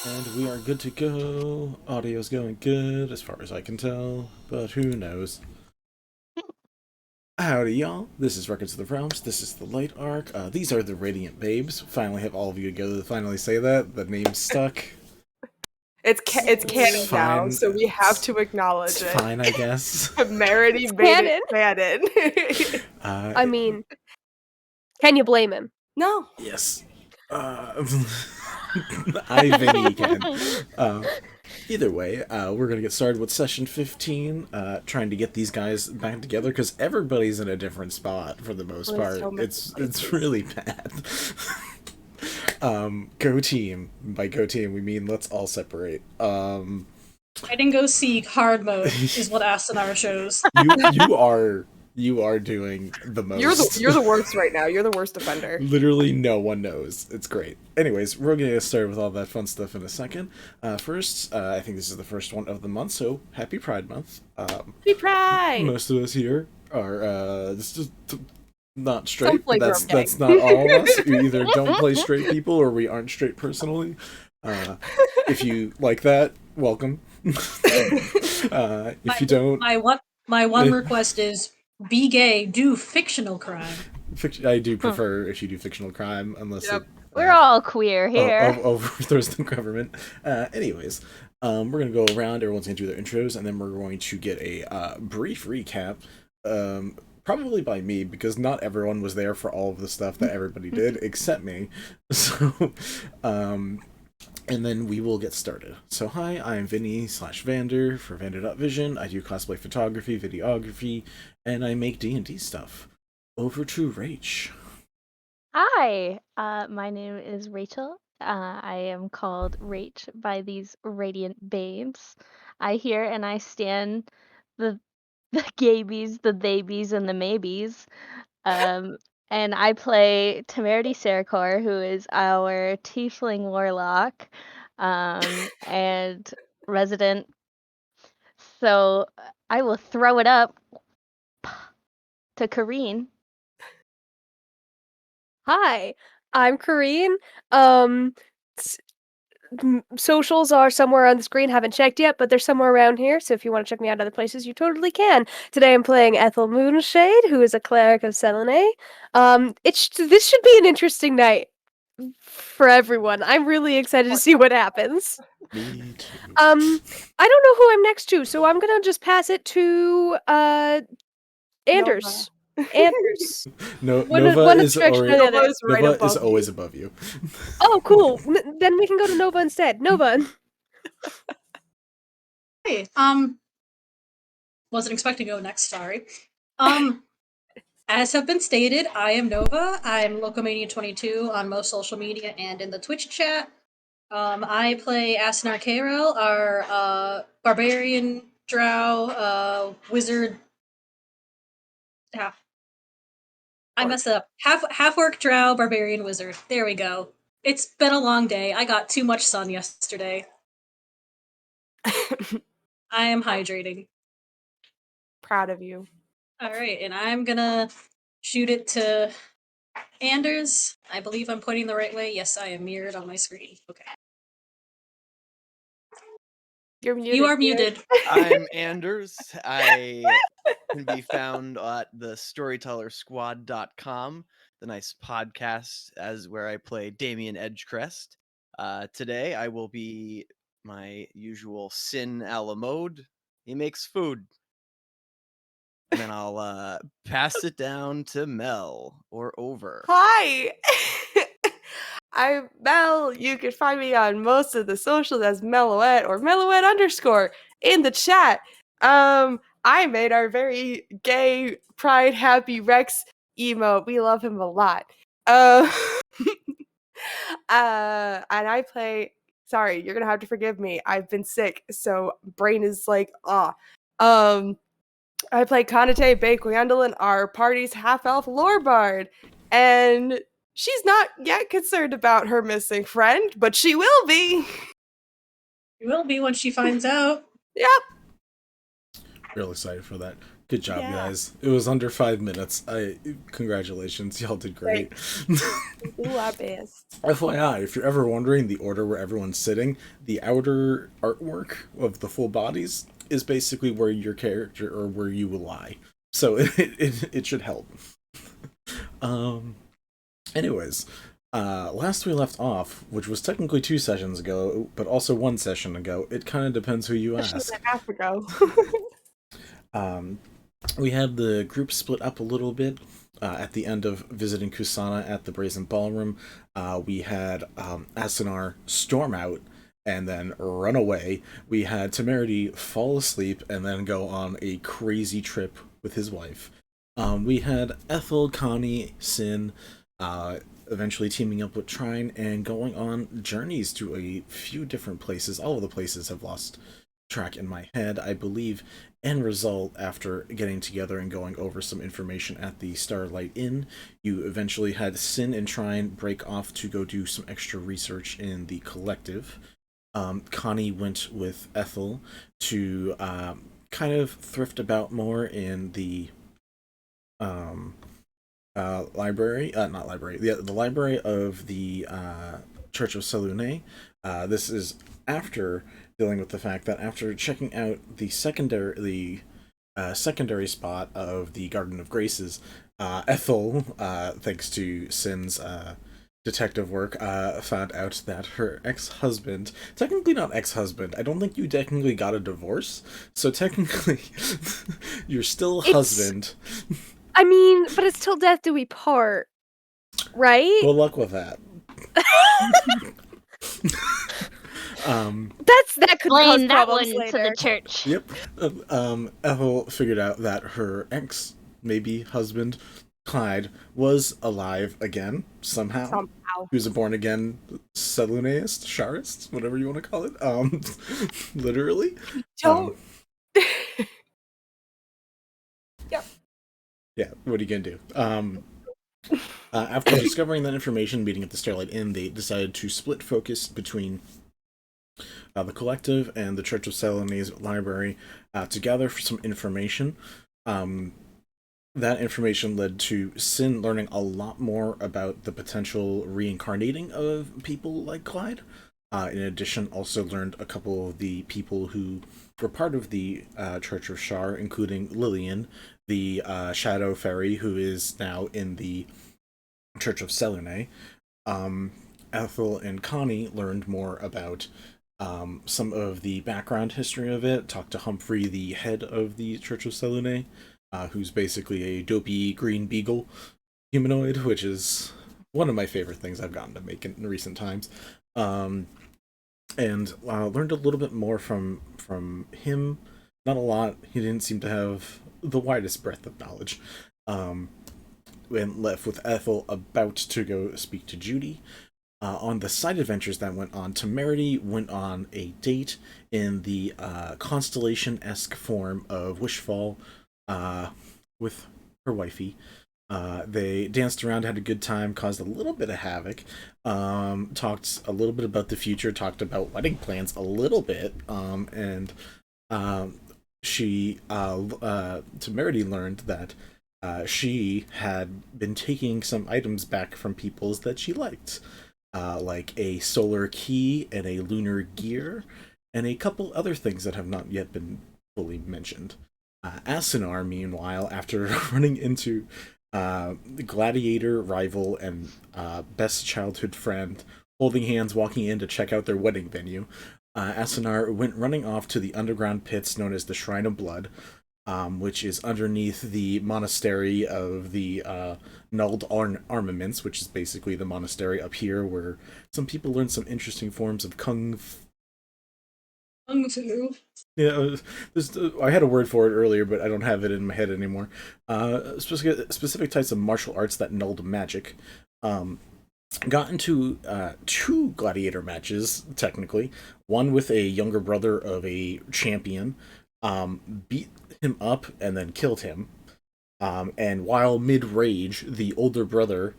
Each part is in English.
And we are good to go. Audio's going good as far as I can tell, but who knows. Howdy, y'all. This is Records of the Realms. This is the Light Arc. These are the Radiant Babes. Finally have all of you together to finally say that. The name's stuck. It's canon now, so we have to acknowledge it. Fine, I guess. Temerity made it canon. I mean, can you blame him? No. Yes. Vinny can. Either way, we're going to get started with session 15, trying to get these guys back together, because everybody's in a different spot for the most part. So it's really bad. Go team. By go team, we mean let's all separate. Hide and go seek hard mode is what Asunar shows. You are doing the most. You're the worst right now. You're the worst offender. Literally no one knows. It's great. Anyways, we're going to get started with all that fun stuff in a second. First, I think this is the first one of the month, so happy Pride Month. Happy Pride! Most of us here are just not straight. That's not all of us. We either don't play straight people or we aren't straight personally. If you like that, welcome. If you don't... My one request is be gay, do fictional crime. I do prefer if you do fictional crime, unless we're all queer here. Overthrows the government. Anyways, we're going to go around, everyone's going to do their intros, and then we're going to get a brief recap, probably by me, because not everyone was there for all of the stuff that everybody did, except me. So, and then we will get started. So hi, I'm Vinny /Vander for Vander.Vision. I do cosplay photography, videography, and I make D&D stuff. Over to Rach. Hi, my name is Rachel. I am called Rach by these radiant babes. I hear and I stand the gabies, the babies, and the maybes. And I play Temerity Serechor, who is our Tiefling Warlock, and resident. So I will throw it up to Corinne. Hi, I'm Corinne. Socials are somewhere on the screen. Haven't checked yet, but they're somewhere around here. So if you want to check me out other places, you totally can. Today I'm playing Ethel Moonshade, who is a cleric of Selune. This should be an interesting night for everyone. I'm really excited to see what happens. Me too. I don't know who I'm next to, so I'm gonna just pass it to Anders. Anders. Nova is always above you. Oh, cool. Then we can go to Nova instead. Nova. Hey, wasn't expecting to go next, sorry. As have been stated, I am Nova. I'm Locomania22 on most social media and in the Twitch chat. I play Asunar Keyrel, our barbarian drow wizard. I messed up. Half orc drow barbarian wizard. There we go. It's been a long day. I got too much sun yesterday. I am hydrating. Proud of you. Alright, and I'm gonna shoot it to Anders. I believe I'm pointing the right way. Yes, I am mirrored on my screen. Okay. You're muted. You are muted. I'm Anders. I can be found at the storytellersquad.com, the nice podcast as where I play Damien Edgecrest. Today I will be my usual Cinn Alamoad. He makes food. And then I'll pass it down to Mel or over. Hi! I'm Mel. You can find me on most of the socials as Meloette or Meloette_ in the chat. I made our very gay, pride, happy Rex emote. We love him a lot. And I play. Sorry, you're gonna have to forgive me. I've been sick, so brain is like I play Kanitae Baequiundilin, our party's half-elf lore bard, and she's not yet concerned about her missing friend, but she will be. She will be when she finds out. Yep. Real excited for that. Good job, Yeah. guys. It was under 5 minutes. Congratulations, y'all did great. Do our best. FYI, if you're ever wondering the order where everyone's sitting, the outer artwork of the full bodies is basically where your character or where you will lie. So it should help. Anyways, last we left off, which was technically 2 sessions ago, but also 1 session ago. It kind of depends who you Session ask. and a half ago. We had the group split up a little bit at the end of visiting Kusana at the Brazen Ballroom. We had Asunar storm out and then run away. We had Temerity fall asleep and then go on a crazy trip with his wife. We had Ethel, Connie, Cinn, eventually teaming up with Trine and going on journeys to a few different places. All of the places have lost track in my head. I believe end result, after getting together and going over some information at the Starlight Inn, you eventually had Cinn and Trine break off to go do some extra research in the collective. Connie went with Ethel to kind of thrift about more in the library, not library, the library of the Church of Selune. This is after dealing with the fact that after checking out the secondary spot of the Garden of Graces, Ethel, thanks to Cinn's detective work, found out that her ex-husband, technically not ex-husband, I don't think you technically got a divorce, so technically you're still husband. I mean, but it's till death do we part, right? Good luck with that. That could cause Blame that problems one later. to the church. Yep. Ethel figured out that her ex, maybe husband, Clyde, was alive again, somehow. He was a born-again Seluneist, Sharist, whatever you want to call it. Literally. Don't. Yep. Yeah, what are you gonna do? After discovering that information, meeting at the Starlight Inn, they decided to split focus between the collective and the Church of Selune's library to gather for some information. That information led to Cinn learning a lot more about the potential reincarnating of people like Clyde. In addition, also learned a couple of the people who were part of the Church of Shar, including Lillian, the Shadow Fairy, who is now in the Church of Selune. Ethel and Connie learned more about some of the background history of it, talked to Humphrey, the head of the Church of Selune, who's basically a dopey green beagle humanoid, which is one of my favorite things I've gotten to make in recent times. And learned a little bit more from him. Not a lot. He didn't seem to have the widest breadth of knowledge. And left with Ethel about to go speak to Judy. On the side adventures that went on, Temerity went on a date in the constellation-esque form of Wishfall with her wifey. They danced around, had a good time, caused a little bit of havoc, talked a little bit about the future, talked about wedding plans a little bit, and Temerity learned that she had been taking some items back from peoples that she liked, like a solar key and a lunar gear, and a couple other things that have not yet been fully mentioned. Asunar, meanwhile, after running into gladiator rival and best childhood friend holding hands walking in to check out their wedding venue, Asunar went running off to the underground pits known as the Shrine of Blood, which is underneath the monastery of the Nulled Armaments, which is basically the monastery up here where some people learn some interesting forms of Kung Fu. Yeah, I had a word for it earlier, but I don't have it in my head anymore. Specific types of martial arts that nulled magic. Got into 2 gladiator matches, technically. One with a younger brother of a champion, beat him up and then killed him. And while mid-rage, the older brother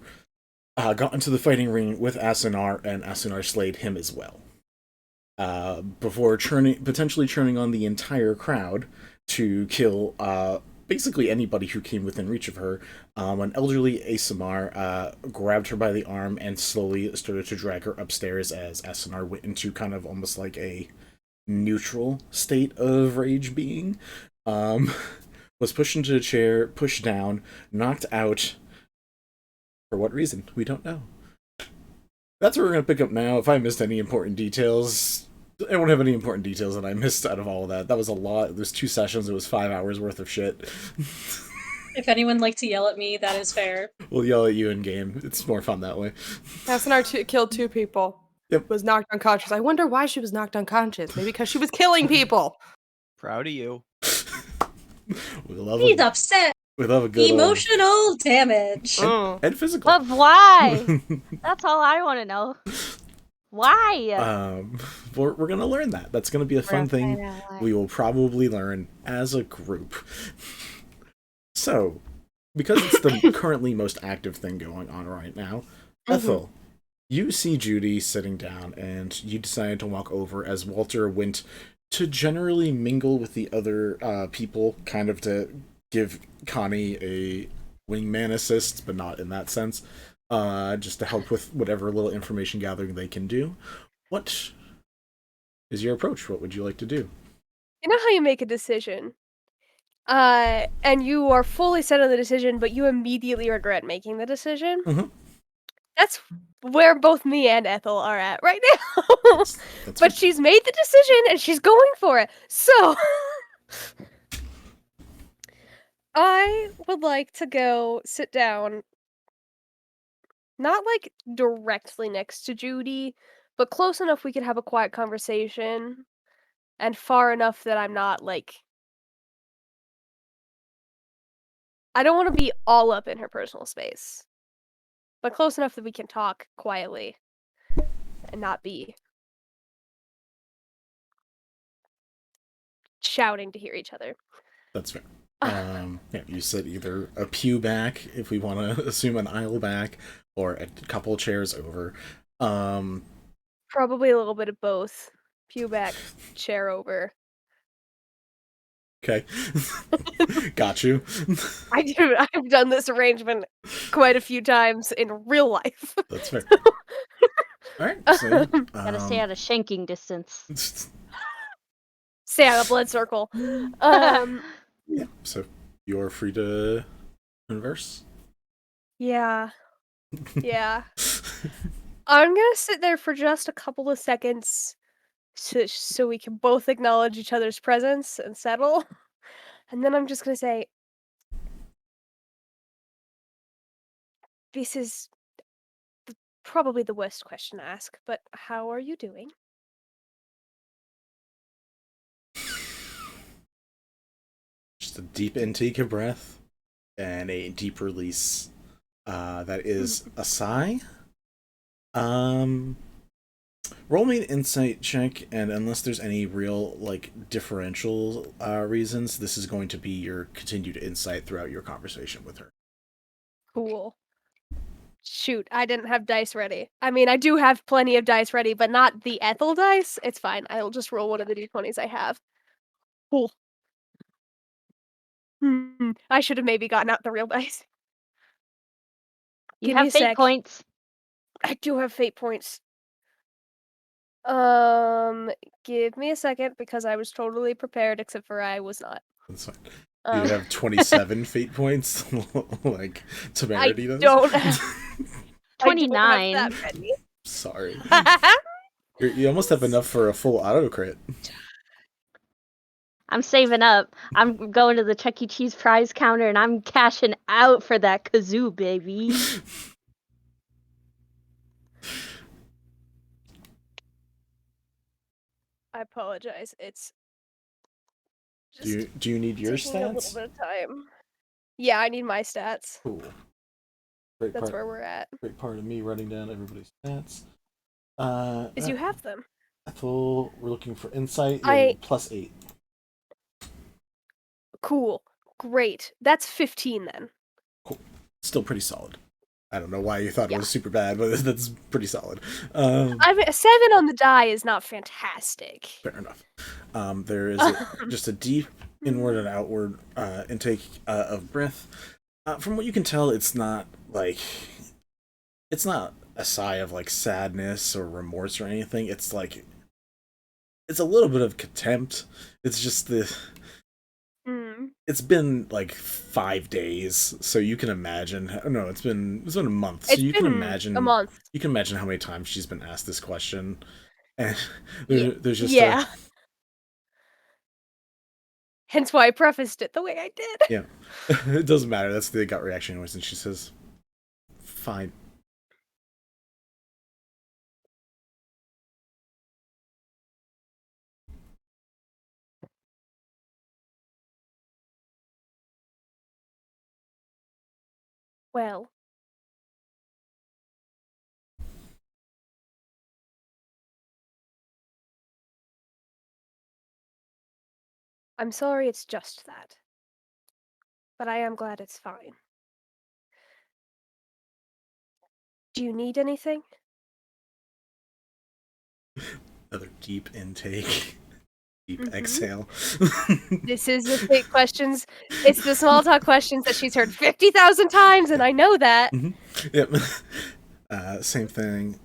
got into the fighting ring with Asunar, and Asunar slayed him as well. Before potentially turning on the entire crowd to kill basically anybody who came within reach of her, an elderly Asunar grabbed her by the arm and slowly started to drag her upstairs as Asunar went into kind of almost like a neutral state of rage being. Was pushed into a chair, pushed down, knocked out. For what reason? We don't know. That's what we're going to pick up now. If I missed any important details, I won't have any important details that I missed out of all of that. That was a lot. There's 2 sessions. It was 5 hours worth of shit. If anyone liked to yell at me, that is fair. We'll yell at you in game. It's more fun that way. Asunar killed 2 people. Yep. Was knocked unconscious. I wonder why she was knocked unconscious. Maybe because she was killing people. Proud of you. We love He's upset. We love a good Emotional damage. and physical. But why? That's all I want to know. Why? We're gonna learn that. That's gonna be a fun thing we will probably learn as a group. So, because it's the currently most active thing going on right now, Ethel, you see Judy sitting down, and you decided to walk over as Walter went to generally mingle with the other people, kind of to give Connie a wingman assist, but not in that sense. Just to help with whatever little information gathering they can do. What is your approach? What would you like to do? You know how you make a decision, and you are fully set on the decision, but you immediately regret making the decision? Mhm. That's where both me and Ethel are at right now. But she's made the decision, and she's going for it. So, I would like to go sit down, not like directly next to Judy, but close enough we could have a quiet conversation, and far enough that I'm not like, I don't want to be all up in her personal space, but close enough that we can talk quietly and not be shouting to hear each other. That's fair. Yeah, you said either a pew back, if we want to assume an aisle back, or a couple chairs over. Probably a little bit of both. Pew back, chair over. Okay. Got you. I've done this arrangement quite a few times in real life. That's fair. Alright, so... Gotta stay out of shanking distance. Stay out of blood circle. Yeah, so you're free to converse. Yeah. I'm gonna sit there for just a couple of seconds so we can both acknowledge each other's presence and settle. And then I'm just gonna say, this is probably the worst question to ask, but how are you doing? Just a deep intake of breath and a deep release. That is a sigh. Roll me an insight check, and unless there's any real, like, differential reasons, this is going to be your continued insight throughout your conversation with her. Cool. Shoot, I didn't have dice ready. I mean, I do have plenty of dice ready, but not the Ethel dice. It's fine. I'll just roll one of the d20s I have. Cool. I should have maybe gotten out the real dice. You Give me have a fate sec. points. I do have fate points. Give me a second, because I was totally prepared, except for I was not. That's fine. Do you have 27 fate points, like Temerity does? Don't have 29. I don't have that many. Sorry. You almost have enough for a full auto crit. I'm saving up. I'm going to the Chuck E. Cheese prize counter and I'm cashing out for that kazoo, baby. I apologize. It's Do you need your taking a little stats? bit of time. Yeah, I need my stats. Cool. Great That's part, where we're at. great part of me writing down everybody's stats. Is you have them. Ethel, we're looking for insight. I- +8. Cool. Great. That's 15 then. Still pretty solid. I don't know why you thought Yeah. it was super bad, but that's pretty solid. I mean, a 7 on the die is not fantastic. Fair enough. There is just a deep inward and outward intake of breath. From what you can tell, it's not a sigh of like sadness or remorse or anything. It's like it's a little bit of contempt. It's just it's been like 5 days, so you can imagine. No, it's been a month, so It's you can been imagine a month. you can imagine how many times she's been asked this question, and Yeah. there's just Yeah. Hence why I prefaced it the way I did. yeah. It doesn't matter. That's the gut reaction anyways, and she says, "Fine." Well, I'm sorry it's just that. But I am glad it's fine. Do you need anything? Another deep intake, deep Mhm. exhale. This is the fake questions. It's the small talk questions that she's heard 50,000 times, and I know that. Yep. Same thing.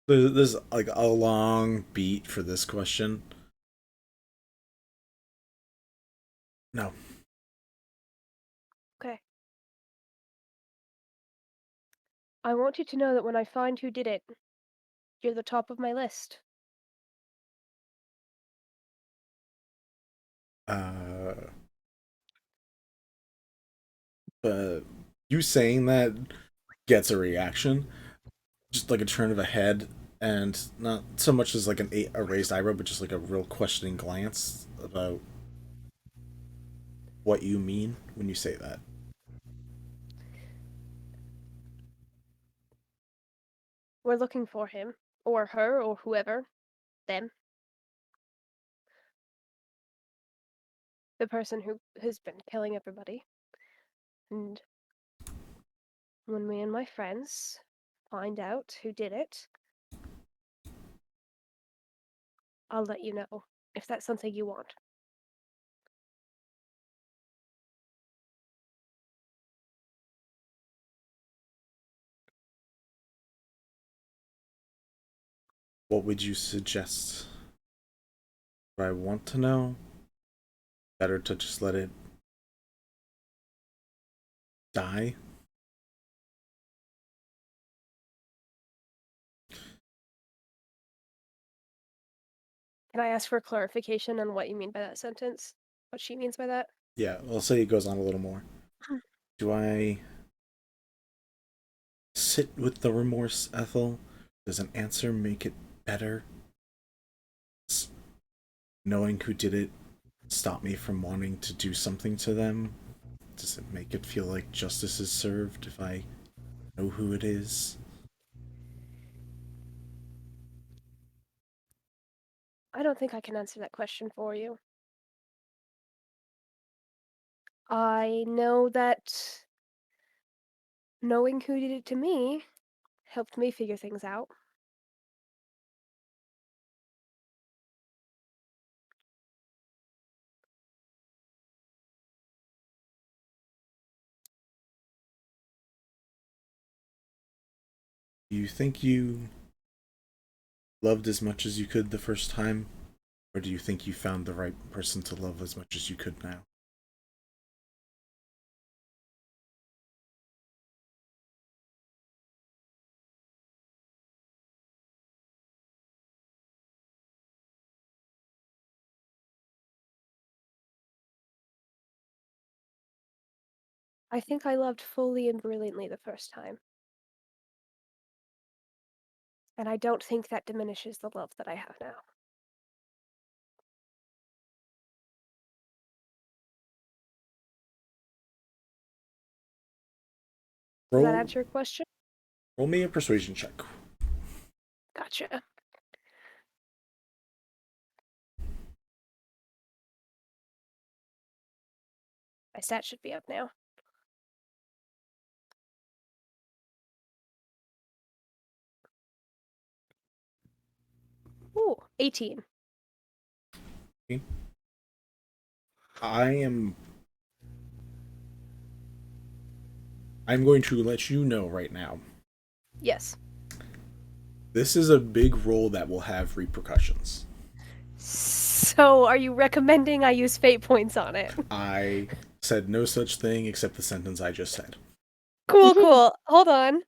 There's like a long beat for this question. No. Okay. I want you to know that when I find who did it, you're the top of my list. But you saying that gets a reaction, just like a turn of a head, and not so much as like a raised eyebrow, but just like a real questioning glance about what you mean when you say that. We're looking for him, or her, or whoever. Them. The person who has been killing everybody. And when me and my friends find out who did it, I'll let you know if that's something you want. What would you suggest? What I want to know? Better to just let it die? Can I ask for clarification on what you mean by that sentence? What she means by that? Yeah, I'll say it goes on a little more. Do I sit with the remorse, Ethel? Does an answer make it better? Knowing who did it stop me from wanting to do something to them? Does it make it feel like justice is served if I know who it is? I don't think I can answer that question for you. I know that knowing who did it to me helped me figure things out. Do you think you loved as much as you could the first time? Or do you think you found the right person to love as much as you could now? I think I loved fully and brilliantly the first time. And I don't think that diminishes the love that I have now. Does that Roll, answer your question? roll me a persuasion check. Gotcha. My stat should be up now. Ooh, 18. I'm going to let you know right now. Yes. This is a big roll that will have repercussions. So, are you recommending I use fate points on it? I said no such thing except the sentence I just said. Cool, cool. Hold on.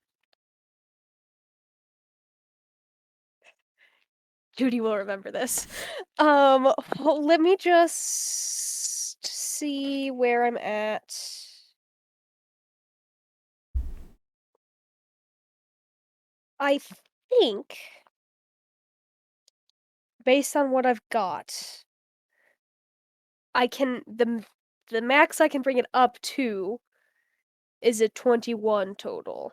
Judy will remember this. Let me just see where I'm at. I think, based on what I've got, I can the max I can bring it up to is a 21 total.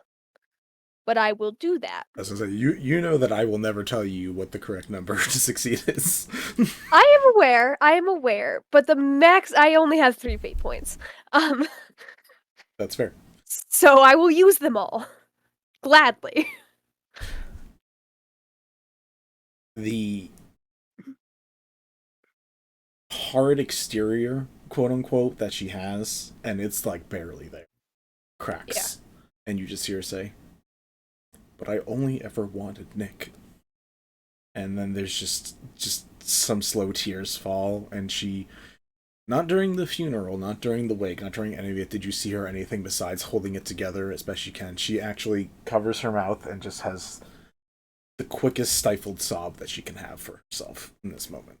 But I will do that. I was gonna say, you know that I will never tell you what the correct number to succeed is. I am aware, but the max I only have 3 fate points. That's fair. So I will use them all. Gladly. The hard exterior, quote unquote, that she has, and it's like barely there. Cracks. Yeah. And you just hear her say, "But I only ever wanted Nick." And then there's just some slow tears fall, and she, not during the funeral, not during the wake, not during any of it, did you see her anything besides holding it together as best she can. She actually covers her mouth and just has the quickest stifled sob that she can have for herself in this moment.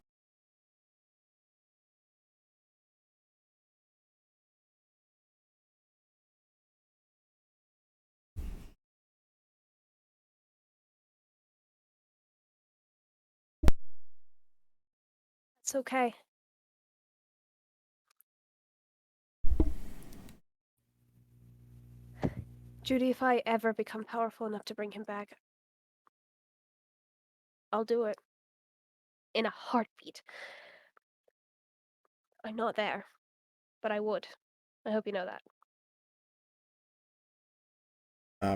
It's okay. Judy, if I ever become powerful enough to bring him back, I'll do it. In a heartbeat. I'm not there, but I would. I hope you know that.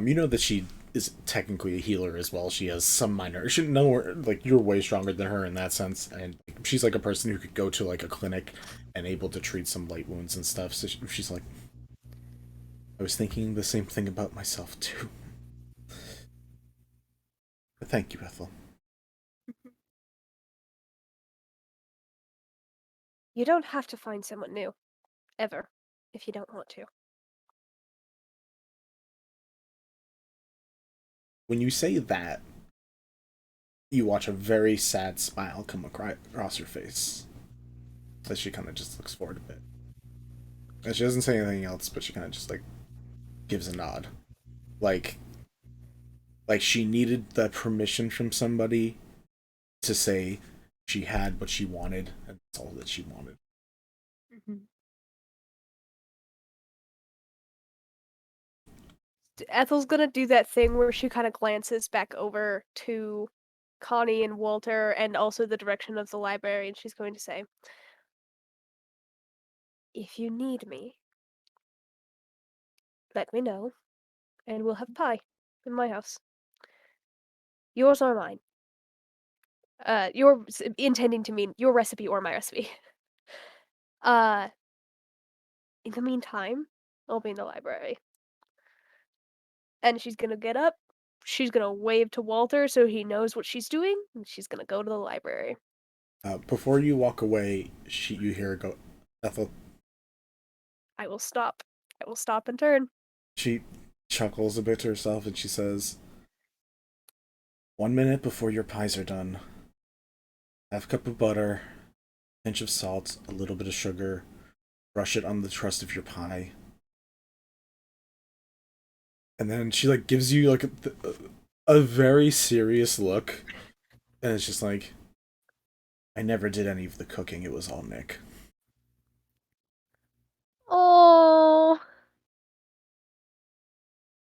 You know that she is technically a healer as well. She has some minor. She know like you're way stronger than her in that sense, and she's like a person who could go to like a clinic and able to treat some light wounds and stuff. So she's like, I was thinking the same thing about myself too. But thank you, Ethel. You don't have to find someone new, ever, if you don't want to. When you say that, you watch a very sad smile come across her face. As she kind of just looks forward a bit. And she doesn't say anything else, but she kind of just like gives a nod. Like she needed the permission from somebody to say she had what she wanted, and that's all that she wanted. Mm-hmm. Ethel's gonna do that thing where she kind of glances back over to Connie and Walter and also the direction of the library, and she's going to say, if you need me, let me know, and we'll have pie in my house. Yours or mine. You're intending to mean your recipe or my recipe. In the meantime, I'll be in the library. And she's gonna get up, she's gonna wave to Walter so he knows what she's doing, and she's gonna go to the library. Before you walk away, you hear her go, Ethel. I will stop. I will stop and turn. She chuckles a bit to herself and she says, 1 minute before your pies are done. Half cup of butter, pinch of salt, a little bit of sugar. Brush it on the crust of your pie. And then she like gives you like a very serious look, and it's just like, I never did any of the cooking. It was all Nick. Oh.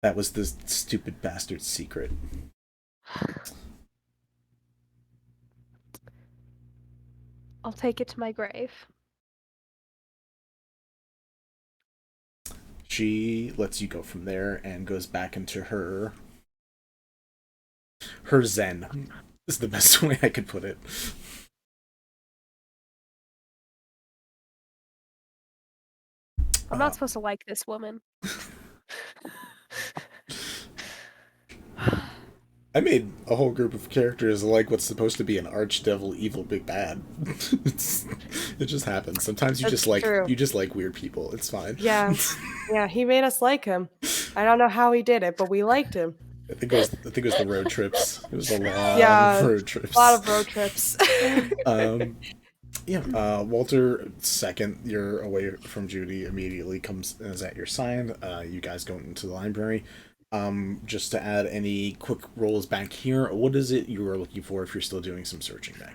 That was this stupid bastard's secret. I'll take it to my grave. She lets you go from there and goes back into her zen is the best way I could put it. I'm not supposed to like this woman. I made a whole group of characters like what's supposed to be an archdevil, evil big bad. It just happens. Sometimes you That's just true. like weird people. It's fine. Yeah. Yeah, he made us like him. I don't know how he did it, but we liked him. I think it was the road trips. It was a lot Yeah, of road trips. A lot of road trips. Walter, second you're away from Judy, immediately comes and is at your side. You guys go into the library. Just to add any quick rolls back here, what is it you are looking for if you're still doing some searching back?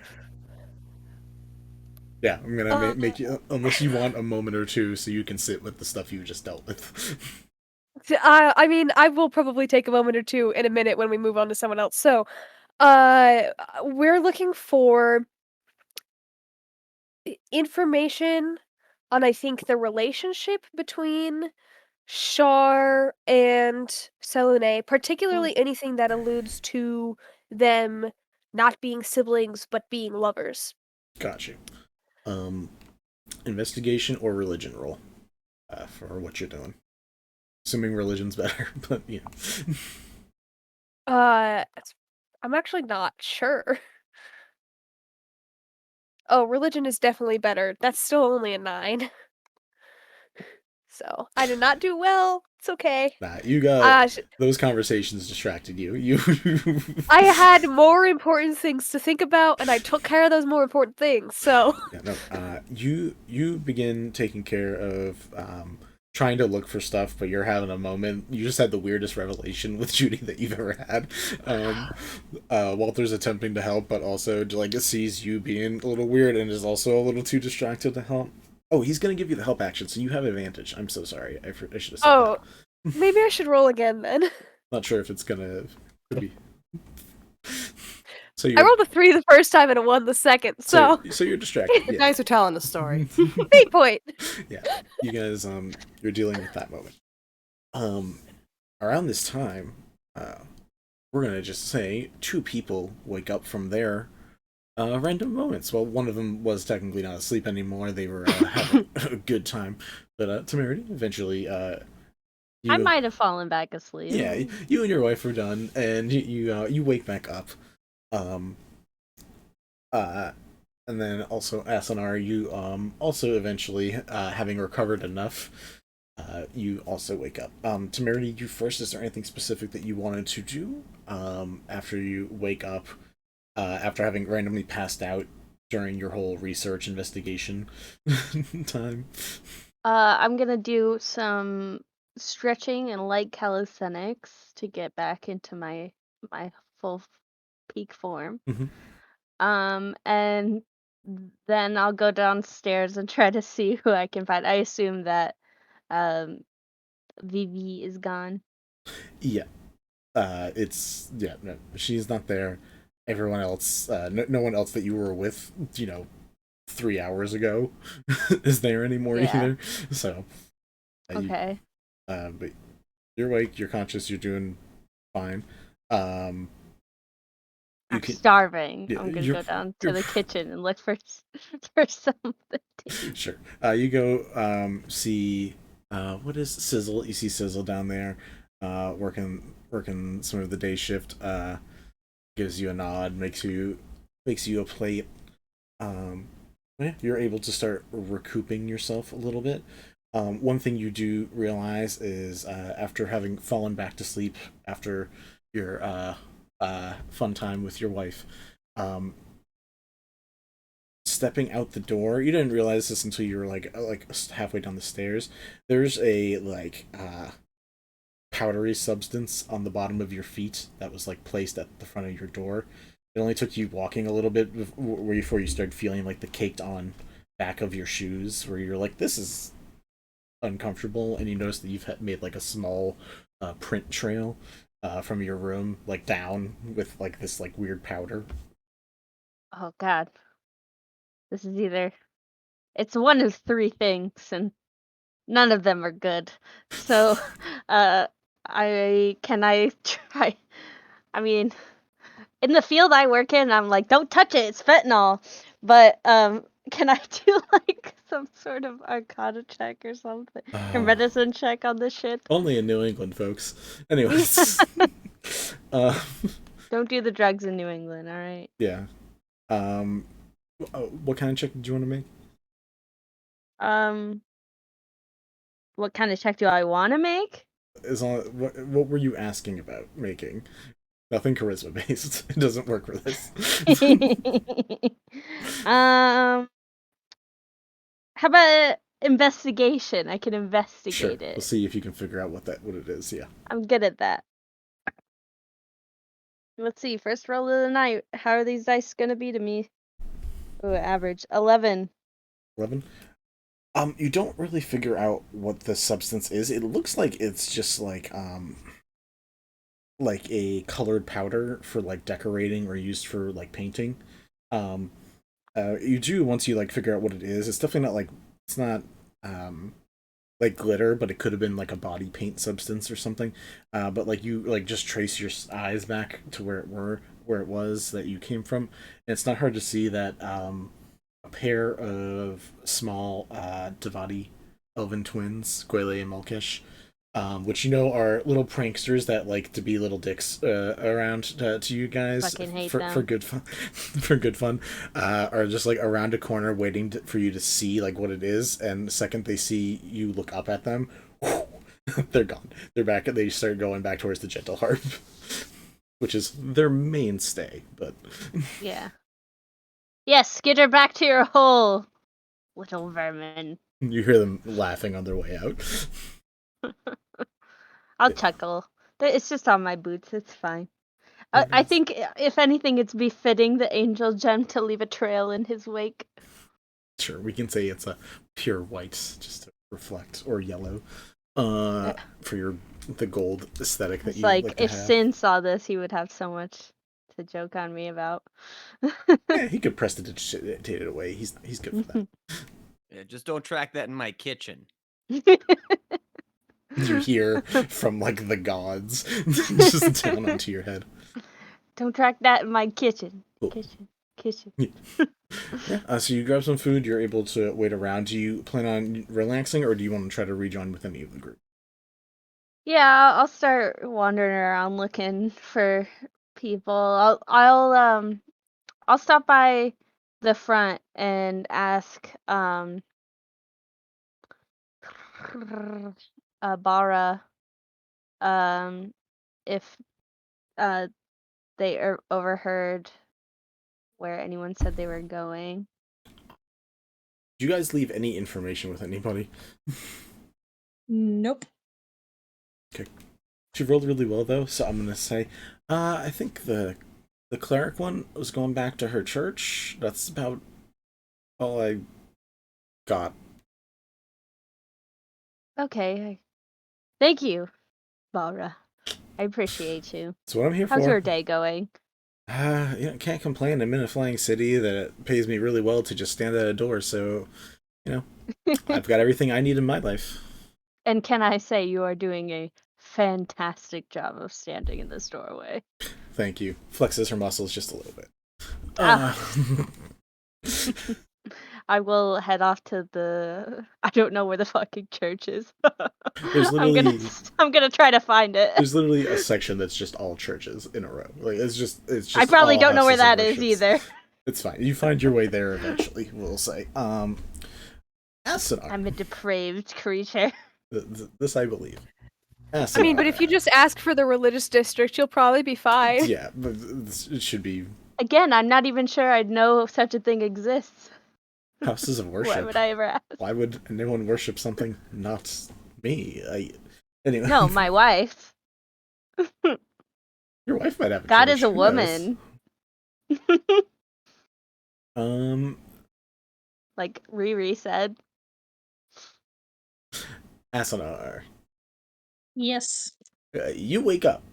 Yeah, I'm gonna make you, unless you want a moment or two so you can sit with the stuff you just dealt with. I mean, I will probably take a moment or two in a minute when we move on to someone else. So, we're looking for information on, I think, the relationship between Shar and Selune, particularly anything that alludes to them not being siblings but being lovers. Got you. Investigation or religion roll for what you're doing. Assuming religion's better, but yeah. I'm actually not sure. Oh, religion is definitely better. That's still only a 9. So, I did not do well. It's okay. Nah, you got those conversations distracted you. I had more important things to think about, and I took care of those more important things. So yeah, no. You begin taking care of trying to look for stuff, but you're having a moment. You just had the weirdest revelation with Judy that you've ever had. Walter's attempting to help, but also like sees you being a little weird and is also a little too distracted to help. Oh, he's gonna give you the help action, so you have advantage. I'm so sorry. I should have said that. Maybe I should roll again then. Not sure if it's gonna be. So I rolled a 3 the first time and a 1 the second. So you're distracted. The Yeah. dice are telling the story. 8 point. Yeah, you guys you're dealing with that moment. Around this time, we're gonna just say 2 people wake up from their random moments. Well, one of them was technically not asleep anymore. They were having a good time. But Temerity, eventually, I might have fallen back asleep. Yeah, you and your wife are done, and you wake back up. And then also Asunar, you also eventually having recovered enough, you also wake up. Temerity, you first. Is there anything specific that you wanted to do after you wake up? After having randomly passed out during your whole research investigation time? I'm gonna do some stretching and light calisthenics to get back into my full peak form. And then I'll go downstairs and try to see who I can find. I assume that Vivi is gone. Yeah. No, she's not there. Everyone else, no one else that you were with, 3 hours ago is there anymore either. So, okay. But you're awake, you're conscious, you're doing fine. I'm starving. Yeah, I'm gonna go down to the kitchen and look for something to eat. Sure. You go see what is Sizzle? You see Sizzle down there, working some of the day shift. Gives you a nod, makes you a plate. You're able to start recouping yourself a little bit. One thing you do realize is after having fallen back to sleep after your fun time with your wife, stepping out the door, you didn't realize this until you were like halfway down the stairs. There's a powdery substance on the bottom of your feet that was placed at the front of your door. It only took you walking a little bit before you started feeling the caked on back of your shoes, where you're like, this is uncomfortable, and you notice that you've made a small print trail from your room down with this weird powder. Oh god. This is it's one of 3 things, and none of them are good. So, I try? I mean, in the field I work in, I'm like, don't touch it, it's fentanyl. But can I do some sort of arcana check or something. Or Oh, medicine check on this shit. only in New England, folks. Anyways. Don't do the drugs in New England, alright? Yeah. What kind of check did you want to make? What kind of check do I want to make? What were you asking about making? Nothing charisma based. It doesn't work for this. How about investigation? I can Sure. investigate We'll it. see if you can figure out what it is. Yeah. I'm good at that. Let's see. First roll of the night. How are these dice gonna be to me? Oh, average 11. 11. You don't really figure out what the substance is. It looks like it's just like a colored powder for like decorating or used for like painting. You do once you like figure out what it is. It's definitely not like it's not like glitter, but it could have been like a body paint substance or something. But like you like just trace your eyes back to where it was that you came from, and it's not hard to see that a pair of small Devati elven twins, Gwele and Malkesh, which you know are little pranksters that like to be little dicks around to you guys Fucking hate for them. good fun, for good fun, are just like around a corner waiting for you to see like what it is, and the second they see you look up at them, they're gone. They're back. They start going back towards the gentle harp, which is their mainstay. But Yeah. Yes, skitter back to your hole, little vermin. you hear them laughing on their way out. I'll chuckle. It's just on my boots. It's fine. I Yes. think, if anything, it's befitting the angel gem to leave a trail in his wake. Sure, we can say it's a pure white, just to reflect, or yellow, for the gold aesthetic that It's you like, like to if have. Sin saw this, he would have so much to joke on me about. Yeah, he could prestidigitate it away. He's good for that. Yeah, just don't track that in my kitchen. You hear from like the gods just down onto your head. Don't track that in my kitchen. Cool. Kitchen. Yeah. So you grab some food. You're able to wait around. Do you plan on relaxing, or do you want to try to rejoin with any of the group? Yeah, I'll start wandering around looking for people. I'll stop by the front and ask Bara if they overheard where anyone said they were going. Do you guys leave any information with anybody? Nope. She rolled really well though, so I'm gonna say, I think the cleric one was going back to her church. That's about all I got. Okay. Thank you, Bara. I appreciate you. That's what I'm here How's for. your day going? Can't complain. I'm in a flying city that pays me really well to just stand at a door, so, I've got everything I need in my life. And can I say you are doing a fantastic job of standing in this doorway? Thank you. Flexes her muscles just a little bit. I will head off to the. I don't know where the fucking church is. There's literally I'm gonna try to find it. there's literally a section that's just all churches in a row. Like it's just I probably all don't know where houses of that is worships. either. It's fine. You find your way there eventually. We'll say. Asunar. I'm a depraved creature. This I believe. Asunar. I mean, but if you just ask for the religious district, you'll probably be fine. Yeah, but it should be Again, I'm not even sure I'd know such a thing exists. houses of worship. Why would I ever ask? Why would anyone worship something not me? Anyway. No, my wife. Your wife might have a God church, is a who woman. knows? Like Riri said. Asunar. Yes. You wake up.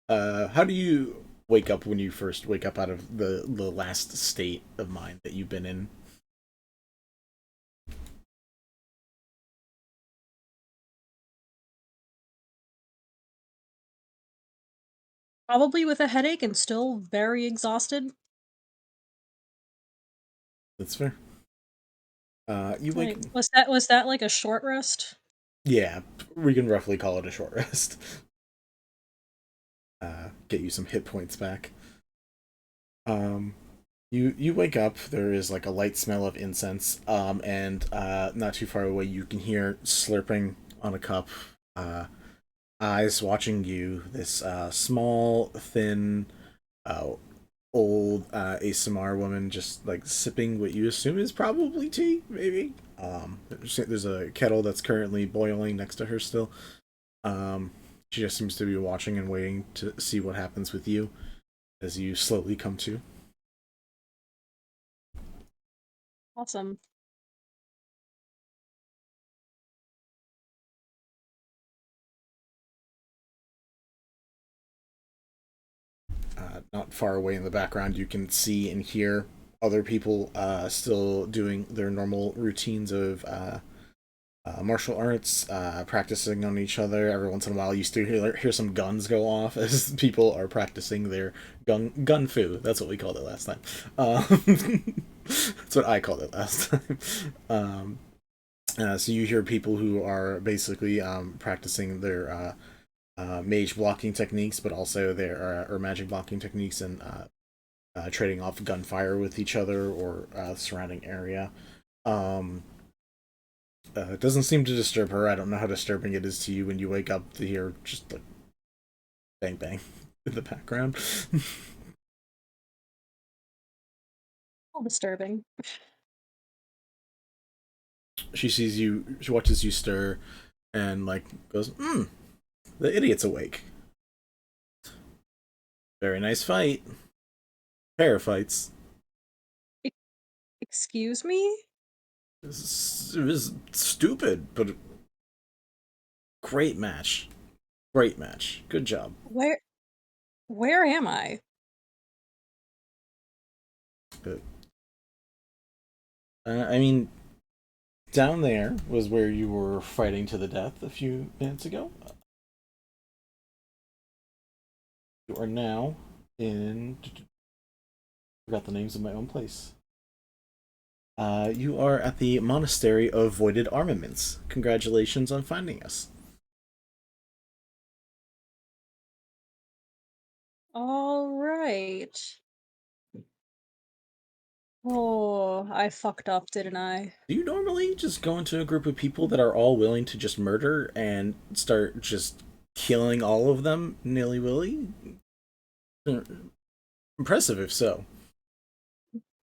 How do you wake up when you first wake up out of the last state of mind that you've been in? Probably with a headache and still very exhausted. That's fair. You wake. Was that like a short rest? Yeah, we can roughly call it a short rest. Get you some hit points back. You wake up. There is like a light smell of incense. And not too far away, you can hear slurping on a cup. Eyes watching you. This small, thin, old ASMR woman just like sipping what you assume is probably tea, maybe. There's a kettle that's currently boiling next to her still. She just seems to be watching and waiting to see what happens with you as you slowly come to. Awesome. Not far away in the background, you can see and hear other people still doing their normal routines of martial arts, practicing on each other. Every once in a while, you still hear some guns go off as people are practicing their gun fu. That's what we called it last time. That's what I called it last time. So you hear people who are basically practicing their mage blocking techniques, but also their or magic blocking techniques and trading off gunfire with each other or surrounding area. It doesn't seem to disturb her. I don't know how disturbing it is to you when you wake up to hear just like bang bang in the background. All disturbing. She sees you, she watches you stir, and like goes, the idiot's awake. Very nice fight. Pair of fights. Excuse me? It was stupid, but great match. Great match. Good job. Where am I? Good. I mean, down there was where you were fighting to the death a few minutes ago. You are now in. Forgot the names of my own place. You are at the Monastery of Voided Armaments. Congratulations on finding us. All right. Oh, I fucked up, didn't I? Do you normally just go into a group of people that are all willing to just murder and start just killing all of them nilly-willy? Impressive if so.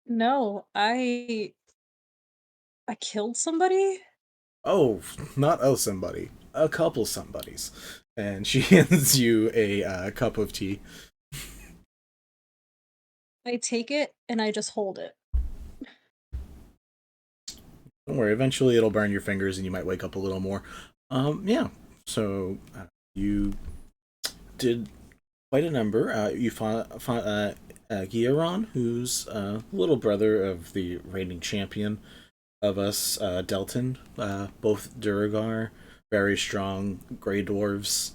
No, I killed somebody? Oh, not somebody. A couple somebodies. And she hands you a cup of tea. I take it and I just hold it. Don't worry, eventually it'll burn your fingers and you might wake up a little more. Yeah. So you did quite a number. You fought Gyaron, who's little brother of the reigning champion of us, Delton. Both Duragar, very strong Grey Dwarves.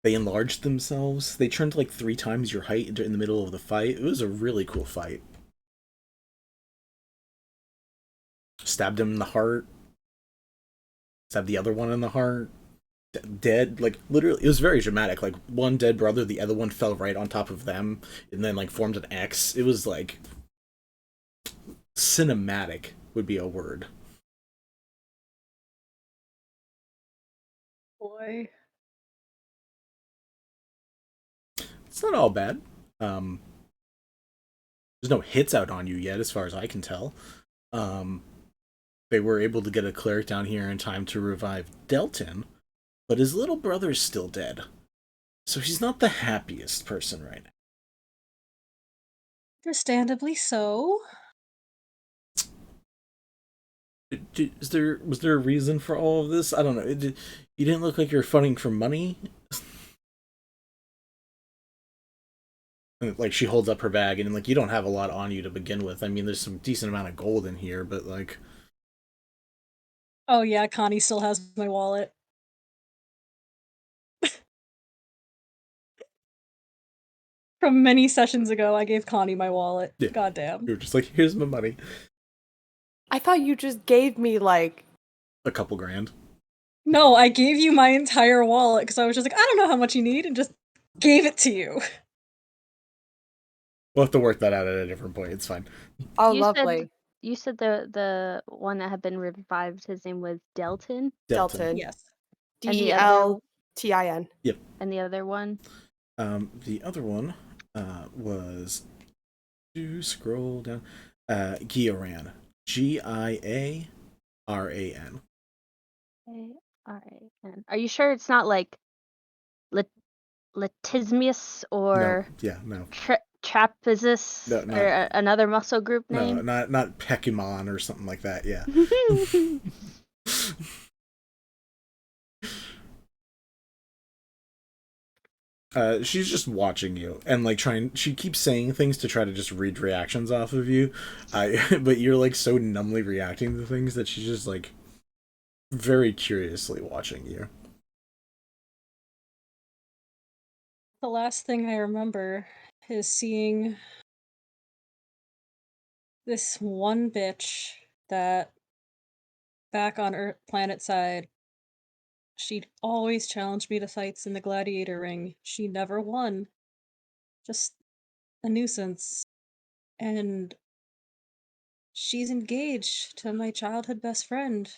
They enlarged themselves. They turned like 3 times your height in the middle of the fight. It was a really cool fight. Stabbed him in the heart. Stabbed the other one in the heart. Dead. Like, literally, it was very dramatic. Like, one dead brother, the other one fell right on top of them, and then, like, formed an X. It was, like, cinematic would be a word. Boy. It's not all bad. There's no hits out on you yet, as far as I can tell. They were able to get a cleric down here in time to revive Delton, but his little brother is still dead. So he's not the happiest person right now. Understandably so. Was there a reason for all of this? I don't know. You didn't look like you were fighting for money. Like, she holds up her bag and like, you don't have a lot on you to begin with. I mean, there's some decent amount of gold in here, but like, Oh yeah, Connie still has my wallet. From many sessions ago, I gave Connie my wallet. yeah, Goddamn. you're just like, here's my money. I thought you just gave me like A couple grand. No, I gave you my entire wallet because I was just like, I don't know how much you need, and just gave it to you. We'll have to work that out at a different point. It's fine. oh You lovely. said the one that had been revived, his name was Delton? Delton. Yes. And the other DELTIN. and the other one? The other one was to scroll down. Giaran. Giaran. A-R-A-N. Are you sure it's not like Letismius or No. Trapezus No, not- or another muscle group No, name? not Pekimon or something like that, yeah. She's just watching you and like she keeps saying things to try to just read reactions off of you. But you're like so numbly reacting to things that she's just like very curiously watching you. The last thing I remember is seeing this one bitch that back on Earth planet side, she'd always challenge me to fights in the gladiator ring. She never won. Just a nuisance. And she's engaged to my childhood best friend.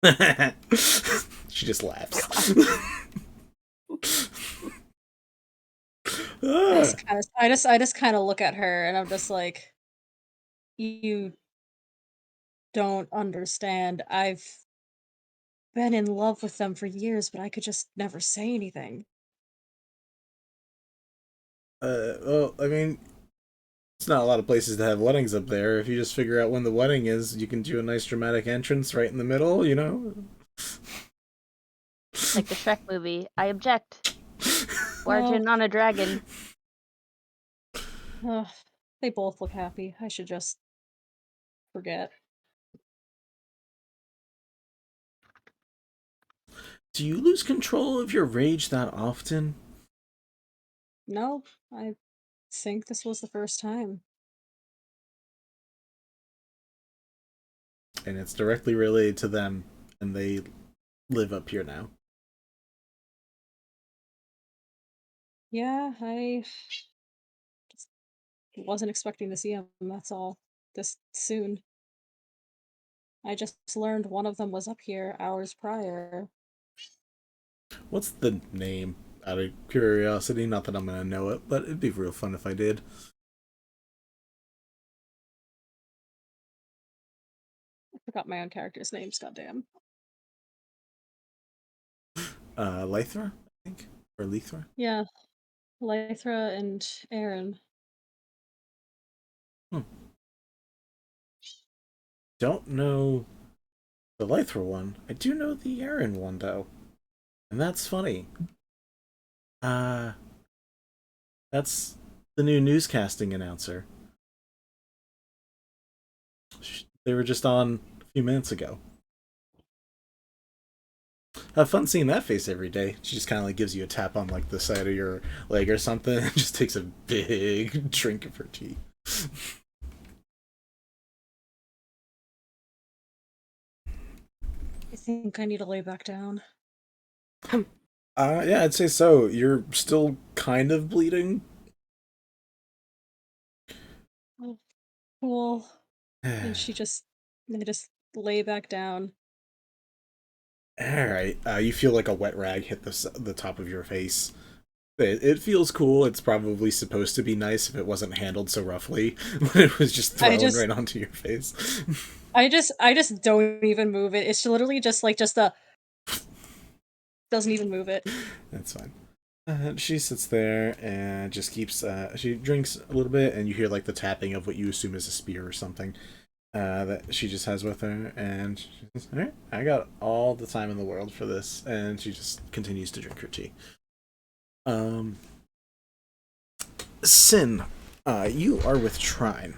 She just laughs. I just kind of look at her and I'm just like, you don't understand. I've been in love with them for years, but I could just never say anything. Well, I mean, it's not a lot of places to have weddings up there. If you just figure out when the wedding is, you can do a nice dramatic entrance right in the middle, you know? Like the Shrek movie. I object. Origin on a dragon. They both look happy. I should just forget. Do you lose control of your rage that often? No, I think this was the first time. And it's directly related to them, and they live up here now. Yeah, I just wasn't expecting to see them, that's all. This soon. I just learned one of them was up here hours prior. What's the name? Out of curiosity, not that I'm gonna know it, but it'd be real fun if I did. I forgot my own character's names, goddamn. Lythra, I think? Or Lethra? Yeah, Lythra and Aaron. Don't know the Lythra one. I do know the Aaron one, though. And that's funny. That's the new newscasting announcer. They were just on a few minutes ago. Have fun seeing that face every day. She just kind of like gives you a tap on like the side of your leg or something and just takes a big drink of her tea. I think I need to lay back down. Yeah, I'd say so. You're still kind of bleeding. Oh, cool. And they just lay back down. Alright, you feel like a wet rag hit the top of your face. It feels cool. It's probably supposed to be nice if it wasn't handled so roughly when it was just thrown right onto your face. I just don't even move it. It's literally just a doesn't even move it. That's fine. She sits there and just keeps she drinks a little bit and you hear like the tapping of what you assume is a spear or something that she just has with her, and she says, all right, I got all the time in the world for this, and she just continues to drink her tea. Cinn, you are with Trine.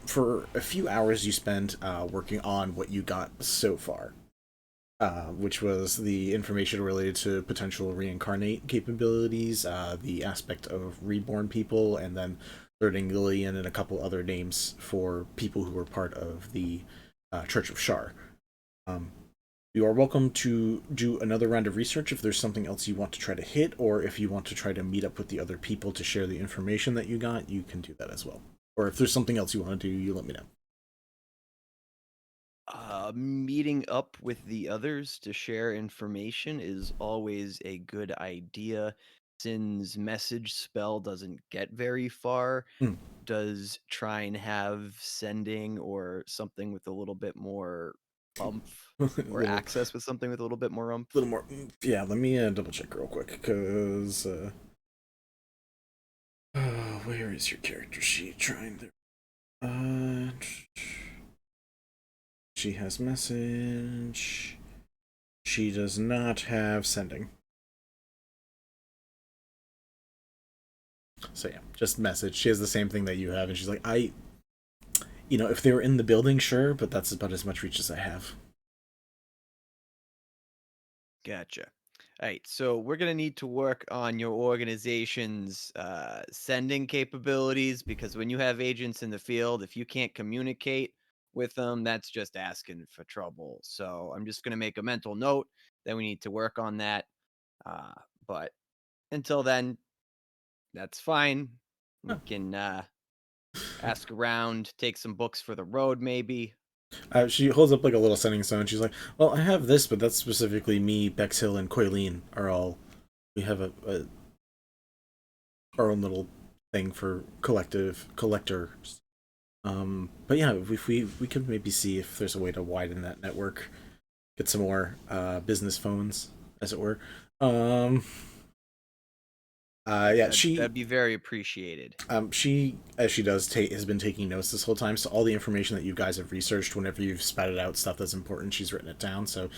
For a few hours you spend working on what you got so far, which was the information related to potential reincarnate capabilities, the aspect of reborn people, and then Erdingilian and a couple other names for people who were part of the Church of Shar. You are welcome to do another round of research if there's something else you want to try to hit, or if you want to try to meet up with the other people to share the information that you got, you can do that as well. Or if there's something else you want to do, you let me know. Meeting up with the others to share information is always a good idea. Sin's message spell doesn't get very far, does try and have sending or something with a little bit more umph, or access with something with a little bit more umph. A little more. Yeah, let me double check real quick, because where is your character sheet? Trying there. She has message. She does not have sending. So yeah, just message. She has the same thing that you have, and she's like, if they were in the building, sure, but that's about as much reach as I have. Gotcha. All right, so we're going to need to work on your organization's sending capabilities, because when you have agents in the field, if you can't communicate with them, that's just asking for trouble. So I'm just going to make a mental note that we need to work on that. But until then, that's fine. We can ask around, take some books for the road, maybe. She holds up like a little sending stone. She's like, "Well, I have this, but that's specifically me, Bexhill, and Coylene are all. We have our own little thing for collectors. But yeah, if we could maybe see if there's a way to widen that network, get some more business phones, as it were. Yeah, that'd be very appreciated. She, as she does, has been taking notes this whole time. So all the information that you guys have researched, whenever you've spouted out stuff that's important, she's written it down. So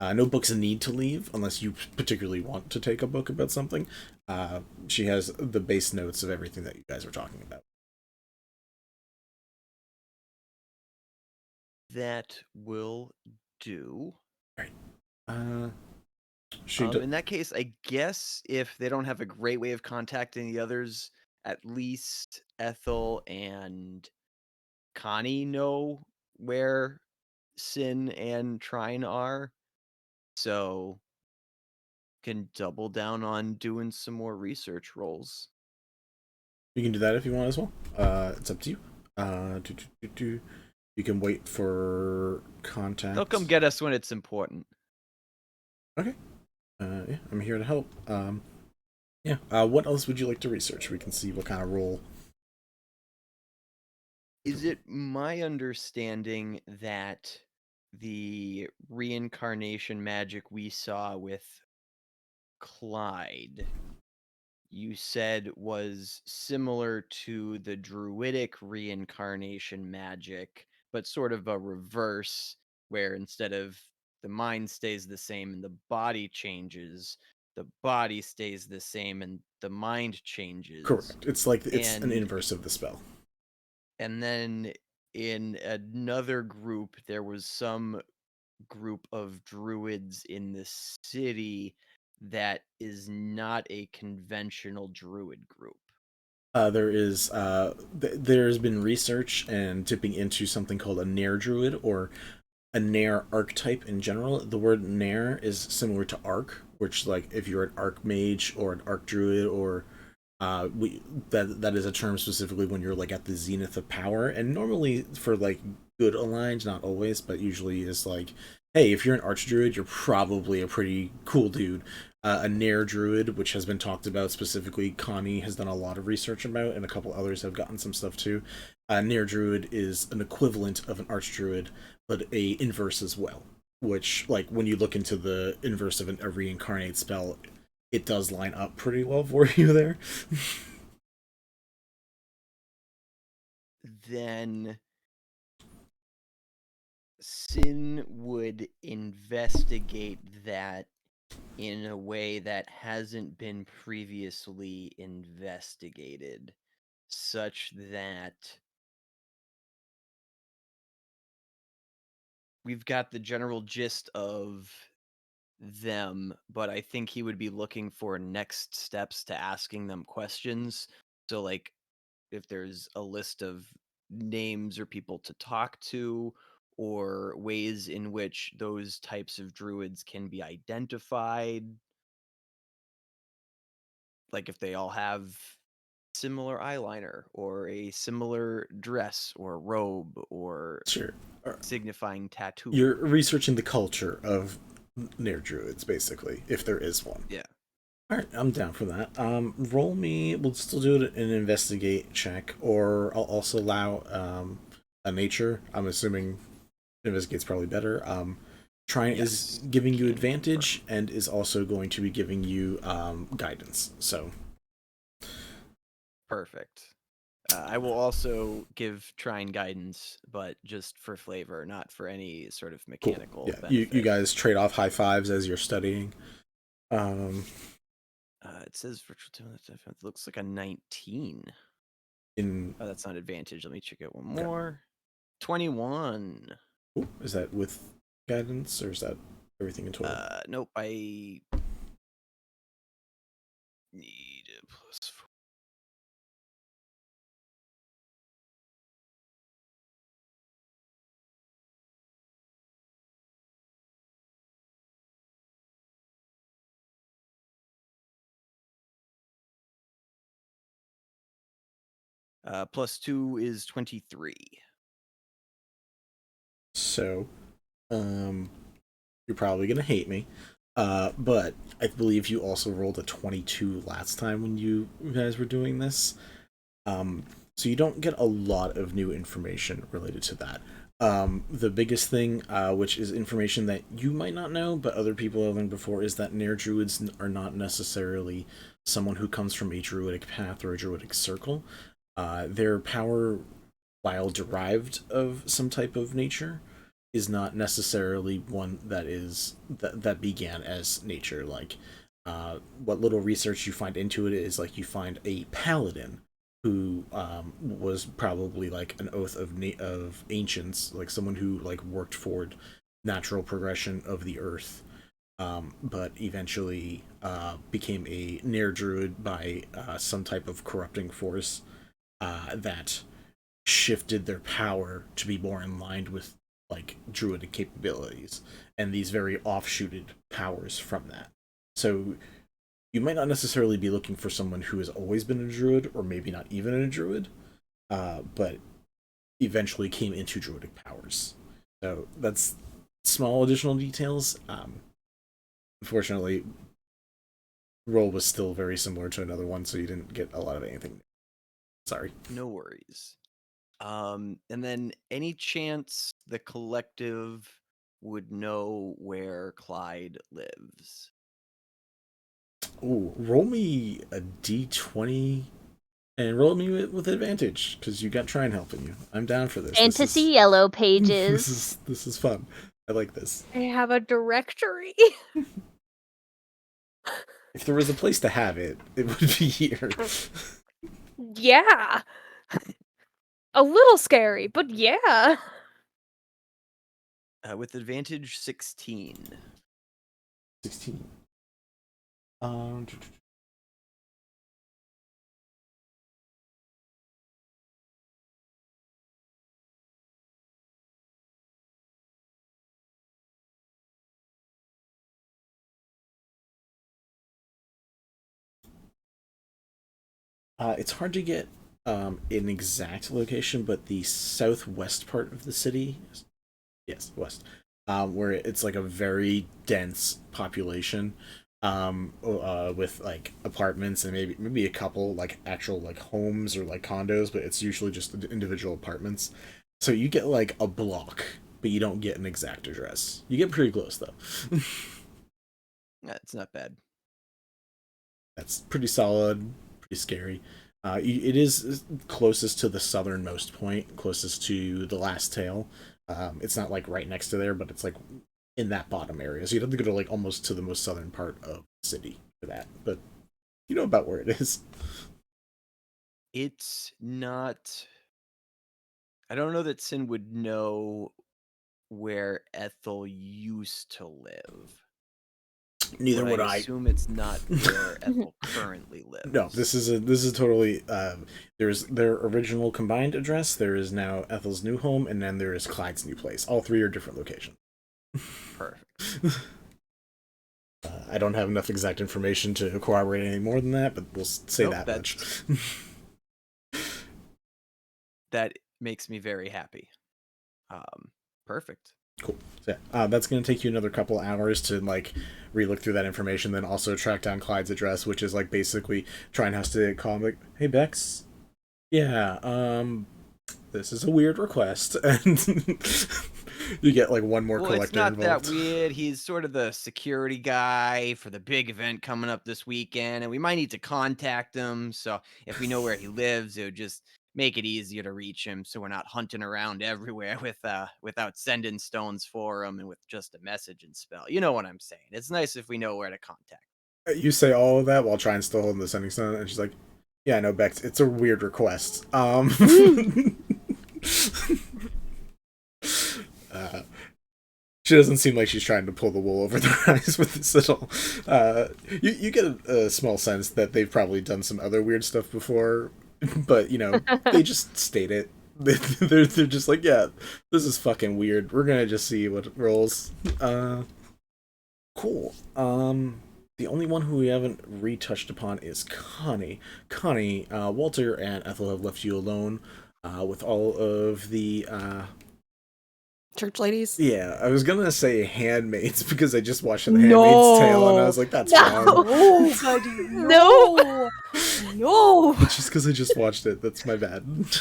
no books need to leave unless you particularly want to take a book about something. She has the base notes of everything that you guys are talking about. That will do. Right. In that case, I guess if they don't have a great way of contacting the others, at least Ethel and Connie know where Cinn and Trine are, so can double down on doing some more research rolls. You can do that if you want as well. It's up to you. You can wait for contact. They'll come get us when it's important. Okay. Yeah, I'm here to help. Yeah. What else would you like to research? We can see what kind of role. Is it my understanding that the reincarnation magic we saw with Clyde, you said, was similar to the druidic reincarnation magic, but sort of a reverse, where instead of the mind stays the same and the body changes, the body stays the same and the mind changes? Correct. It's like it's an inverse of the spell. And then in another group, there was some group of druids in the city that is not a conventional druid group. There's been research and dipping into something called a Nair druid, or a Nair archetype in general. The word Nair is similar to arc, which, like, if you're an arc mage or an arc druid, or that is a term specifically when you're like at the zenith of power, and normally for like good aligned, not always, but usually is like, hey, if you're an arch druid, you're probably a pretty cool dude. A Nair druid, which has been talked about specifically, Connie has done a lot of research about, and a couple others have gotten some stuff too. Nair druid is an equivalent of an arch druid, but a inverse as well. Which, like, when you look into the inverse of a reincarnate spell, it does line up pretty well for you there. Then Cinn would investigate that in a way that hasn't been previously investigated, such that we've got the general gist of them, but I think he would be looking for next steps to asking them questions. So, like, if there's a list of names or people to talk to, or ways in which those types of druids can be identified. Like if they all have similar eyeliner or a similar dress or robe or Sure. signifying tattoo. You're researching the culture of near druids, basically, if there is one. Yeah. All right, I'm down for that. Roll me. We'll still do an investigate check, or I'll also allow a nature. I'm assuming investigate's probably better. Trine is giving you advantage and is also going to be giving you guidance. So perfect. I will also give Trine guidance, but just for flavor, not for any sort of mechanical cool. Yeah, benefit. you guys trade off high fives as you're studying. It says virtual defense. It looks like a 19. Oh, that's not advantage. Let me check it one more. 21. Ooh, is that with guidance, or is that everything in total? Nope. I need a +4. +2 is 23. So, you're probably gonna hate me, but I believe you also rolled a 22 last time when you guys were doing this. So you don't get a lot of new information related to that. The biggest thing, which is information that you might not know, but other people have learned before, is that near druids are not necessarily someone who comes from a druidic path or a druidic circle. Their power, while derived of some type of nature, is not necessarily one that began as nature. Like, what little research you find into it is like you find a paladin who was probably like an oath of ancients, like someone who like worked toward natural progression of the earth, but eventually became a near druid by some type of corrupting force that shifted their power to be more in line with like druidic capabilities and these very offshooted powers from that. So you might not necessarily be looking for someone who has always been a druid, or maybe not even a druid, but eventually came into druidic powers. So that's small additional details. Unfortunately, roll was still very similar to another one, so you didn't get a lot of anything. Sorry. No worries. And then any chance the collective would know where Clyde lives? Ooh, roll me a d20 and roll me with advantage, because you got Trine helping you. I'm down for this. Fantasy yellow pages. This is fun. I like this. I have a directory. If there was a place to have it, it would be here. Yeah. A little scary, but yeah. With advantage, 16. 16. It's hard to get an exact location, but the southwest part of the city, yes, west, where it's like a very dense population, with like apartments and maybe a couple like actual like homes or like condos, but it's usually just individual apartments. So you get like a block, but you don't get an exact address. You get pretty close though. It's not bad. That's pretty solid, pretty scary. It is closest to the southernmost point, closest to the last tail. It's not like right next to there, but it's like in that bottom area. So you'd have to go to like almost to the most southern part of the city for that. But you know about where it is. It's not. I don't know that Cinn would know where Ethel used to live. Neither would I I. assume it's not where Ethel currently lives. No, this is totally. There's their original combined address. There is now Ethel's new home, and then there is Clyde's new place. All three are different locations. Perfect. I don't have enough exact information to corroborate any more than that, but we'll say Nope, that much. That makes me very happy. Perfect. Cool. So, yeah, that's going to take you another couple hours to like relook through that information, then also track down Clyde's address, which is like basically Trine has to call him like, "Hey Bex, yeah, this is a weird request," and you get like one more collector it's not involved. that weird. He's sort of the security guy for the big event coming up this weekend, and we might need to contact him. So if we know where he lives, it would just make it easier to reach him, so we're not hunting around everywhere without sending stones for him and with just a message and spell. You know what I'm saying? It's nice if we know where to contact. You say all of that while Trine's still holding the sending stone, and she's like, "Yeah, no, Bex, it's a weird request." She doesn't seem like she's trying to pull the wool over their eyes with this at all. You get a small sense that they've probably done some other weird stuff before, but you know they just state it. They're just like, yeah, this is fucking weird. We're gonna just see what rolls. Cool. The only one who we haven't retouched upon is Connie. Connie, Walter and Ethel have left you alone with all of the Church ladies. Yeah, I was gonna say handmaids because I just watched The Handmaid's Tale and I was like, that's wrong. No, buddy, no, no. It's just because I just watched it. That's my bad. And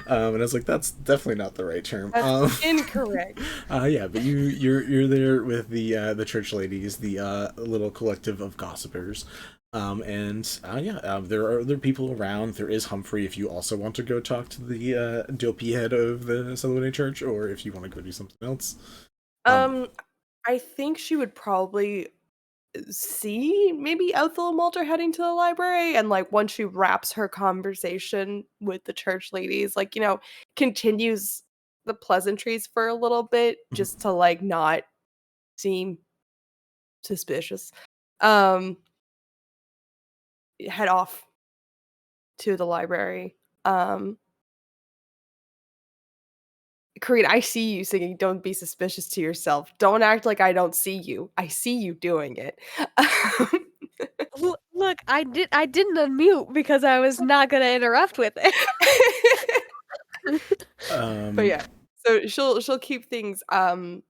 I was like, that's definitely not the right term. That's incorrect. Yeah, but you're there with the church ladies, the little collective of gossipers. There are other people around. There is Humphrey if you also want to go talk to the dopey head of the Selune Church, or if you want to go do something else. I think she would probably see maybe Ethel and Walter heading to the library, and like once she wraps her conversation with the church ladies, like, you know, continues the pleasantries for a little bit just to like not seem suspicious. Head off to the library. Corinne, I see you singing "Don't Be Suspicious to Yourself." Don't act like I don't see you. I see you doing it. Look, I didn't unmute because I was not gonna interrupt with it. But yeah, so she'll keep things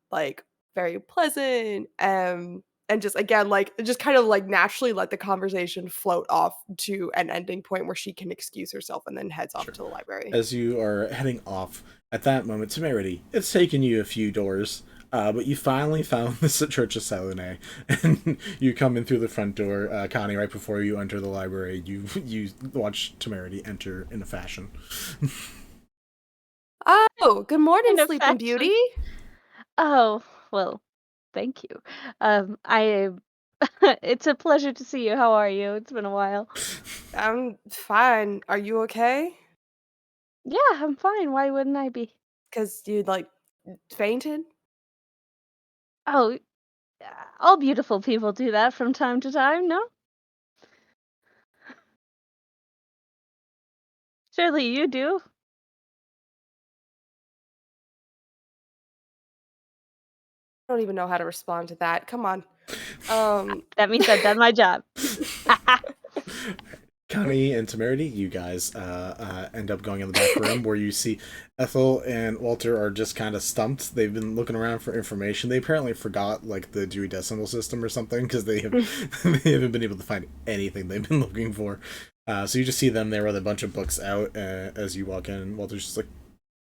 like very pleasant and just again like just kind of like naturally let the conversation float off to an ending point where she can excuse herself and then heads off to the library. As you are heading off, at that moment, Temerity, it's taken you a few doors, but you finally found the Church of Selune, and you come in through the front door. Connie, right before you enter the library, you watch Temerity enter in a fashion. Oh, good morning, In a Sleeping fashion. Beauty. Oh, well, thank you. It's a pleasure to see you. How are you? It's been a while. I'm fine. Are you okay? Yeah, I'm fine. Why wouldn't I be? Because you like fainted? Oh, all beautiful people do that from time to time, no? Surely you do. I don't even know how to respond to that. Come on. That means I've done my job. Connie and Temerity, you guys end up going in the back room where you see Ethel and Walter are just kind of stumped. They've been looking around for information. They apparently forgot like the Dewey Decimal System or something because they haven't been able to find anything they've been looking for. So you just see them there with a bunch of books out as you walk in. Walter's just like,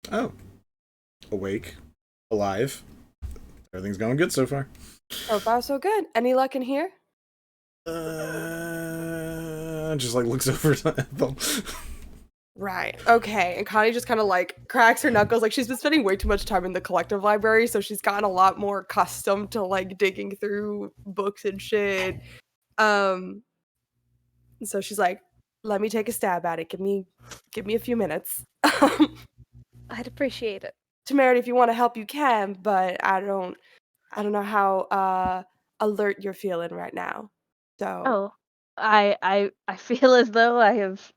oh, awake, alive. Everything's going good so far. So far, so good. Any luck in here? Just like looks over to Ethel. Right. Okay. And Connie just kind of like cracks her knuckles. Like she's been spending way too much time in the collective library, so she's gotten a lot more accustomed to like digging through books and shit. So she's like, "Let me take a stab at it. Give me a few minutes." I'd appreciate it. Temerity, if you want to help, you can, but I don't know how alert you're feeling right now. So, Oh, I feel as though I have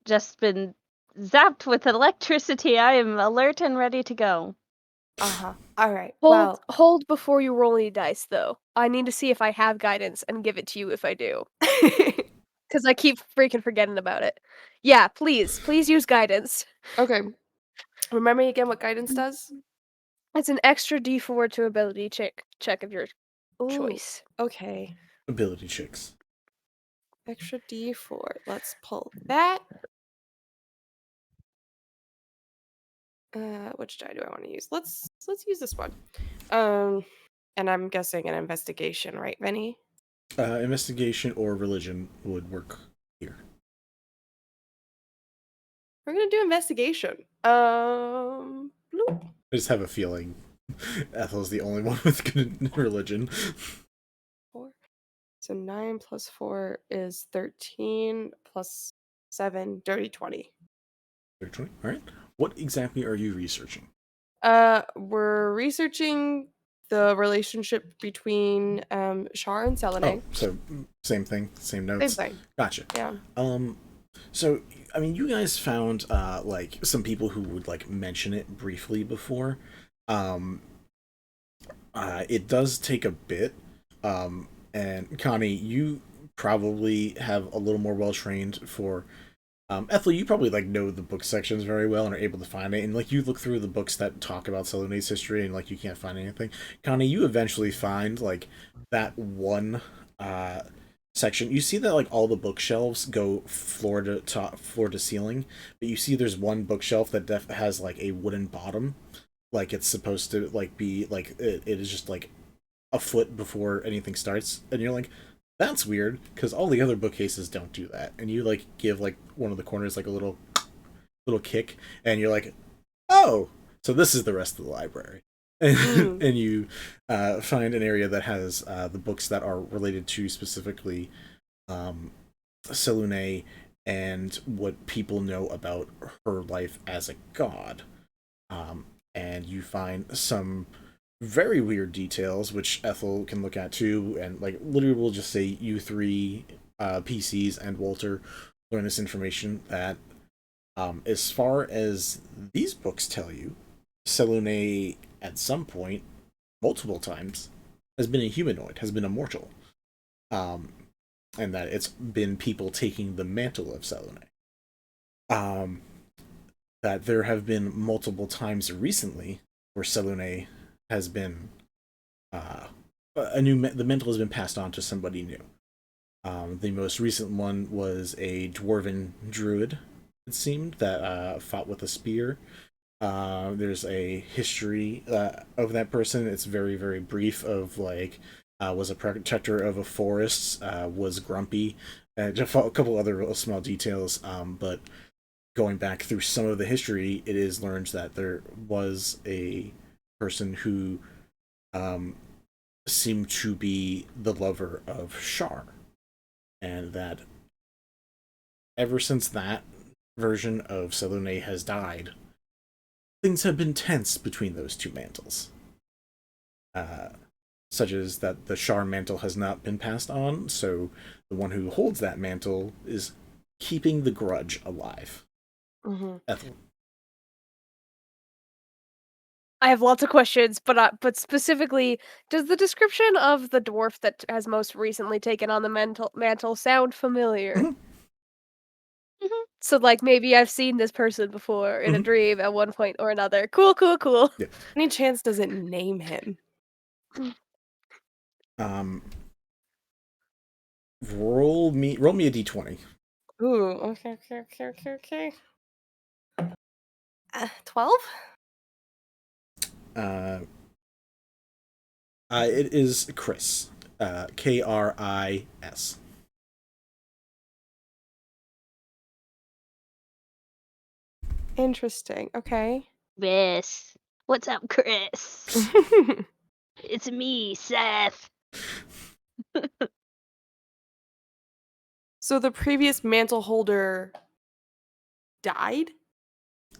just been zapped with electricity. I am alert and ready to go. all right. Hold before you roll any dice, though. I need to see if I have guidance and give it to you if I do. Because I keep freaking forgetting about it. Yeah, please use guidance. Okay. Remind me again what guidance does? It's an extra D4 to ability check of your Ooh, choice. okay. Ability checks. Extra D4. Let's pull that. Which die do I want to use? Let's use this one. And I'm guessing an investigation, right, Vinny? Investigation or religion would work here. We're gonna do investigation. Bloop. I just have a feeling Ethel's the only one with good religion. 4. So 9 plus 4 is 13 plus 7, dirty 20. 20. All right. What exactly are you researching? We're researching the relationship between Shar and Selune. Oh, so same thing, same notes. Same thing. Gotcha. Yeah. So I mean, you guys found like some people who would like mention it briefly before. It does take a bit. And Connie, you probably have a little more well trained for. Ethel, you probably like know the book sections very well and are able to find it. And like you look through the books that talk about Selune's history and like you can't find anything. Connie, you eventually find like that one section. You see that like all the bookshelves go floor to top, floor to ceiling, but you see there's one bookshelf that has like a wooden bottom, like it's supposed to like be like it is just like a foot before anything starts, and you're like, that's weird because all the other bookcases don't do that. And you like give like one of the corners like a little kick, and you're like, oh, so this is the rest of the library. And you find an area that has the books that are related to specifically Selune and what people know about her life as a god. And you find some very weird details, which Ethel can look at too, and like literally we'll just say you three PCs and Walter learn this information that as far as these books tell you, Selune at some point, multiple times, has been a humanoid, has been immortal. And that it's been people taking the mantle of Selune. That there have been multiple times recently where Selune has been the mantle has been passed on to somebody new. The most recent one was a dwarven druid, it seemed, that fought with a spear. There's a history of that person. It's very, very brief of like was a protector of a forest, was grumpy, and just a couple other small details. But going back through some of the history, it is learned that there was a person who seemed to be the lover of Shar, and that ever since that version of Selune has died, things have been tense between those two mantles. Such as that the Shar mantle has not been passed on, so the one who holds that mantle is keeping the grudge alive. Ethel. I have lots of questions, but specifically, does the description of the dwarf that has most recently taken on the mantle sound familiar? Mm-hmm. So, like, maybe I've seen this person before in a dream at one point or another. Cool. Yeah. Any chance does it name him? Roll me a d20. Ooh, okay. 12? It is Chris. Kris. Interesting. Okay. Chris. What's up, Chris? It's me, Seth. So the previous mantle holder died?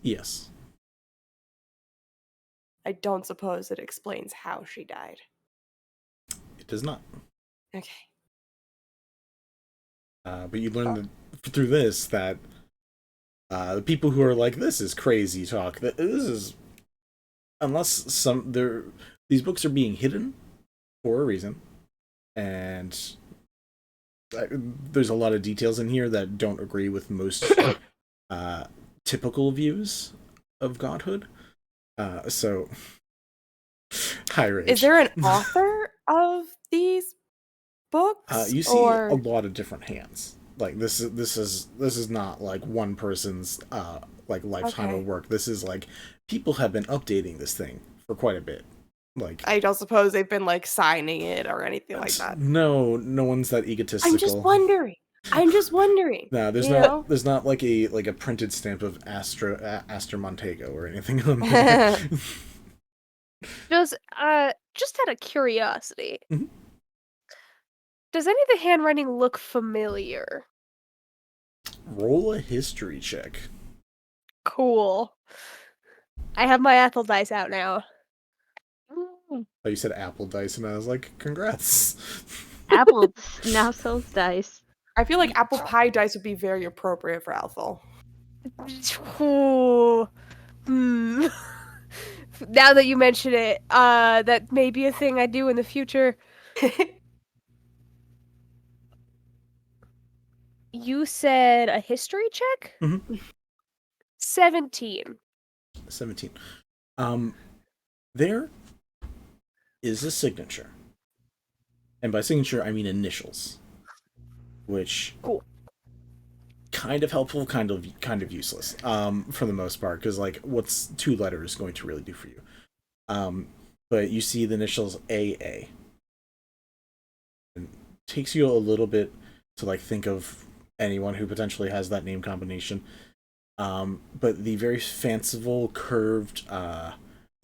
Yes. I don't suppose it explains how she died. It It does not. Okay. But you learn through this that the people who are like, this is crazy talk, that this is, unless these books are being hidden for a reason, and there's a lot of details in here that don't agree with most typical views of godhood. So, hi, Rach. Is there an author of these books? You see a lot of different hands. Like this is not like one person's like lifetime of work. This is like people have been updating this thing for quite a bit. Like I don't suppose they've been like signing it or anything like that. No one's that egotistical. I'm just wondering. No, there's not like a printed stamp of Astor Montego or anything on there. Just out of curiosity, Mhm. Does any of the handwriting look familiar? Roll a history check. Cool. I have my Ethel dice out now. Oh, you said apple dice, and I was like, congrats. Apple now sells dice. I feel like apple pie dice would be very appropriate for Ethel. Ooh. Now that you mention it, that may be a thing I do in the future. You said a history check? Mm-hmm. 17. 17. There is a signature. And by signature, I mean initials. Which... Cool. Kind of helpful, kind of useless, for the most part, because like, what's 2 letters going to really do for you? But you see the initials AA. It takes you a little bit to like think of anyone who potentially has that name combination. But the very fanciful curved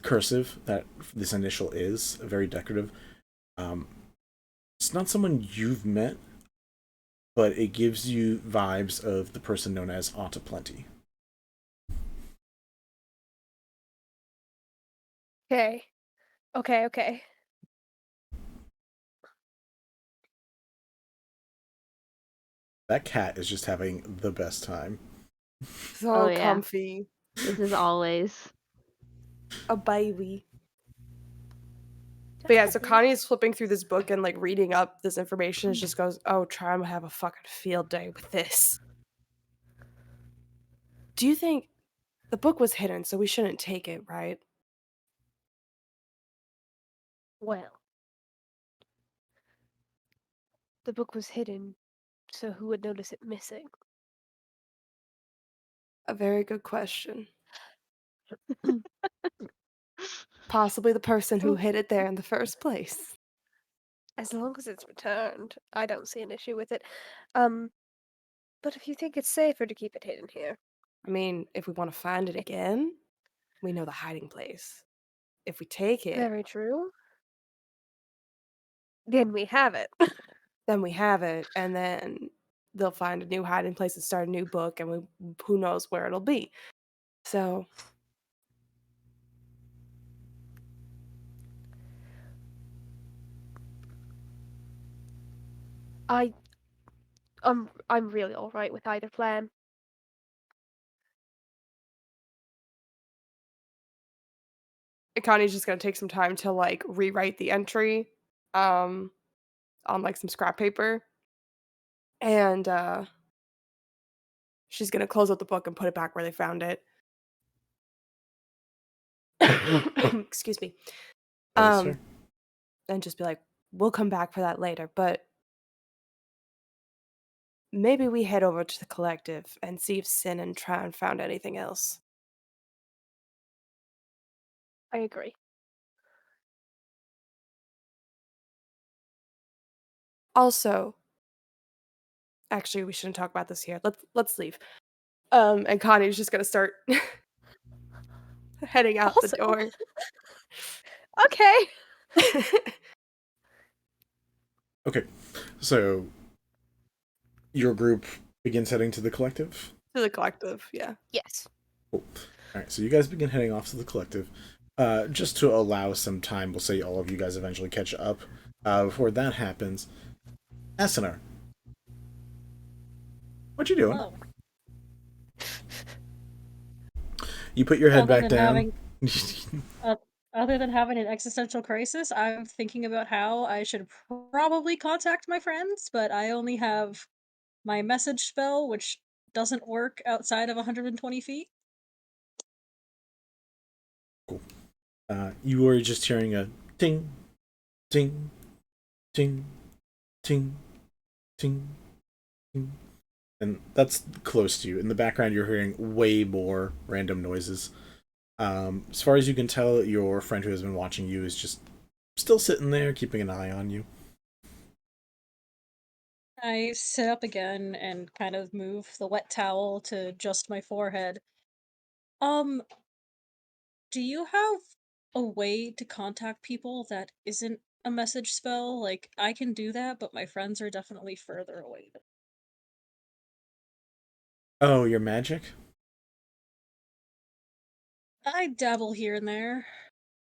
cursive that this initial is, very decorative. It's not someone you've met, but it gives you vibes of the person known as Aunt Plenty. Okay. That cat is just having the best time. So comfy. This is always a baby. But yeah, so Connie is flipping through this book and like reading up this information and just goes, oh, try and have a fucking field day with this. Do you think the book was hidden, so we shouldn't take it, right? Well, the book was hidden, so who would notice it missing? A very good question. Possibly the person who hid it there in the first place. As long as it's returned, I don't see an issue with it. But if you think it's safer to keep it hidden here. I mean, if we want to find it again, we know the hiding place. If we take it... Very true. Then we have it. Then we have it, and then they'll find a new hiding place and start a new book, and who knows where it'll be. So... I'm really alright with either plan. Connie's just gonna take some time to like rewrite the entry on like some scrap paper. And she's gonna close out the book and put it back where they found it. Excuse me. And just be like, we'll come back for that later, but maybe we head over to the collective and see if Cinn and Tran found anything else. I agree. Also, actually, we shouldn't talk about this here. Let's leave. And Connie's just gonna start heading out the door. Okay. Okay, so your group begins heading to the collective? To the collective, yeah. Yes. Cool. Alright, so you guys begin heading off to the collective. Just to allow some time, we'll say all of you guys eventually catch up. Before that happens, Asunar, what you doing? Hello. You put your head Other back than down. uh, other than having an existential crisis, I'm thinking about how I should probably contact my friends, but I only have my message spell, which doesn't work outside of 120 feet. Cool. You are just hearing a ting, ting, ting, ting, ting, ting, and that's close to you. In the background, you're hearing way more random noises. As far as you can tell, your friend who has been watching you is just still sitting there, keeping an eye on you. I sit up again and kind of move the wet towel to just my forehead. Um, do you have a way to contact people that isn't a message spell? Like, I can do that, but my friends are definitely further away. Oh, your magic? I dabble here and there.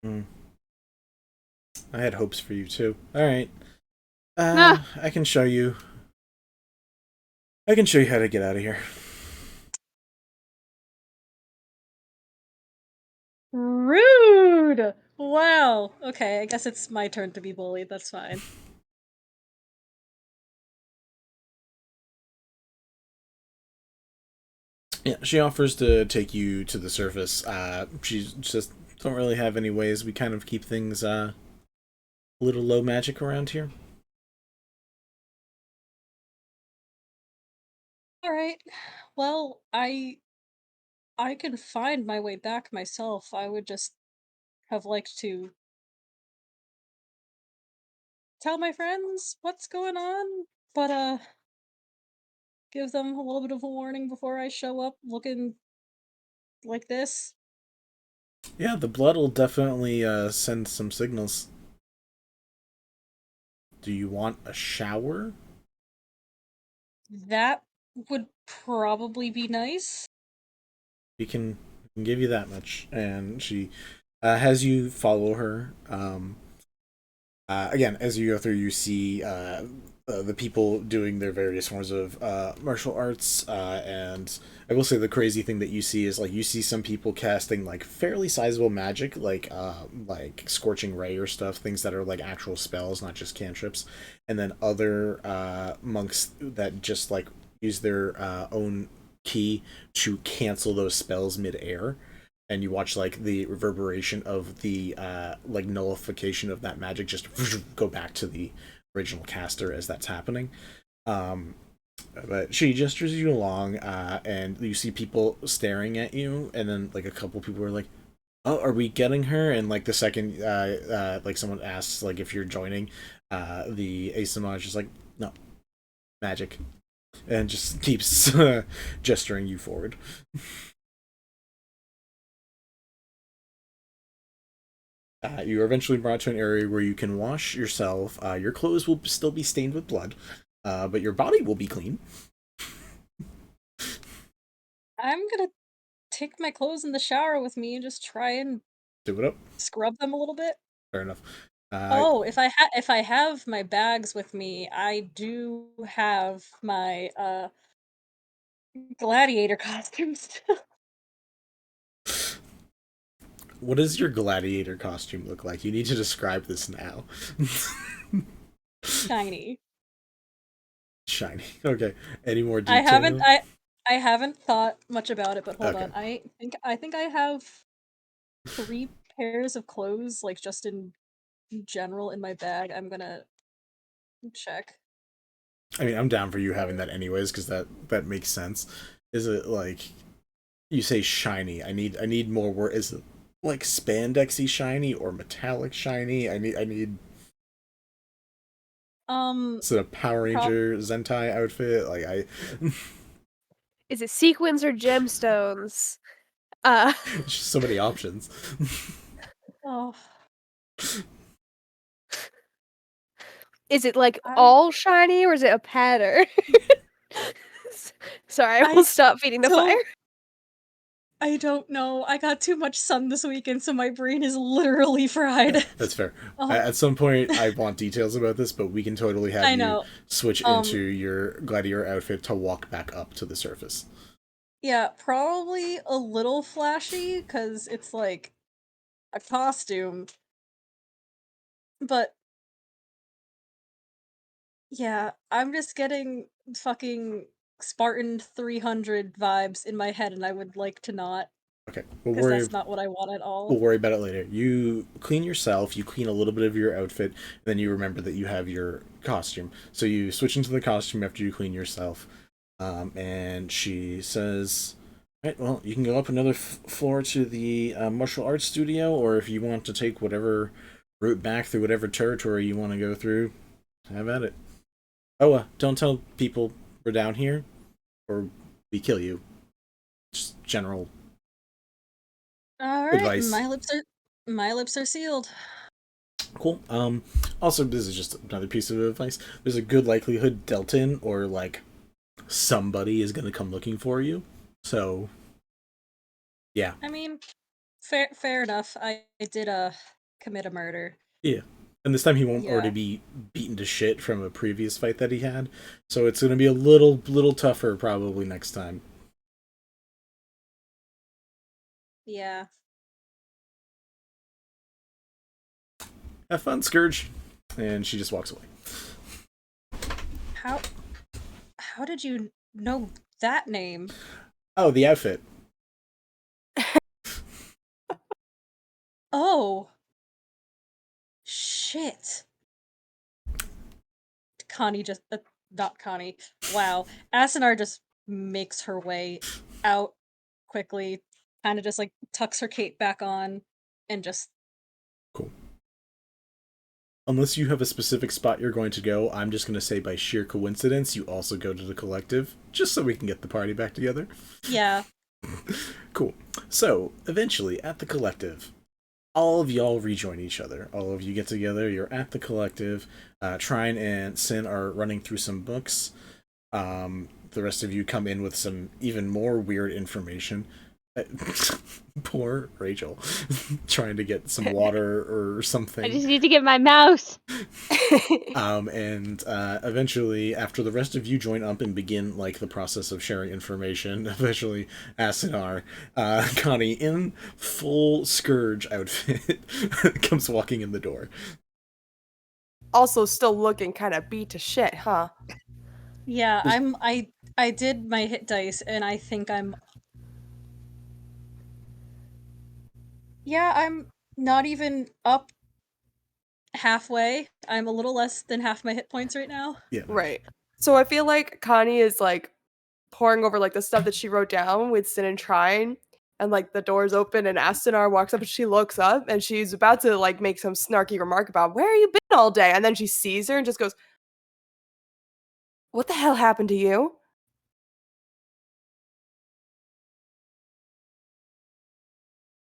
Hmm. I had hopes for you too. All right. Ah. I can show you. I can show you how to get out of here. Rude! Wow. Okay, I guess it's my turn to be bullied. That's fine. Yeah, she offers to take you to the surface. She just don't really have any ways. We kind of keep things a little low magic around here. All right. Well, I can find my way back myself. I would just have liked to tell my friends what's going on, but give them a little bit of a warning before I show up looking like this. Yeah, the blood will definitely send some signals. Do you want a shower? That would probably be nice. We can give you that much. And she has you follow her. Again, as you go through, you see the people doing their various forms of martial arts, and I will say the crazy thing that you see is like you see some people casting like fairly sizable magic, like scorching ray or stuff, things that are like actual spells, not just cantrips, and then other monks that just like use their own key to cancel those spells mid-air, and you watch like the reverberation of the like nullification of that magic just go back to the original caster as that's happening. Um, but she gestures you along, and you see people staring at you, and then like a couple people are like, "Oh, are we getting her?" And like the second, like someone asks like if you're joining, the Asunar is just like, "No, magic," and just keeps gesturing you forward. You are eventually brought to an area where you can wash yourself. Your clothes will still be stained with blood, but your body will be clean. I'm gonna take my clothes in the shower with me and just try and Do it up. scrub them a little bit. Fair enough. Oh, if I have my bags with me, I do have my gladiator costumes. What does your gladiator costume look like? You need to describe this now. Shiny. Shiny. Okay. Any more I haven't detail? I haven't thought much about it, but hold Okay. on. I think I have 3 pairs of clothes, like just in general in my bag. I'm gonna check. I mean, I'm down for you having that anyways, because that makes sense. Is it like you say shiny? I need more word. Is it like spandexy shiny or metallic shiny? I need. Um Is it a Power prob Ranger Zentai outfit? Like I. Is it sequins or gemstones? Just so many options. oh Is it like I all shiny or is it a pattern? Sorry, I I will stop feeding the fire. don't I don't know. I got too much sun this weekend, so my brain is literally fried. That's fair. Oh. At some point, I want details about this, but we can totally have I you know. switch into your gladiator outfit to walk back up to the surface. Yeah, probably a little flashy, because it's like a costume. But yeah, I'm just getting fucking Spartan 300 vibes in my head, and I would like to not, Okay, because that's not what I want at all. we'll worry about it later. You clean yourself, you clean a little bit of your outfit, and then you remember that you have your costume. So you switch into the costume after you clean yourself. And she says, right, well, you can go up another floor to the martial arts studio, or if you want to take whatever route back through whatever territory you want to go through, have at it. Oh, don't tell people we're down here, or we kill you. Just general All right, advice. my lips are sealed. Cool. Also, this is just another piece of advice. There's a good likelihood Delton or like somebody is gonna come looking for you. So, yeah. I mean, fair enough. I did commit a murder. Yeah. And this time he won't Yeah. already be beaten to shit from a previous fight that he had. So it's gonna be a little tougher probably next time. Yeah. Have fun, Scourge. And she just walks away. How did you know that name? Oh, the outfit. Oh. Shit. Connie just not Connie. Wow. Asunar just makes her way out quickly, kind of just like tucks her cape back on and just Cool. Unless you have a specific spot you're going to go, I'm just going to say by sheer coincidence, you also go to the collective, just so we can get the party back together. yeah. Cool. So, eventually, at the collective, all of y'all rejoin each other. All of you get together, you're at the collective. Trine and Cinn are running through some books. The rest of you come in with some even more weird information. Poor Rachel. Trying to get some water or something. I just need to get my mouse. And eventually, after the rest of you join up and begin like the process of sharing information, eventually Asunar, Connie in full Scourge outfit comes walking in the door. Also still looking kind of beat to shit, huh? Yeah, I did my hit dice and I think I'm not even up halfway. I'm a little less than half my hit points right now. Yeah. Right. So I feel like Connie is like pouring over like the stuff that she wrote down with Cinn and Trine, and like the doors open and Asunar walks up and she looks up and she's about to like make some snarky remark about where you been all day, and then she sees her and just goes, "What the hell happened to you?"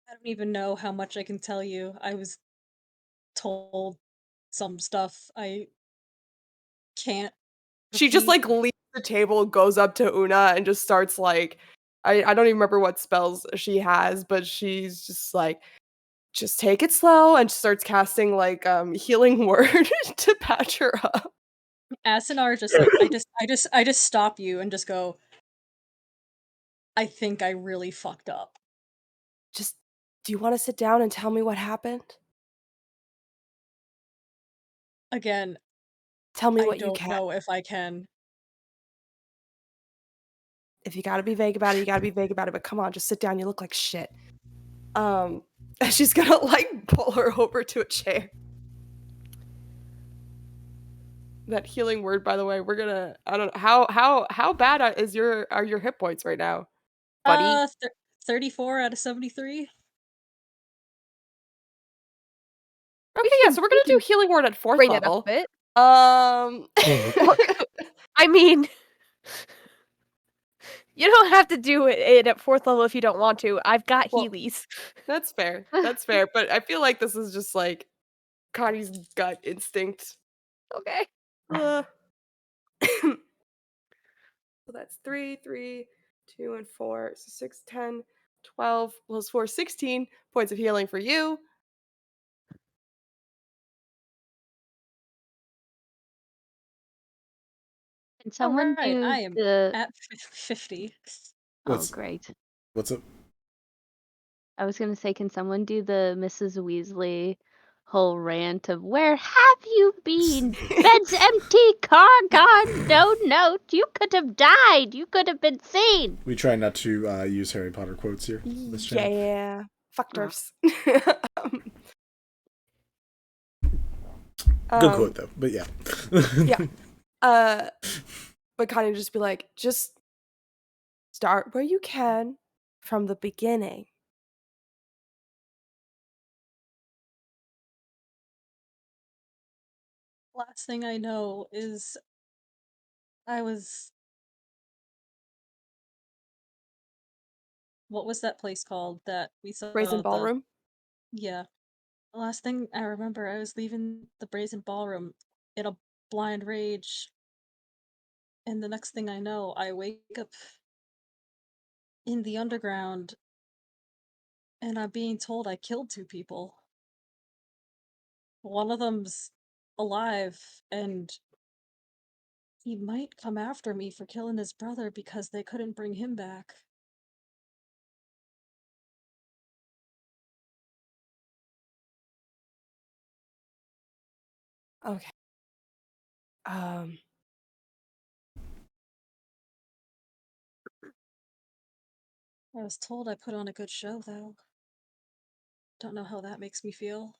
I don't even know how much I can tell you. I was told some stuff I can't She just repeat. like leaves the table, goes up to Una, and just starts like, I don't even remember what spells she has, but she's just like, just take it slow, and starts casting like healing word to patch her up. Asunar just like I just stop you and just go, I think I really fucked up. Just, do you want to sit down and tell me what happened? Again, Tell me I what you don't can. know if I can. If you gotta be vague about it, you gotta be vague about it, but come on, just sit down, you look like shit. She's gonna like pull her over to a chair. That healing word, by the way, we're gonna, I don't know, how bad are your hit points right now, buddy? 34 out of 73. Okay, yeah, so we're gonna do healing word at 4th Bring it up level. a bit. I mean, you don't have to do it at 4th level if you don't want to. I've got Well, Heelys. That's fair. That's fair. But I feel like this is just like Connie's gut instinct. Okay. So that's 3, 3, 2, and 4. So 6, 10, 12 plus 4, 16 points of healing for you. Can All someone right, do I am the? at 50. Oh, What's great. what's up? I was gonna say, can someone do the Mrs. Weasley whole rant of "Where have you been? Bed's empty, car gone, no note. You could have died. You could have been seen." We try not to use Harry Potter quotes here. on This channel. Yeah. Fuck Oh. dwarfs. Good quote though, but yeah. Yeah. But kind of just be like, just start where you can from the beginning. Last thing I know is I was. What was that place called that we saw Brazen the? Ballroom. Yeah. The last thing I remember, I was leaving the Brazen Ballroom in a blind rage, and the next thing I know, I wake up in the underground, and I'm being told I killed 2 people. One of them's alive, and he might come after me for killing his brother because they couldn't bring him back. Okay. I was told I put on a good show, though. Don't know how that makes me feel.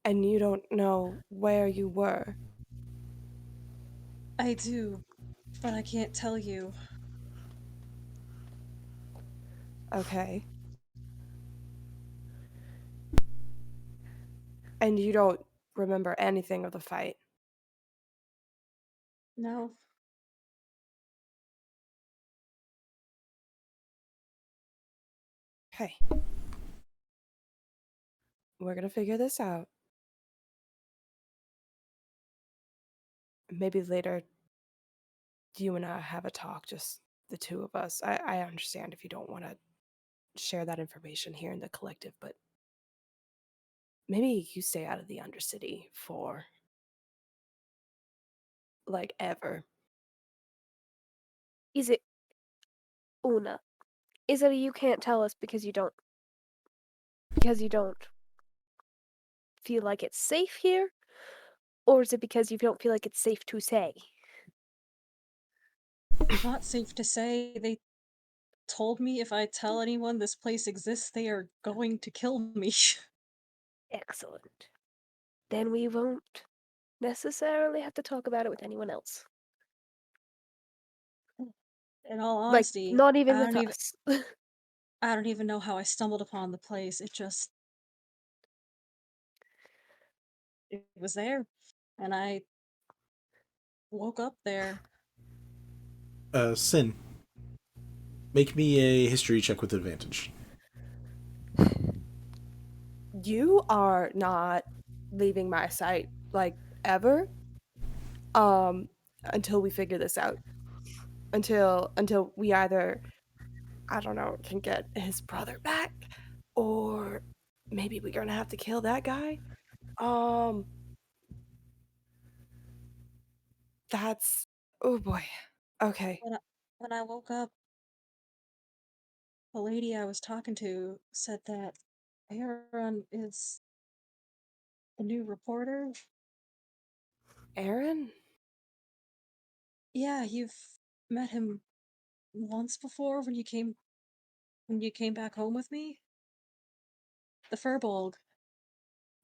And you don't know where you were. I do, but I can't tell you. Okay. And you don't remember anything of the fight. No. Okay. We're gonna figure this out. Maybe later you and I have a talk, just the two of us. I understand if you don't want to share that information here in the collective, but maybe you stay out of the Undercity for like ever. Is it Una? Is it you can't tell us because you don't feel like it's safe here? Or is it because you don't feel like it's safe to say? Not safe to say. They told me if I tell anyone this place exists, they are going to kill me. Excellent. Then we won't necessarily have to talk about it with anyone else. In all Like, honesty, not even with us. I don't even know how I stumbled upon the place. It was there, and I woke up there. Sin. Make me a history check with advantage. You are not leaving my sight like ever. Until we figure this out. Until we either, I don't know, can get his brother back, or maybe we're gonna have to kill that guy. That's, oh boy. Okay. When I woke up, the lady I was talking to said that Aaron is the new reporter. Aaron? Yeah, you've met him once before when you came back home with me. The Furbolg.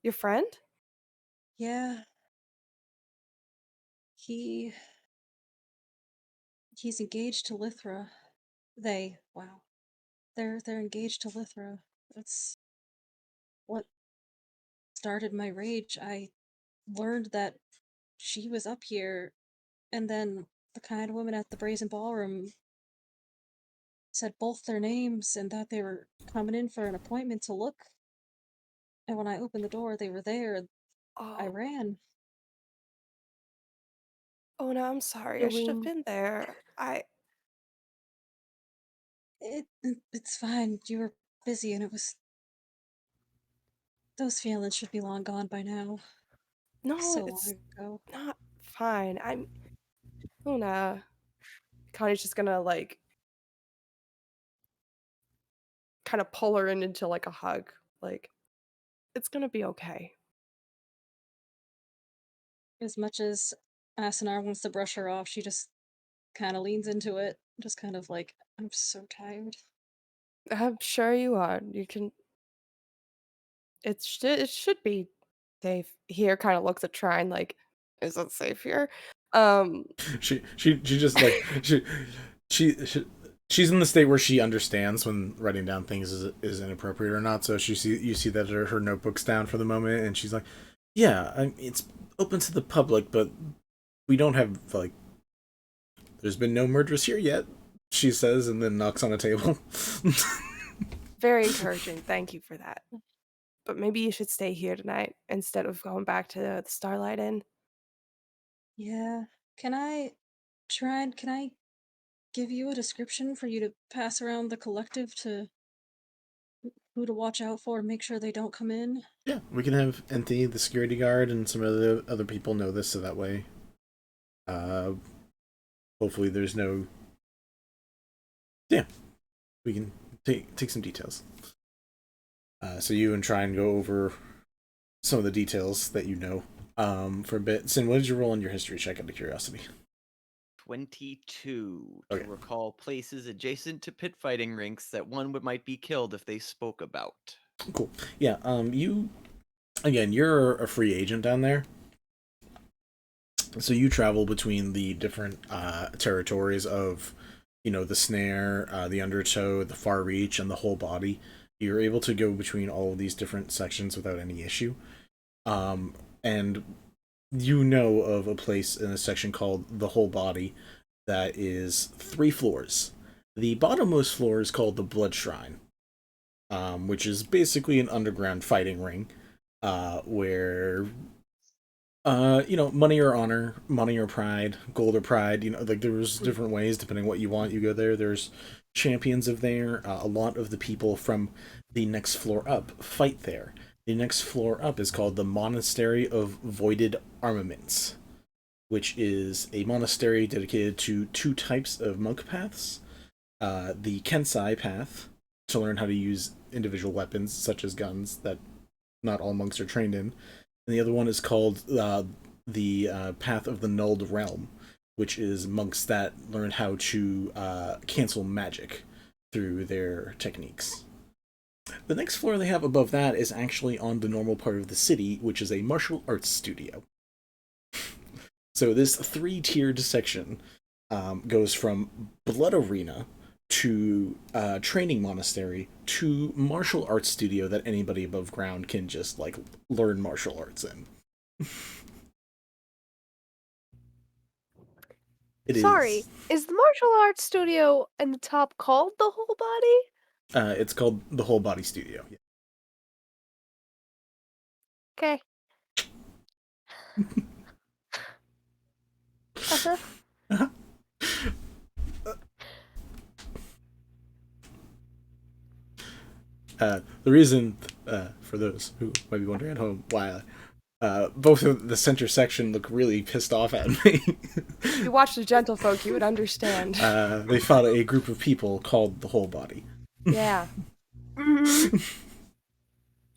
Your friend? Yeah. He he's engaged to Lythra. Wow. They're engaged to Lythra. That's what started my rage. I learned that she was up here, and then the kind woman at the Brazen Ballroom said both their names and that they were coming in for an appointment to look. And when I opened the door, they were there. I Oh, ran. oh no, I'm sorry. I Do should have we been there. It's fine. You were busy, and it was. Those feelings should be long gone by now. No, So it's long ago. not fine. I'm Luna. Connie's just gonna like kind of pull her into like a hug. Like, it's gonna be okay. As much as Asunar wants to brush her off, she just kind of leans into it, just kind of like, I'm so tired. I'm sure you are. You can. It should be safe here. Kind of looks at Trine like, is it safe here? She just like she she's in the state where she understands when writing down things is inappropriate or not. So you see that her notebook's down for the moment, and she's like, "Yeah, it's open to the public, but we don't have like. There's been no murders here yet," she says, and then knocks on a table. Very encouraging. Thank you for that. But maybe you should stay here tonight instead of going back to the Starlight Inn. Yeah. Can I give you a description for you to pass around the collective to who to watch out for and make sure they don't come in? Yeah, we can have Enti, the security guard, and some other people know this, so that way, hopefully there's no. Yeah, we can take some details. So you and try and go over some of the details that you know for a bit. Sin, what did you roll on your history check out of curiosity? 22 Okay. to recall places adjacent to pit fighting rinks that one might be killed if they spoke about. Cool. Yeah. You're a free agent down there, so you travel between the different territories of, the snare, the undertow, the far reach, and the whole body. You're able to go between all of these different sections without any issue. And you know of a place in a section called the whole body that is 3 floors. The bottommost floor is called the Blood Shrine, which is basically an underground fighting ring, where money or honor, money or pride, gold or pride, like there's different ways depending what you want. You go there. There's champions of there. A lot of the people from the next floor up fight there. The next floor up is called the Monastery of Voided Armaments, which is a monastery dedicated to 2 types of monk paths. The Kensai path, to learn how to use individual weapons, such as guns, that not all monks are trained in. And the other one is called the Path of the Nulled Realm, which is monks that learn how to cancel magic through their techniques. The next floor they have above that is actually on the normal part of the city, which is a martial arts studio. So this 3-tiered section goes from Blood Arena to training monastery to martial arts studio that anybody above ground can just like learn martial arts in. Is the martial arts studio in the top called the whole body? It's called the Whole Body Studio. Yeah. Okay. Uh-huh. The reason, for those who might be wondering at home, why both of the center section look really pissed off at me. If you watch the Gentlefolk, you would understand. They fought a group of people called the Whole Body. Yeah.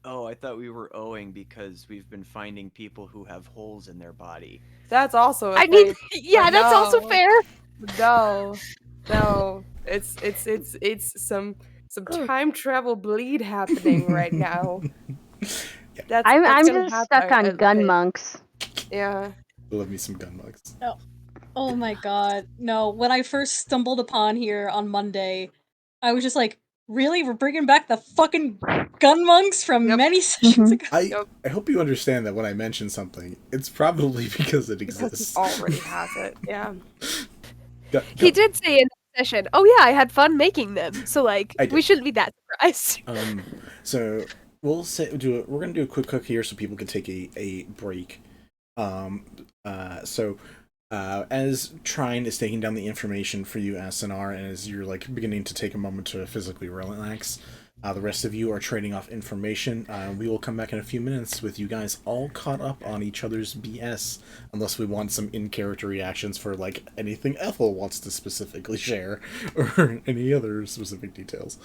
Oh, I thought we were owing because we've been finding people who have holes in their body. That's also a I thing. mean, yeah, But that's also fair. No. It's some time travel bleed happening right now. Yeah. I'm gonna just happen stuck on a gun bit. monks. Yeah. Love me some gun mugs. Oh my god. No, when I first stumbled upon here on Monday, I was just like, really? We're bringing back the fucking gun monks from Yep. many sessions ago? I hope you understand that when I mention something, it's probably because it Because exists. he already has it. Yeah. He did say in the session, "Oh yeah, I had fun making them." So like, I did. we shouldn't be that surprised. So we'll we're gonna do a quick cook here so people can take a break. So As Trine is taking down the information for you, Asunar, and as you're like beginning to take a moment to physically relax, the rest of you are trading off information. We will come back in a few minutes with you guys all caught up on each other's BS, unless we want some in-character reactions for like anything Ethel wants to specifically share, or any other specific details.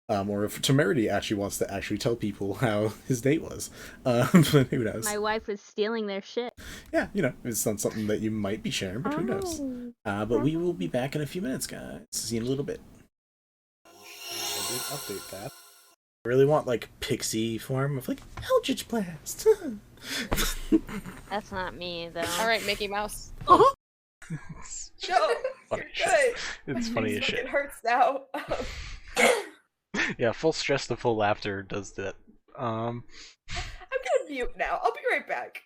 Or if Temerity actually wants to actually tell people how his date was. But who knows? My wife was stealing their shit. Yeah, it's not something that you might be sharing, but who knows? But we will be back in a few minutes, guys. See you in a little bit. I did update that. I really want, like, pixie form of, like, Eldritch Blast. That's not me, though. Alright, Mickey Mouse. Uh-huh. No, Funny you're good. It's funny as shit. It hurts now. Yeah, full stress to full laughter does that. I'm gonna mute now. I'll be right back.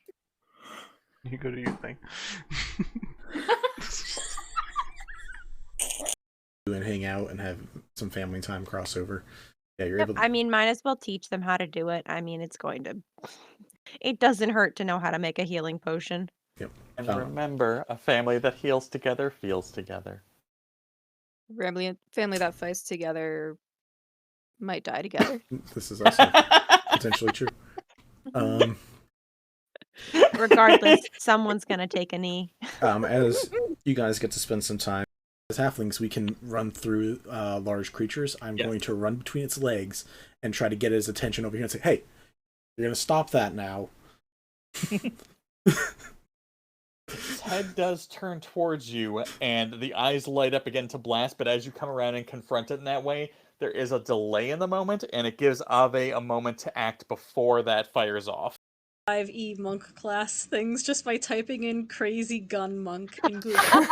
You go to your thing. And hang out and have some family time crossover. Yeah, you're able to... I mean, might as well teach them how to do it. I mean, it doesn't hurt to know how to make a healing potion. Yep. And remember, a family that heals together feels together. Family that fights together might die together. This is also potentially true. Regardless, someone's gonna take a knee. As you guys get to spend some time as halflings, we can run through large creatures. I'm going to run between its legs and try to get his attention over here and say, "Hey, you're gonna stop that now." Its head does turn towards you, and the eyes light up again to blast, but as you come around and confront it in that way, there is a delay in the moment, and it gives Ave a moment to act before that fires off. 5e monk class things just by typing in crazy gun monk in Google.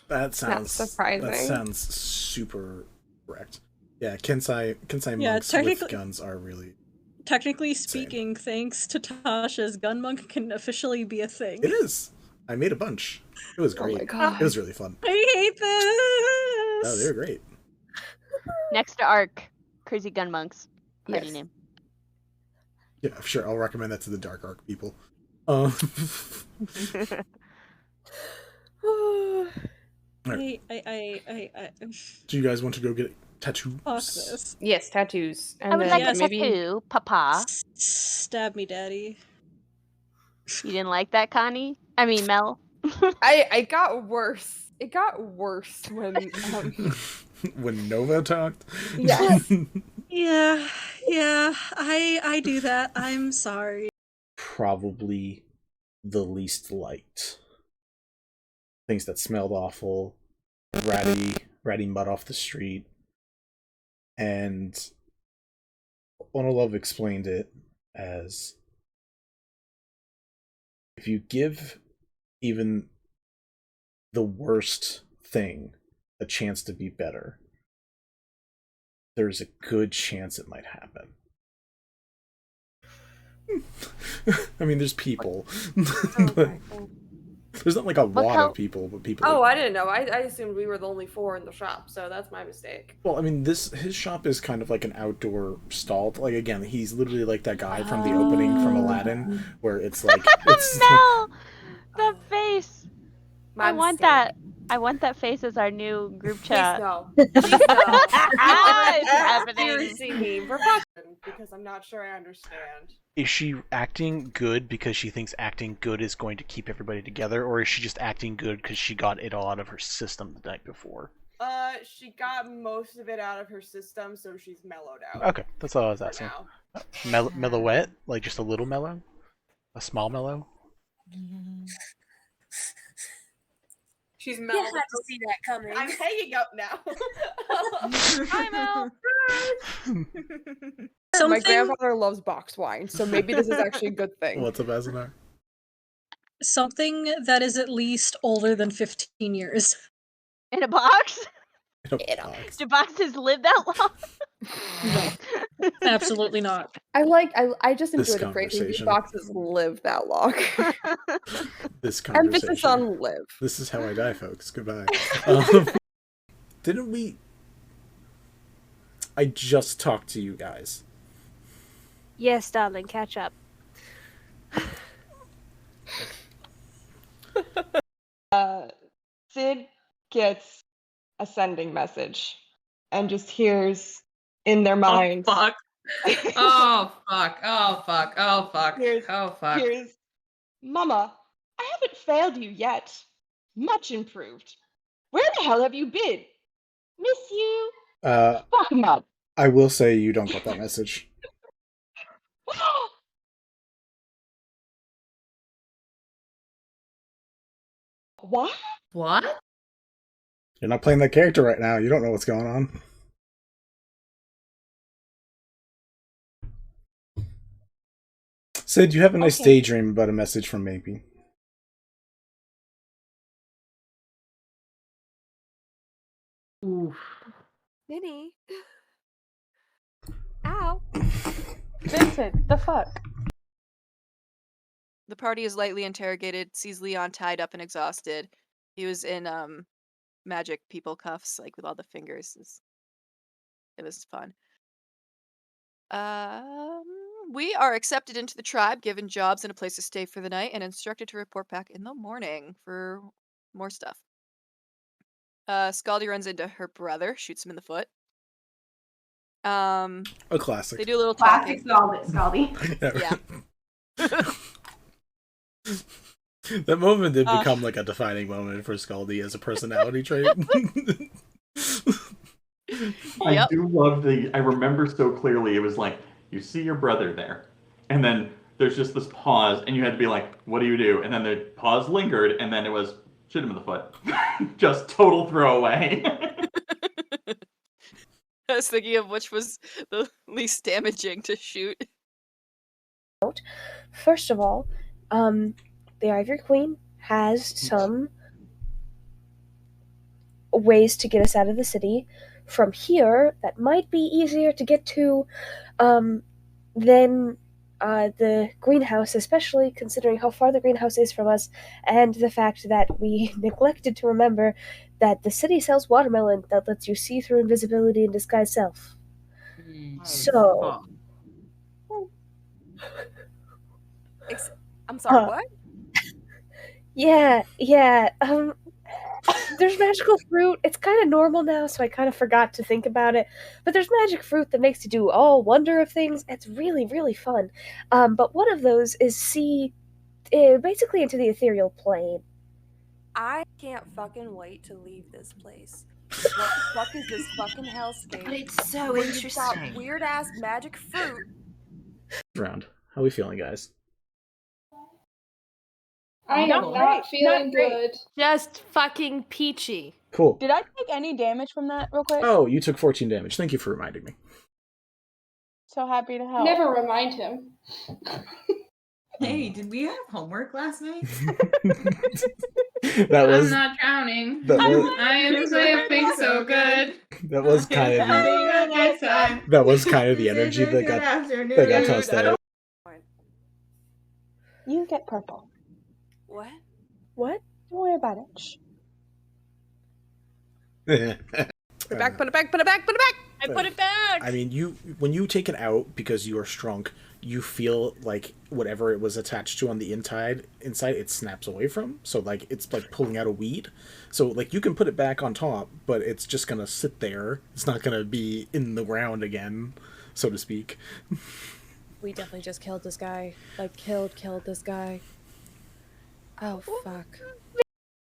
That sounds surprising. That sounds super correct. Yeah, Kensai Yeah, monks with guns are really... Technically speaking, thanks to Tasha's, gun monk can officially be a thing. It is! I made a bunch. It was great. Oh my god. It was really fun. I hate this! Oh, they're great. Next to Arc, Crazy Gun Monks. Party Yes. name. Yeah, sure. I'll recommend that to the Dark Arc people. I Do you guys want to go get tattoos? fuck this. Yes, tattoos. And I would then like a maybe... tattoo, Papa. Stab me, daddy. You didn't like that, Connie? I mean, Mel. I got worse. It got worse when When Nova talked? Yes. Yeah, I do that. I'm sorry. Probably the least liked. Things that smelled awful, ratty mud off the street, and Onolove explained it as if you give even the worst thing a chance to be better, there's a good chance it might happen. I mean, there's people. But there's not like a lot of people, but people. Oh, I didn't know. I assumed we were the only 4 in the shop, so that's my mistake. Well, I mean, his shop is kind of like an outdoor stall. Like, again, he's literally like that guy from the opening from Aladdin, where it's like... It's Mel! The face! My I want mistake. that. I want that face as our new group Please chat. no. Please no. It's happening. Seriously, me for fucking, because I'm not sure I understand. Is she acting good because she thinks acting good is going to keep everybody together, or is she just acting good because she got it all out of her system the night before? She got most of it out of her system, so she's mellowed out. Okay, that's all I was for asking. now. Mellowette? Like just a little mellow? A small mellow? She's mellowed. had to see that coming. I'm hanging up now. Hi, Mel. My Something- grandfather loves box wine, so maybe this is actually a good thing. What's up, Asunar? Something that is at least older than 15 years. In a box? In a box. Do boxes live that long? Absolutely not. I just This enjoy the phrase. These conversation. boxes live that long. This conversation. Emphasis on live. This is how I die, folks. Goodbye. Didn't we... I just talked to you guys. Yes, darling, catch up. Sid gets a sending message and just hears in their minds. Oh fuck. Oh fuck. Oh fuck. Oh fuck. Here's, Oh fuck. here's, Mama, I haven't failed you yet. Much improved. Where the hell have you been? Miss you. Fuck 'em up. I will say you don't get that message. What? What? You're not playing that character right now. You don't know what's going on. Sid, you have a nice daydream about a message from maybe. Oof. Vinny. Ow. Vincent, the fuck? The party is lightly interrogated, sees Leon tied up and exhausted. He was in magic people cuffs, like with all the fingers. It was fun. We are accepted into the tribe, given jobs and a place to stay for the night, and instructed to report back in the morning for more stuff. Scaldy runs into her brother, shoots him in the foot. A classic. They do a little Classic talking. Scaldy. Yeah. That moment did become like a defining moment for Scaldy as a personality trait. I do love I remember so clearly, it was like, you see your brother there, and then there's just this pause, and you had to be like, what do you do? And then the pause lingered, and then it was, shoot him in the foot. Just total throwaway. I was thinking of which was the least damaging to shoot. First of all, the Ivory Queen has some ways to get us out of the city. From here, that might be easier to get to than the greenhouse, especially considering how far the greenhouse is from us, and the fact that we neglected to remember that the city sells watermelon that lets you see through invisibility and disguise self. So... I'm sorry, what? Yeah, there's magical fruit. It's kind of normal now, so I kind of forgot to think about it. But there's magic fruit that makes you do all wonder of things. It's really, really fun. But one of those is see basically into the ethereal plane. I can't fucking wait to leave this place. What the fuck is this fucking hellscape? But it's so where you've got interesting. weird ass magic fruit. Round. How are we feeling, guys? I am not feeling good. Just fucking peachy. Cool. Did I take any damage from that real quick? Oh, you took 14 damage. Thank you for reminding me. So happy to help. Never remind him. Hey, did we have homework last night? That was. I'm not drowning. I am sleeping so good. That was kind of the. That was kind of the energy that got tossed out. You get purple. What? What? Don't worry about it. Shh. Put it back, put it back, put it back, put it back! I put it back! I mean, when you take it out because you are strong, you feel like whatever it was attached to on the inside it snaps away from. So like it's like pulling out a weed. So like you can put it back on top, but it's just gonna sit there. It's not gonna be in the ground again, so to speak. We definitely just killed this guy. Like killed this guy. Oh fuck.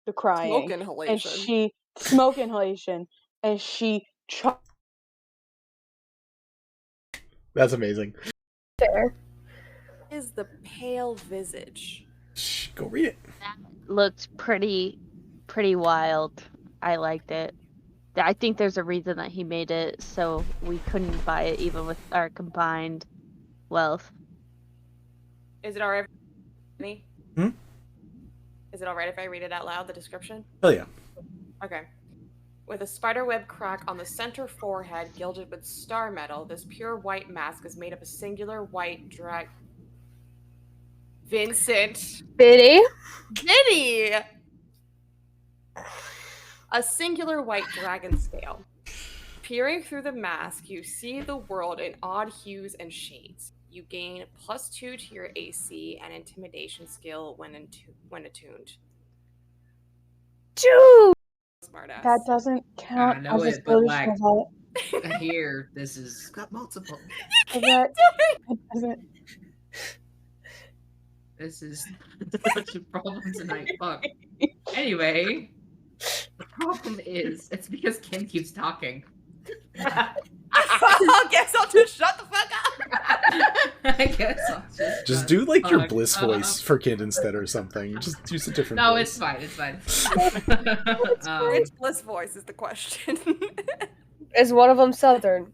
The crying. Smoke inhalation. Smoke inhalation. And she That's amazing. Fair. Is the pale visage. Shh, go read it. That looked pretty wild. I liked it. I think there's a reason that he made it so we couldn't buy it even with our combined wealth. Is it alright? Me? Hmm? Is it alright if I read it out loud, the description? Hell yeah. Okay. With a spiderweb crack on the center forehead gilded with star metal, this pure white mask is made of a singular white drag. Vincent! Vinny? Vinny! A singular white dragon scale. Peering through the mask, you see the world in odd hues and shades. You gain +2 to your AC and intimidation skill when attuned. Dude! Smartass. That doesn't count I know as a it, but social like event. here, this is got multiple. That doesn't. This is such a problem tonight. Fuck. Anyway, the problem is it's because Kim keeps talking. I guess I'll just shut the fuck up. I guess I'll Just do like your fuck bliss up. voice for Kid instead or something. Just use a different No, voice. it's fine. It's fine. Which bliss voice is the question? Is one of them Southern?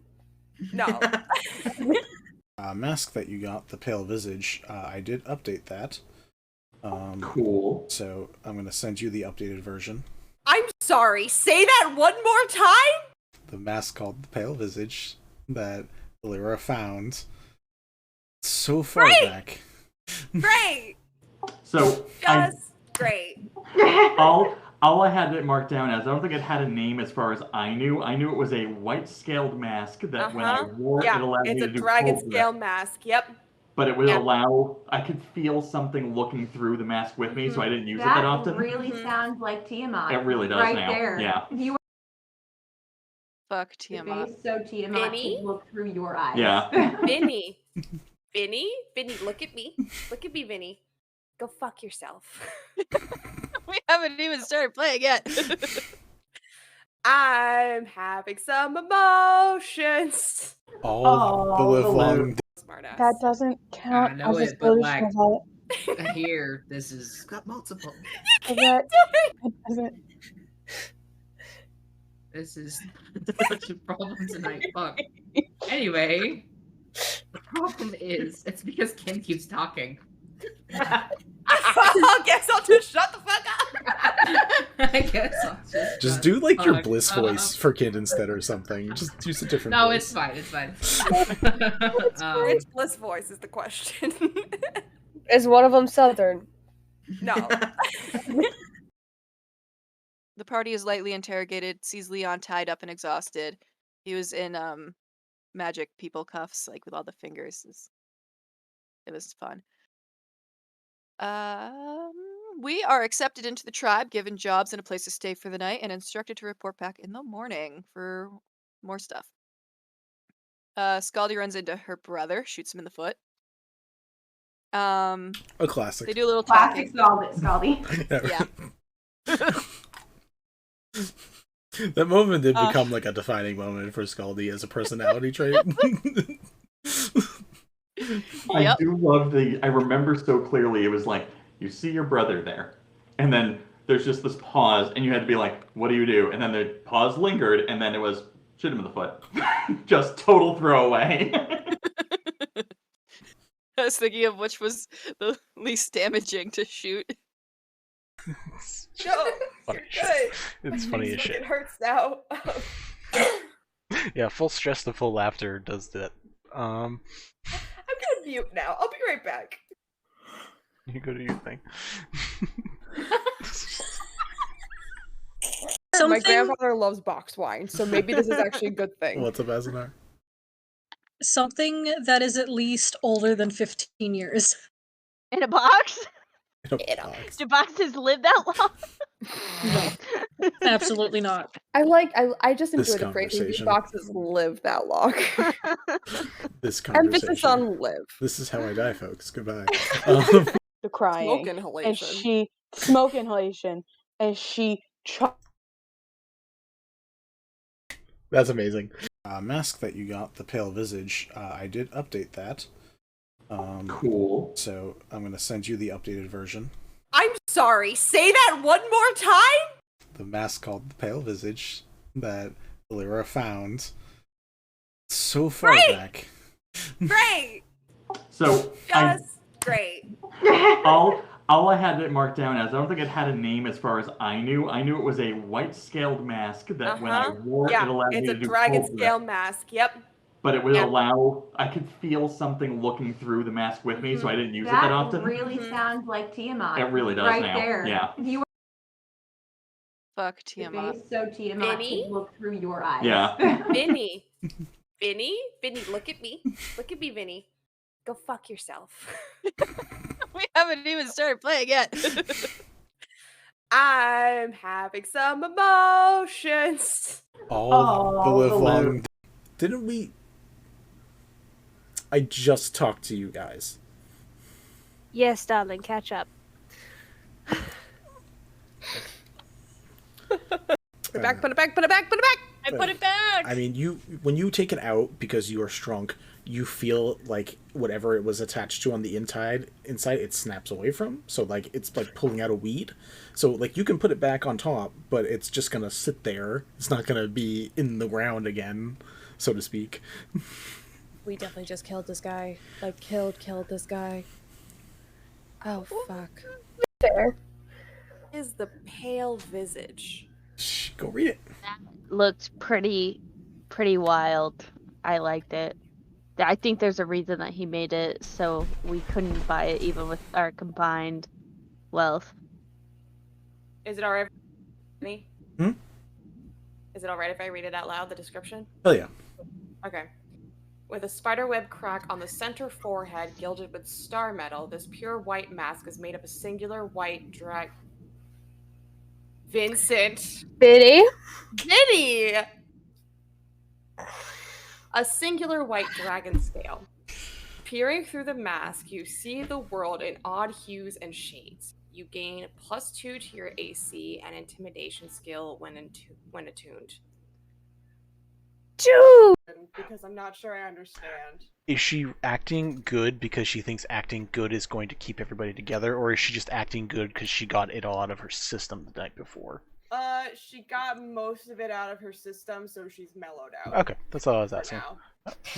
No. Mask that you got, the Pale Visage, I did update that. Cool. So I'm going to send you the updated version. I'm sorry. Say that one more time. The mask called the Pale Visage that Lyra found so far back. Great. So Just great. all I had it marked down as, I don't think it had a name as far as I knew. I knew it was a white scaled mask that when I wore it allowed me it's to a do dragon cold scale grip, mask. Yep. but it would allow, I could feel something looking through the mask with me, so I didn't use it that often. That really sounds like Tiamat. It really does right now. there. Yeah. You were Fuck Tiamat. so Tiamat Vinny? could look through your eyes. Yeah. Vinny. Vinny, look at me. Look at me, Vinny. Go fuck yourself. We haven't even started playing yet. I'm having some emotions. All the live long. Smartass. That doesn't count I know as a it, but social like event. here, this is got multiple. That doesn't. This is such a problem tonight. Fuck. Anyway, the problem is it's because Kim keeps talking. I guess I'll just shut the fuck up. I guess I'll Just do like your fuck bliss up. voice for Kid instead or something. Just use a different No, voice. it's fine. It's fine. Which bliss voice is the question? Is one of them Southern? No. The party is lightly interrogated, sees Leon tied up and exhausted. He was in magic people cuffs, like with all the fingers. It was fun. We are accepted into the tribe, given jobs and a place to stay for the night, and instructed to report back in the morning for more stuff. Scaldy runs into her brother, shoots him in the foot. A classic. They do a little Classic talking. Scaldy. Yeah. That moment did become like a defining moment for Scaldy as a personality trait. I do love I remember so clearly, it was like, you see your brother there, and then there's just this pause, and you had to be like, what do you do? And then the pause lingered, and then it was, shoot him in the foot. Just total throwaway. I was thinking of which was the least damaging to shoot. No, Funny you're good. It's funny as shit. It hurts now. Yeah, full stress to full laughter does that. I'm gonna mute now. I'll be right back. You go to your thing. My grandfather loves boxed wine, so maybe this is actually a good thing. What's up, Asunar? Something that is at least older than 15 years. In a box? box. Do boxes live that long? No, absolutely not. I just This enjoy the phrase these conversation. boxes live that long. This conversation. Emphasis on live. This is how I die, folks. Goodbye. The crying. Smoke inhalation. And she smoke inhalation. And she That's amazing. Mask that you got, the Pale Visage, I did update that. Cool. So I'm going to send you the updated version. I'm sorry. Say that one more time. The mask called the Pale Visage that Lyra found so far back. Great. So Just great. all I had it marked down as, I don't think it had a name as far as I knew. I knew it was a white scaled mask that when I wore it allowed me it's to a do dragon cold grip, scale mask. Yep. but it would allow, I could feel something looking through the mask with me, so I didn't use it that often. really sounds like Tiamat. It really does right now. There. Yeah. You Fuck Tiamat. so Tiamat Vinny? could look through your eyes. Yeah. Vinny, look at me. Look at me, Vinny. Go fuck yourself. We haven't even started playing yet. I'm having some emotions. All the live the long. Didn't we? I just talked to you guys. Yes, darling, catch up. Put it back, put it back, put it back, put it back! I put it back! I mean, when you take it out because you are shrunk, you feel like whatever it was attached to on the inside it snaps away from. So like it's like pulling out a weed. So like you can put it back on top, but it's just gonna sit there. It's not gonna be in the ground again, so to speak. We definitely just killed this guy. Like, killed this guy. Oh, fuck. Fair. Is the pale visage. Shh, go read it. Looked pretty wild. I liked it. I think there's a reason that he made it so we couldn't buy it even with our combined wealth. Is it alright? Vinny? Hmm? Is it alright if I read it out loud, the description? Oh yeah. Okay. With a spiderweb crack on the center forehead gilded with star metal, this pure white mask is made of a singular white drag. Vincent! Vinny? Vinny! A singular white dragon scale. Peering through the mask, you see the world in odd hues and shades. You gain +2 to your AC and intimidation skill when attuned. Dude! Because I'm not sure I understand. Is she acting good because she thinks acting good is going to keep everybody together, or is she just acting good because she got it all out of her system the night before? She got most of it out of her system, so she's mellowed out. Okay, that's all I was for asking.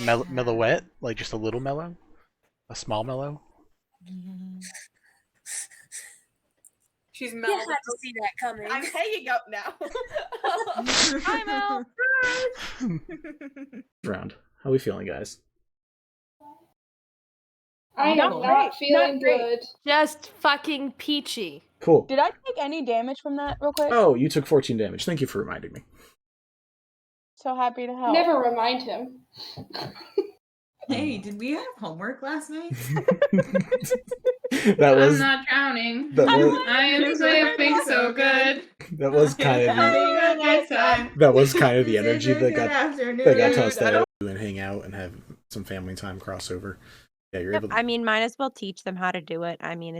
now. Mellowette? Like just a little mellow? A small mellow? She's mellowed. You had to see that coming. I'm hanging up now. I'm out. Round. How are we feeling, guys? I am not feeling good. Just fucking peachy. Cool. Did I take any damage from that real quick? Oh, you took 14 damage. Thank you for reminding me. So happy to help. Never remind him. Hey, did we have homework last night? That was I'm not drowning. that was I am sleeping so good. that was kind of the energy that got tossed out and hang out and have some family time crossover. Yeah, you're Yep, able to. I mean, might as well teach them how to do it. I mean,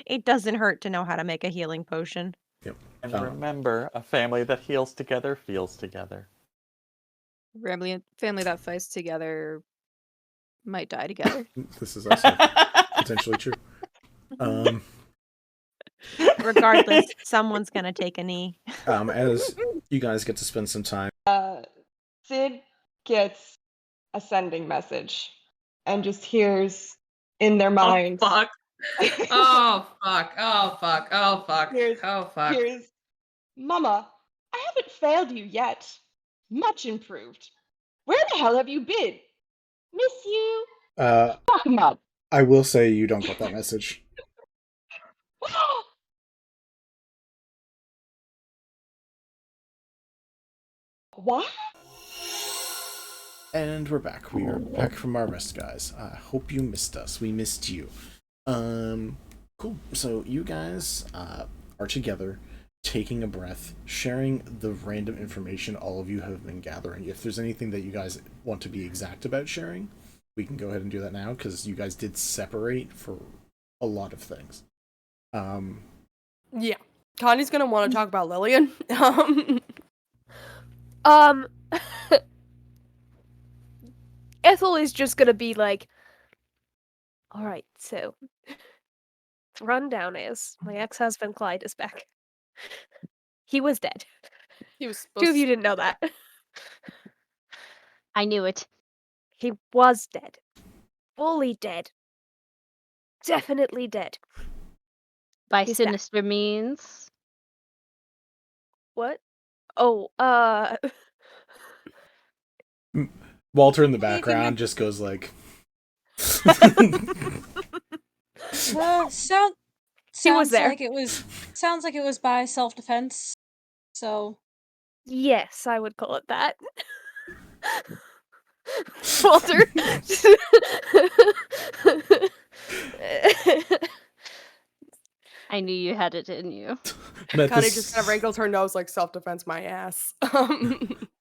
it doesn't hurt to know how to make a healing potion. Yep. And remember, a family that heals together feels together. Family that fights together might die together. This is also potentially true. Regardless, someone's gonna take a knee. As you guys get to spend some time. Sid gets a sending message and just hears in their minds. Oh fuck. Oh fuck. Oh fuck. Oh fuck. Here's Mama, I haven't failed you yet. Much improved. Where the hell have you been? Miss you. Fuck 'em up. I will say you don't get that message. What? And we're back. We are back from our rest, guys. I hope you missed us. We missed you. Cool. So you guys are together, taking a breath, sharing the random information all of you have been gathering. If there's anything that you guys want to be exact about sharing, we can go ahead and do that now, because you guys did separate for a lot of things. Yeah. Connie's gonna want to talk about Lillian. Ethel is just gonna be like, alright, so the rundown is my ex-husband Clyde is back. He was dead. He was Two of you didn't know that. I knew it. He was dead. Fully dead. Definitely dead. By He's back. sinister means. What? Oh, Walter in the background just goes like... Sounds there. like it was. Sounds like it was by self-defense. So. yes, I would call it that. Walter. I knew you had it in you. Connie just kind of wrinkles her nose like self-defense my ass.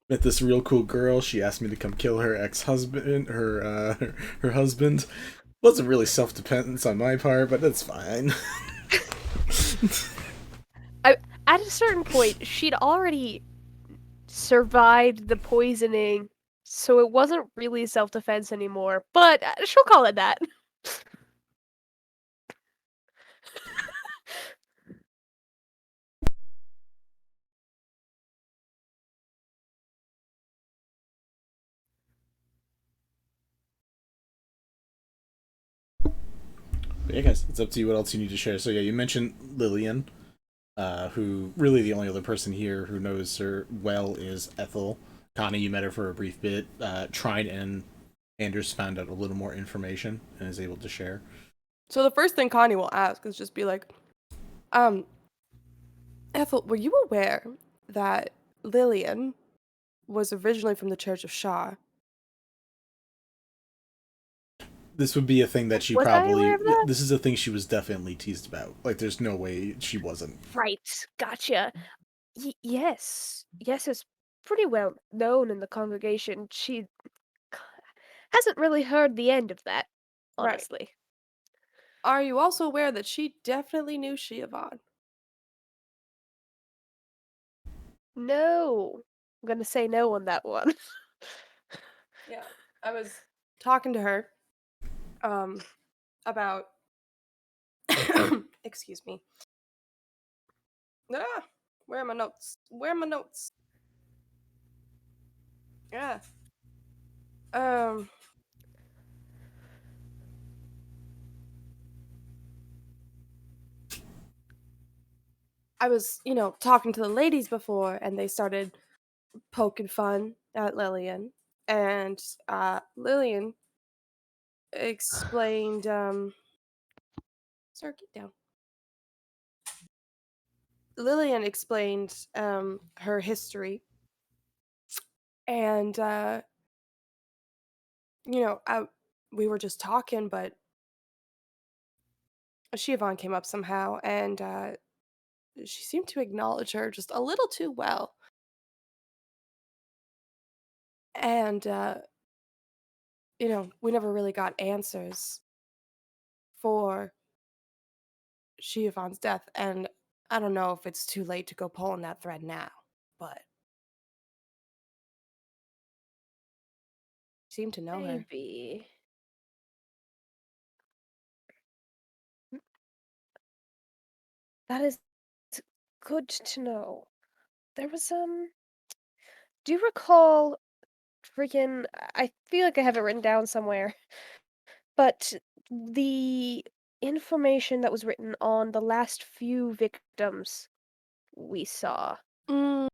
Met this real cool girl. She asked me to come kill her ex-husband, her husband. Wasn't really self-defense on my part, but that's fine. At a certain point, she'd already survived the poisoning, so it wasn't really self-defense anymore, but she'll call it that. But yeah, guys, it's up to you what else you need to share. So yeah, you mentioned Lillian, who really the only other person here who knows her well is Ethel. Connie, you met her for a brief bit. Trine and Anders found out a little more information and is able to share. So the first thing Connie will ask is just be like, Ethel, were you aware that Lillian was originally from the Church of Shah? This would be a thing that she Was I aware probably. of that? This is a thing she was definitely teased about. Like, there's no way she wasn't. Right, gotcha. Yes, it's pretty well known in the congregation. She hasn't really heard the end of that, Right. honestly. Are you also aware that she definitely knew Siobhan? No. I'm gonna say no on that one. Yeah, I was talking to her about excuse me. Where are my notes? Yeah. I was, talking to the ladies before, and they started poking fun at Lillian, and Lillian explained, Sir, get down. Lillian explained her history, and we were just talking, but Siobhan came up somehow, and she seemed to acknowledge her just a little too well. And we never really got answers for Siobhan's death, and I don't know if it's too late to go pulling that thread now, but seem to know her. Maybe. That is good to know. There was do you recall freaking I feel like I have it written down somewhere. But the information that was written on the last few victims we saw. Mm,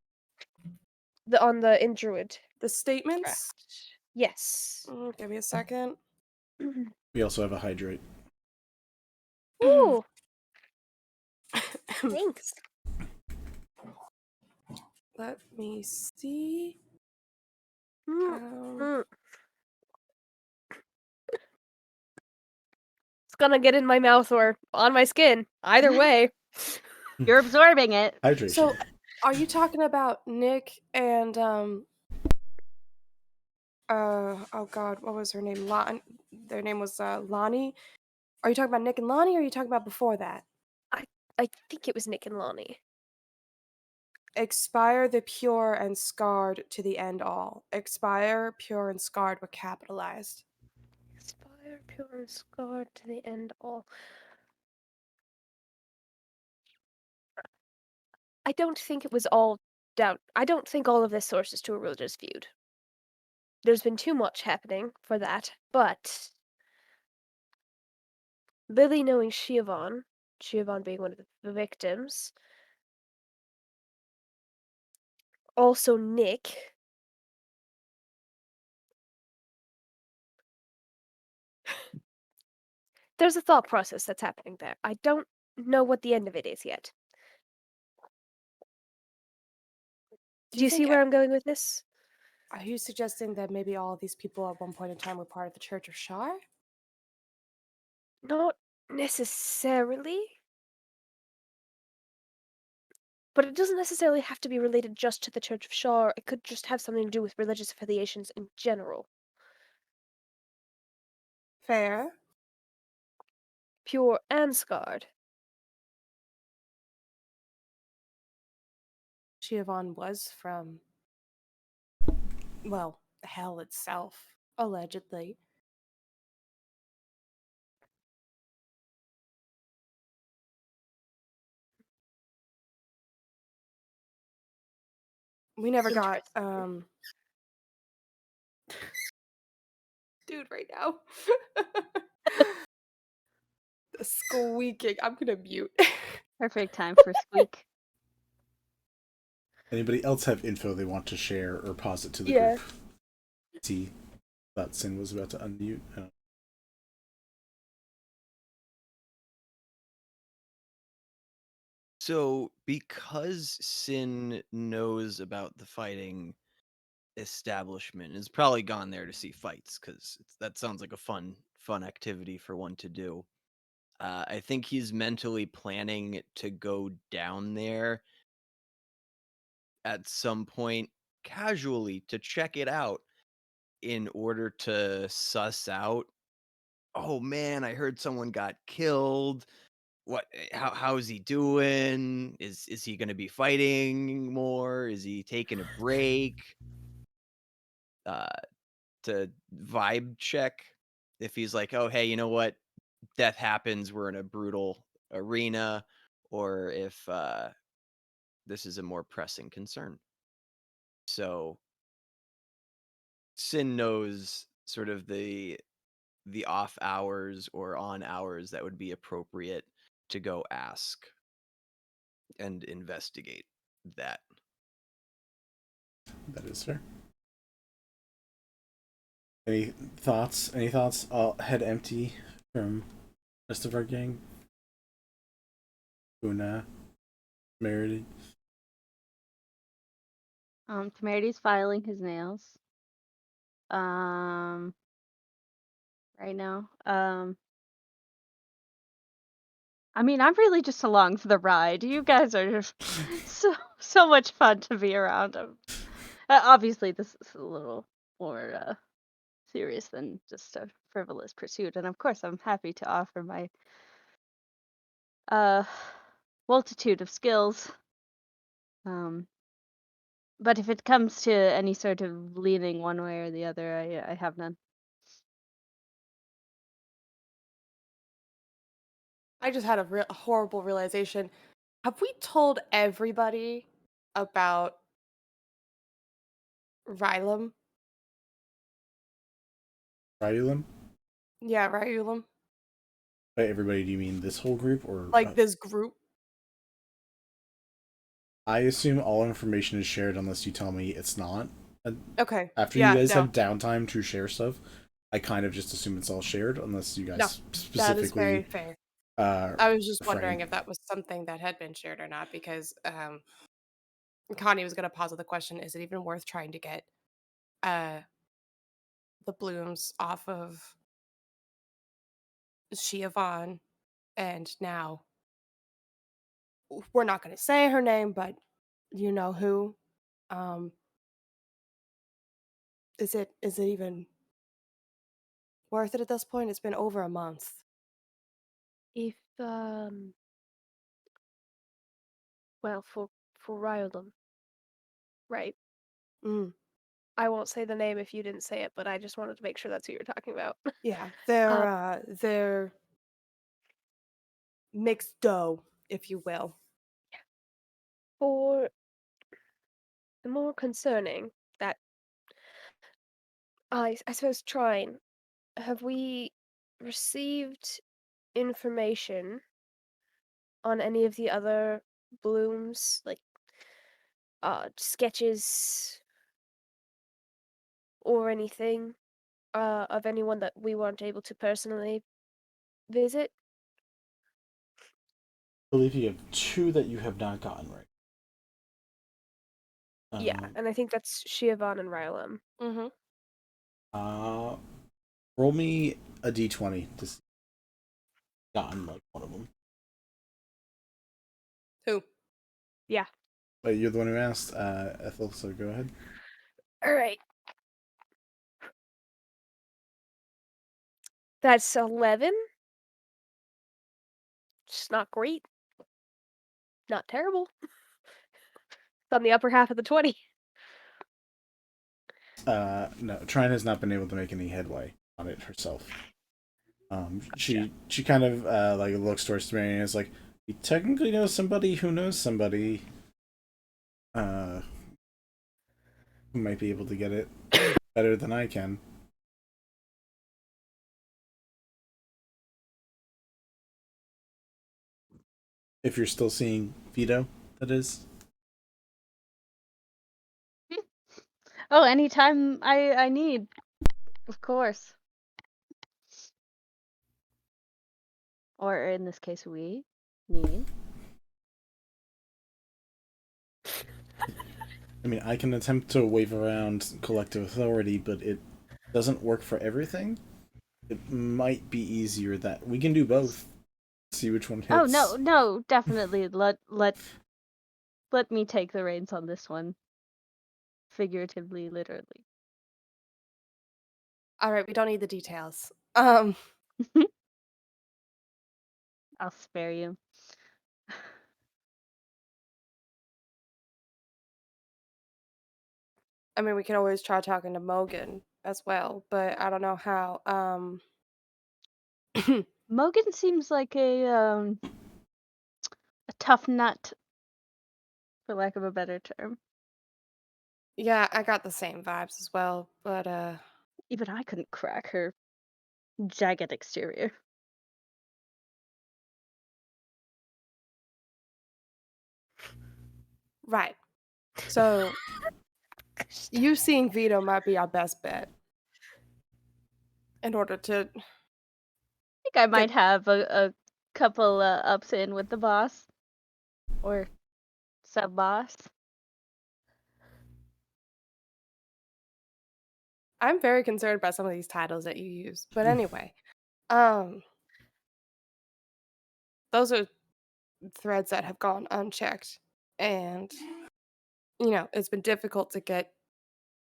On the in Druid. the statements? Yes. Give me a second. We also have a hydrate. Ooh. Thanks. Let me see. It's gonna get in my mouth or on my skin. Either way. You're absorbing it. Hydration. So, are you talking about Nick and oh god, what was her name? Their name was Lonnie. Are you talking about Nick and Lonnie, or are you talking about before that? I think it was Nick and Lonnie. Expire the pure and scarred to the end all. Expire, pure, and scarred were capitalized. Expire, pure, and scarred to the end all. I don't think it was all down. I don't think all of this sources to a religious feud. There's been too much happening for that, but Lily knowing Siobhan being one of the victims, also Nick. There's a thought process that's happening there. I don't know what the end of it is yet. Do you see where I'm going with this? Are you suggesting that maybe all of these people at one point in time were part of the Church of Shar? Not necessarily. But it doesn't necessarily have to be related just to the Church of Shar. It could just have something to do with religious affiliations in general. Fair. Pure and scarred. Siobhan was from, well, hell itself, allegedly. We never got, dude, right now. The squeaking. I'm gonna mute. Perfect time for squeak. Anybody else have info they want to share or posit to the Yeah. group? See, that Cinn was about to unmute. So, because Cinn knows about the fighting establishment, has probably gone there to see fights, because that sounds like a fun activity for one to do. I think he's mentally planning to go down there at some point casually to check it out in order to suss out, oh man, I heard someone got killed. How's he doing? Is he going to be fighting more? Is he taking a break? To vibe check if he's like, oh hey, you know what, death happens, we're in a brutal arena, or if this is a more pressing concern. So Cinn knows sort of the off hours or on hours that would be appropriate to go ask and investigate that. That is fair. Any thoughts? Any thoughts? I'll head empty from the rest of our gang. Una, Temerity. Temerity's filing his nails. Right now. I mean, I'm really just along for the ride. You guys are just so much fun to be around. Obviously, this is a little more serious than just a frivolous pursuit, and of course, I'm happy to offer my multitude of skills. But if it comes to any sort of leaning one way or the other, I have none. I just had a horrible realization. Have we told everybody about Rylam? Ryulim? Yeah, Rylam. By everybody, do you mean this whole group or Like this group? I assume all information is shared unless you tell me it's not. Okay. After yeah, you guys no. have downtime to share stuff, I kind of just assume it's all shared unless you guys No, specifically. that is very fair. I was just wondering if that was something that had been shared or not, because Connie was going to posit the question: is it even worth trying to get the blooms off of Siobhan? And now we're not going to say her name, but you know who. Is it even worth it at this point? It's been over a month. If well, for Ryldom, right? I won't say the name if you didn't say it, but I just wanted to make sure that's who you're talking about. Yeah, they're mixed dough, if you will. For the more concerning, that I suppose trying, have we received information on any of the other blooms, like sketches or anything of anyone that we weren't able to personally visit? I believe you have 2 that you have not gotten right. Yeah, and I think that's Siobhan and Rylam. Roll me a d20 to see gotten like one of them. Who? Yeah. You're the one who asked, Ethel, so go ahead. All right. That's 11. It's not great. Not terrible. It's on the upper half of the 20. No, Trine has not been able to make any headway on it herself. She kind of like looks towards Temerity and is like, "We technically know somebody who knows somebody who might be able to get it better than I can." If you're still seeing Vito, that is. Oh, anytime I need, of course. Or in this case, we need. I mean, I can attempt to wave around collective authority, but it doesn't work for everything. It might be easier that we can do both. See which one hits. Oh no, definitely let me take the reins on this one. Figuratively, literally. All right, we don't need the details. I'll spare you. I mean, we can always try talking to Mogan as well, but I don't know how. Mogan seems like a tough nut, for lack of a better term. Yeah, I got the same vibes as well, but even I couldn't crack her jagged exterior. Right. So you seeing Vito might be our best bet in order to. I think I might have a couple ups in with the boss or sub boss. I'm very concerned by some of these titles that you use, but anyway, those are threads that have gone unchecked, and it's been difficult to get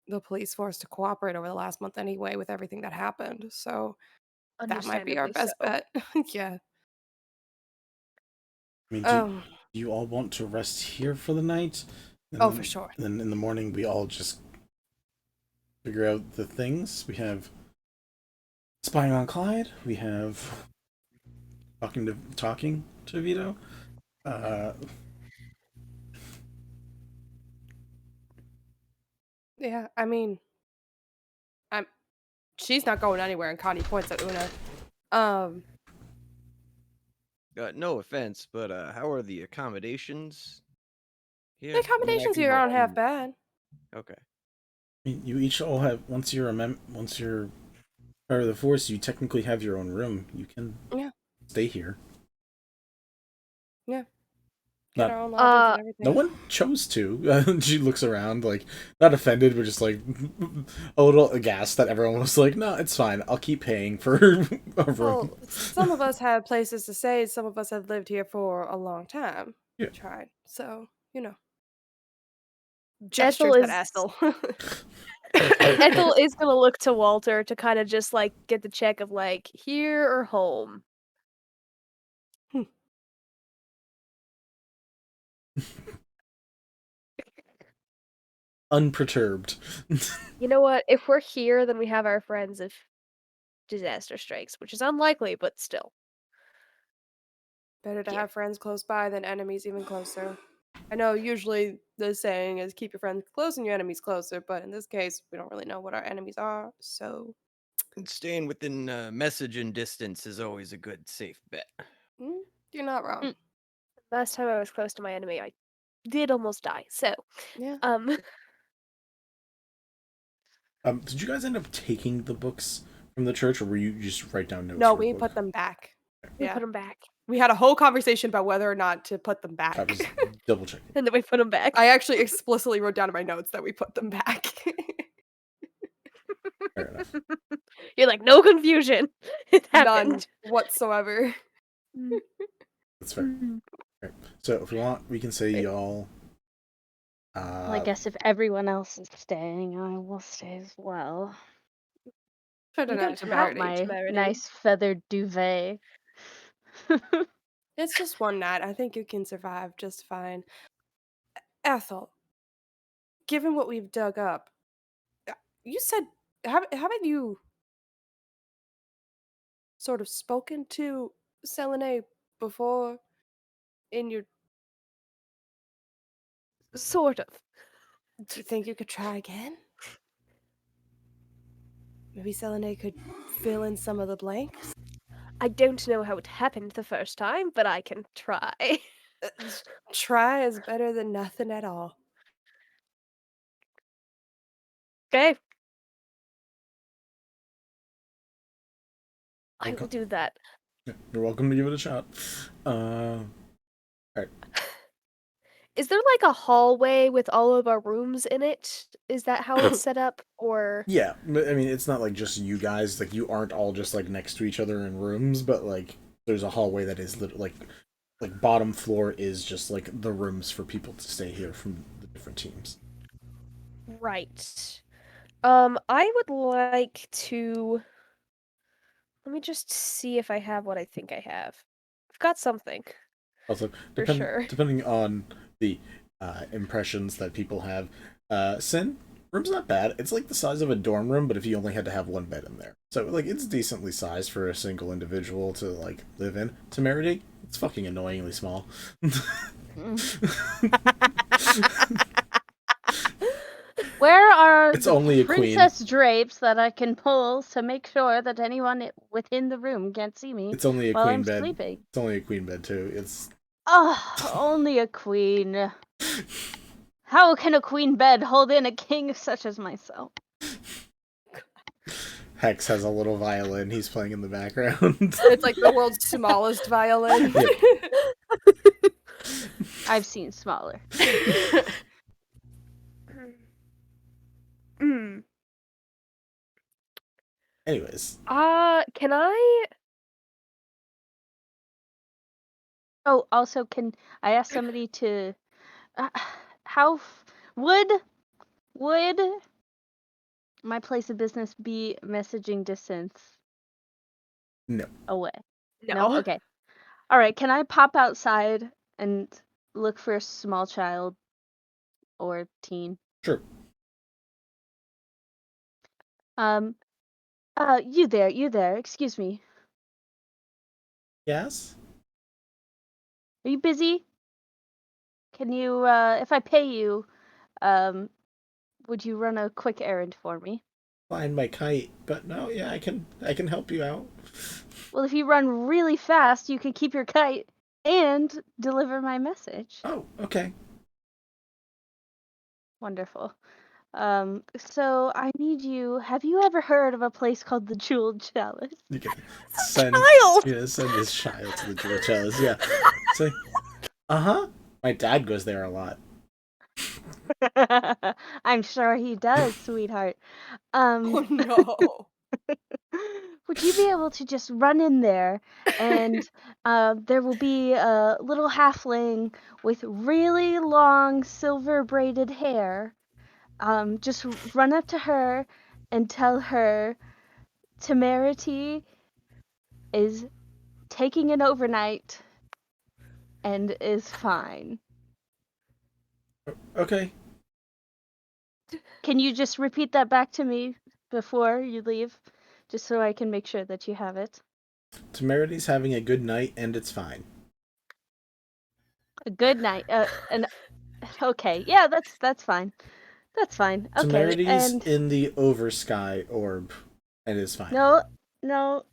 the police force to cooperate over the last month anyway with everything that happened. So that might be our best bet. Yeah. I mean, do you all want to rest here for the night? Oh, for sure. Then in the morning, we all just figure out the things. We have spying on Clyde. We have talking to Vito. Yeah, I mean, she's not going anywhere, and Connie points at Una. No offense, but how are the accommodations here? The accommodations here aren't half bad. Okay. I mean, you each all have once you're part of the force, you technically have your own room. You can stay here. Yeah. Get our own lodgings and everything. No one chose to. She looks around, like, not offended, but just like a little aghast that everyone was like, "No, it's fine. I'll keep paying for a room." Well, some of us have places to stay. Some of us have lived here for a long time. Yeah. Tried. So, Ethel gestures is at Ethel. Ethel is gonna look to Walter to kind of just like get the check of like here or home. Unperturbed. You know what? If we're here, then we have our friends if disaster strikes, which is unlikely, but still. Better to have friends close by than enemies even closer. I know usually the saying is keep your friends close and your enemies closer, but in this case, we don't really know what our enemies are, so. And staying within messaging distance is always a good, safe bet. You're not wrong. Last time I was close to my enemy, I did almost die, so. Yeah. Did you guys end up taking the books from the church, or were you just write down notes? No, we put them back. We put them back. We had a whole conversation about whether or not to put them back. I was double checking. And then we put them back. I actually explicitly wrote down in my notes that we put them back. Fair enough. You're like, no confusion. It happened. None whatsoever. That's fair. Okay. So if we want, we can say y'all Well, I guess if everyone else is staying, I will stay as well. Put You it can on come out my Temerity. nice feathered duvet. It's just one night. I think you can survive just fine. Ethel, given what we've dug up, you said, haven't you sort of spoken to Selene before in your... Sort of. Do you think you could try again? Maybe Selene could fill in some of the blanks? I don't know how it happened the first time, but I can try. Try is better than nothing at all. Okay. I will do that. You're welcome to give it a shot. Alright. Is there like a hallway with all of our rooms in it? Is that how it's set up? Or Yeah, I mean, it's not like just you guys, like, you aren't all just, like, next to each other in rooms, but, like, there's a hallway that is, like, bottom floor is just, like, the rooms for people to stay here from the different teams. right. I would like to... Let me just see if I have what I think I have. I've got something. Also, For sure. depending on the impressions that people have, Cinn, room's not bad. It's like the size of a dorm room, but if you only had to have one bed in there. So, like, it's decently sized for a single individual to, like, live in. Temerity, it's fucking annoyingly small. Where are It's the only a queen. princess drapes that I can pull to make sure that anyone within the room can't see me It's only a while queen I'm bed. sleeping? It's only a queen bed, too. It's... Oh, only a queen. How can a queen bed hold in a king such as myself? Hex has a little violin he's playing in the background. It's like the world's smallest violin. I've seen smaller. Anyways. Can I... Oh, also, can I ask somebody to... would my place of business be messaging distance? No. Away? No. Okay. All right, can I pop outside and look for a small child or teen? Sure. You there, excuse me. Yes? Are you busy? Can you, if I pay you, would you run a quick errand for me? Find my kite, but no, yeah, I can help you out. Well, if you run really fast, you can keep your kite and deliver my message. Oh, okay. Wonderful. So I need you. Have you ever heard of a place called the Jeweled Chalice? You can send send this child to the Jewel Chalice. Yeah. Say, my dad goes there a lot. I'm sure he does, sweetheart. Oh no. Would you be able to just run in there and there will be a little halfling with really long silver braided hair. Just run up to her and tell her Temerity is taking an overnight and is fine. Okay. Can you just repeat that back to me before you leave? Just so I can make sure that you have it. Temerity's having a good night and it's fine. A good night. Okay. Yeah, that's fine. That's fine. Okay. Temerity's And in the Oversky orb and is fine. no. You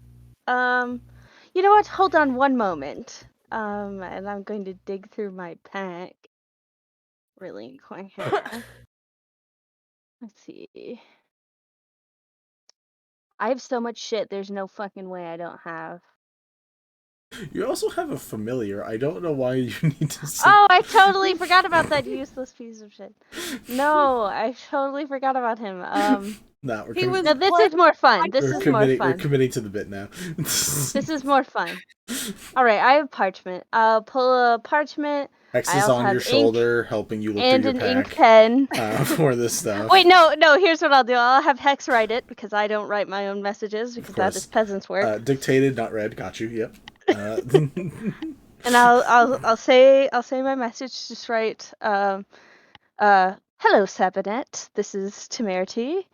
know what? Hold on one moment. And I'm going to dig through my pack really quick here. Let's see. I have so much shit, there's no fucking way I don't have You also have a familiar. I don't know why you need to say... Oh, I totally forgot about that useless piece of shit. No, I totally forgot about him. Nah, we're No, this is more fun. This is more We're fun. committing to the bit now. This is more fun. All right, I have parchment. I'll pull a parchment. X I is also on have your ink shoulder, helping you look and through your an ink pack pen. for this stuff. Wait, no. Here's what I'll do. I'll have Hex write it because I don't write my own messages because that is peasants' work. Dictated, not read. Got you. Yep. And I'll say my message. Just write, hello Sabinet. This is Temerity.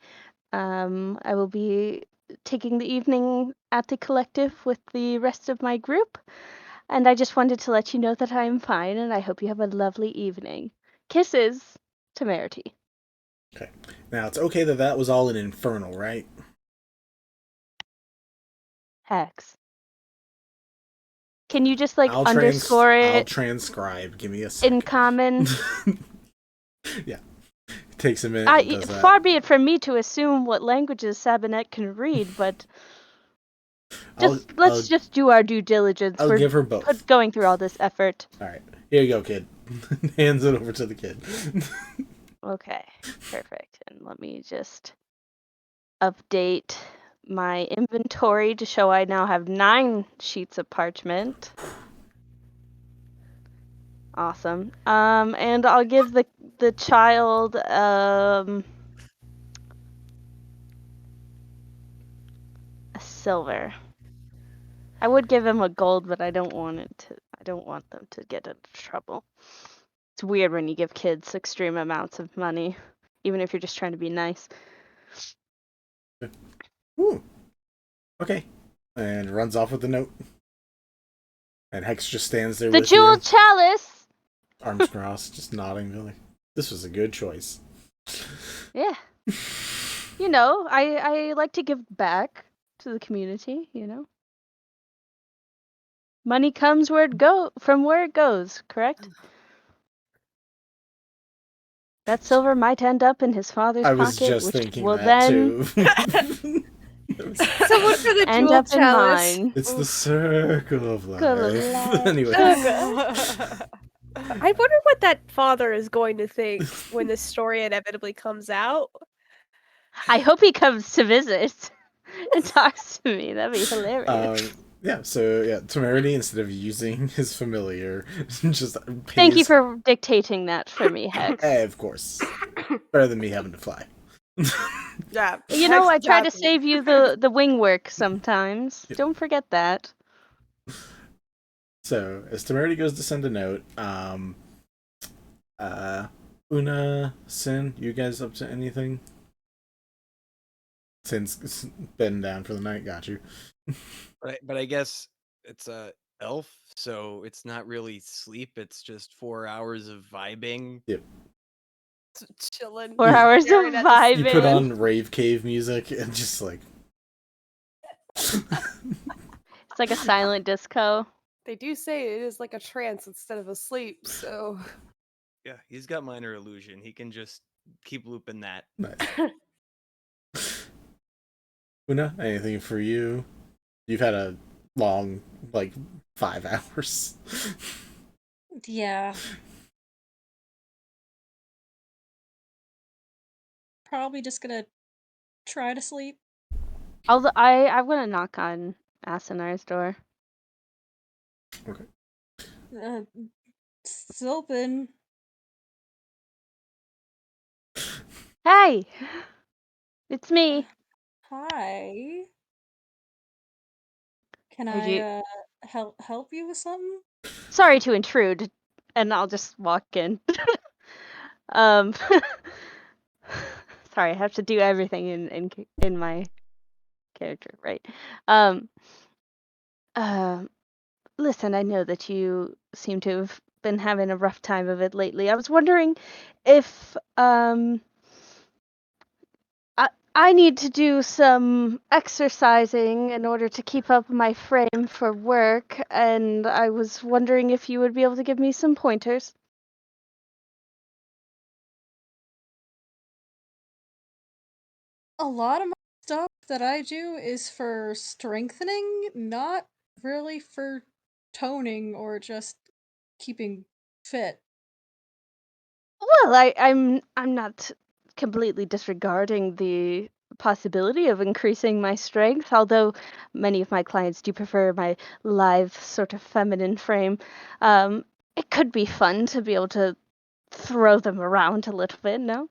I will be taking the evening at the collective with the rest of my group, and I just wanted to let you know that I am fine, and I hope you have a lovely evening. Kisses, Temerity. Okay. Now it's okay that was all in Infernal, right? Hex. Can you just underscore it? I'll transcribe. Give me a second. In common. Yeah. It takes a minute. Far be it from me to assume what languages Sabinet can read, but let's just do our due diligence. I'll give her both. Going through all this effort. All right. Here you go, kid. Hands it over to the kid. Okay. Perfect. And let me just update my inventory to show I now have 9 sheets of parchment. Awesome. And I'll give the child a silver. I would give him a gold, but I don't want them to get into trouble. It's weird when you give kids extreme amounts of money, even if you're just trying to be nice. Ooh. Okay. And runs off with the note. And Hex just stands there with the jeweled chalice! Arms crossed, just nodding. Like, this was a good choice. Yeah. You know, I like to give back to the community, you know? Money comes from where it goes, correct? That silver might end up in his father's pocket, was just which thinking will that then too. Someone for the end jewel up in chalice. mine. It's the circle of life. Anyway. I wonder what that father is going to think when this story inevitably comes out. I hope he comes to visit and talks to me. That'd be hilarious. Temerity, instead of using his familiar, just pays... Thank you for dictating that for me, Hex. Of course. Better than me having to fly. Yeah. You know, I try to save you the wing work sometimes. Yeah. Don't forget that. So, as Temerity goes to send a note, Una, Cinn, you guys up to anything? Cinn's been down for the night, got you. But I guess it's a elf, so it's not really sleep, it's just 4 hours of vibing. Yep. Chilling. 4 hours of vibing. You put on rave cave music and just like... It's like a silent disco. They do say it is like a trance instead of a sleep, so... Yeah, he's got minor illusion. He can just keep looping that. Nice. Una, anything for you? You've had a long, 5 hours. Yeah. Probably just gonna try to sleep. I'm gonna knock on Asunar's door. Okay. It's open. Hey! It's me. Hi. Can Are you- I help you with something? Sorry to intrude, and I'll just walk in. Sorry, I have to do everything in my character, right? Listen, I know that you seem to have been having a rough time of it lately. I was wondering if I need to do some exercising in order to keep up my frame for work, and I was wondering if you would be able to give me some pointers. A lot of my stuff that I do is for strengthening, not really for toning or just keeping fit? Well, I'm not completely disregarding the possibility of increasing my strength, although many of my clients do prefer my lithe, sort of feminine frame. It could be fun to be able to throw them around a little bit, no?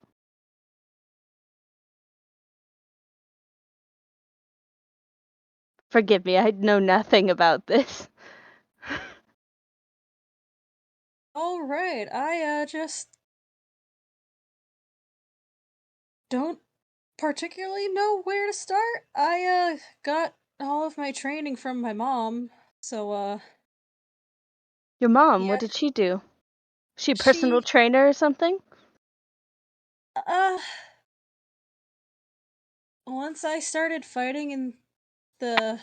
Forgive me, I know nothing about this. All right, I just don't particularly know where to start. I got all of my training from my mom, so Your mom, yeah, what did she do? She a personal she trainer or something? uh once I started fighting in the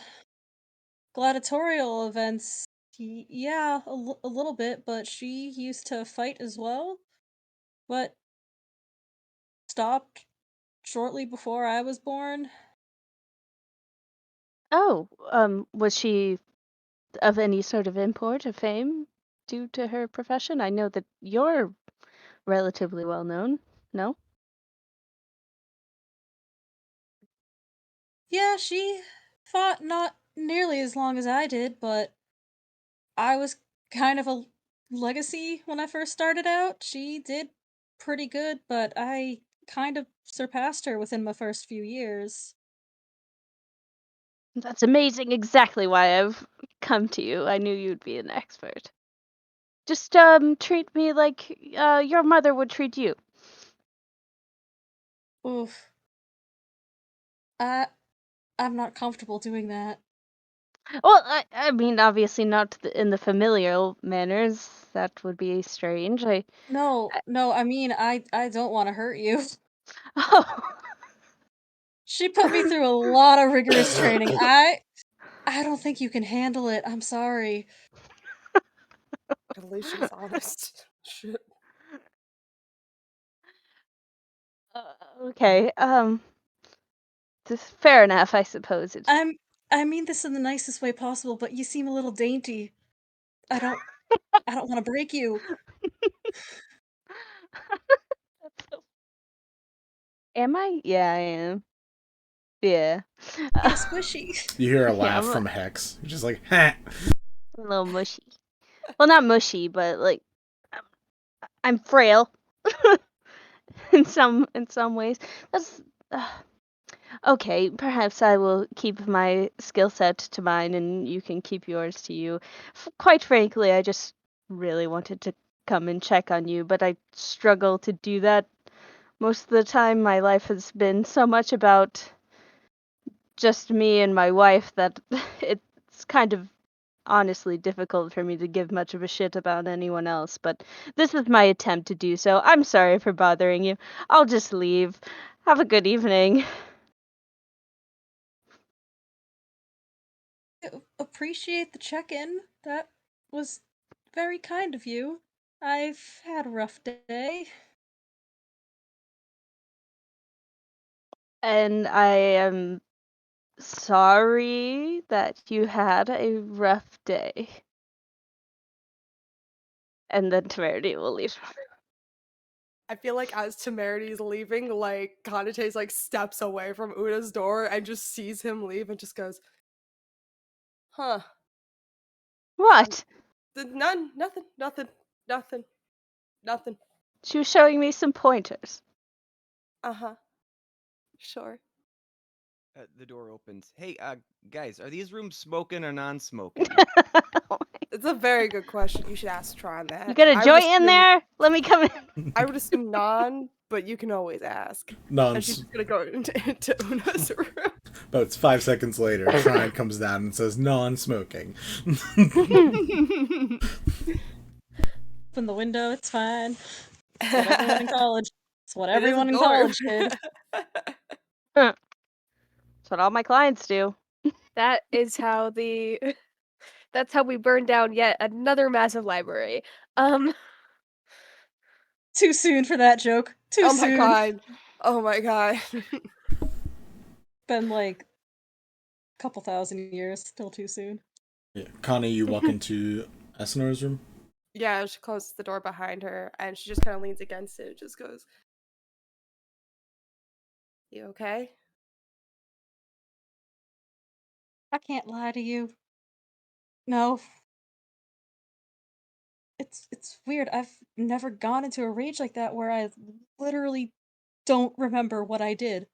gladiatorial events, yeah, a little bit, but she used to fight as well, but stopped shortly before I was born. Oh, was she of any sort of import or fame due to her profession? I know that you're relatively well known, no? Yeah, she fought not nearly as long as I did, but I was kind of a legacy when I first started out. She did pretty good, but I kind of surpassed her within my first few years. That's amazing, exactly why I've come to you. I knew you'd be an expert. Just treat me like your mother would treat you. Oof. I'm not comfortable doing that. Well, I mean, obviously not in the familial manners. That would be strange. No, no, I mean, I don't want to hurt you. Oh. She put me through a lot of rigorous training. I don't think you can handle it. I'm sorry. At least she's honest. Shit. Okay. Fair enough, I suppose. I mean this in the nicest way possible, but you seem a little dainty. I don't want to break you. Am I? Yeah, I am. Yeah. Get a squishy. You hear a Yeah, laugh from Hex. You're just like, ha! a little mushy. Well, not mushy, but like I'm frail in some ways. That's okay. Perhaps I will keep my skill set to mine, and you can keep yours to you. Quite frankly, I just really wanted to come and check on you, but I struggle to do that. Most of the time, my life has been so much about just me and my wife that it's kind of honestly difficult for me to give much of a shit about anyone else, but this is my attempt to do so. I'm sorry for bothering you. I'll just leave. Have a good evening. Appreciate the check-in. That was very kind of you. I've had a rough day. And I am sorry that you had a rough day. And then Temerity will leave. I feel like as Temerity's leaving, like Kanitae's like steps away from Una's door and just sees him leave and just goes, "Huh? What? Nothing." She was showing me some pointers. Uh-huh. Sure. The door opens. Hey, guys, are these rooms smoking or non-smoking? It's a very good question. You should ask Tron that. You got a I would joint in assume- there? Let me come in. I would assume non, but you can always ask. And she's just gonna go into Una's room. But it's 5 seconds later, Trine comes down and says non-smoking. Open the window, it's fine. It's what everyone in college. It's what It is a everyone in door. college did. That's what all my clients do. That is how the that's how we burn down yet another massive library. Too soon for that joke. Too Oh soon. my god. Oh my god. Been like a couple thousand years. Still too soon. Yeah. Connie, you walk into Asunar's room? Yeah, she closes the door behind her and she just kind of leans against it and just goes, "You okay?" I can't lie to you. No. It's weird. I've never gone into a rage like that where I literally don't remember what I did.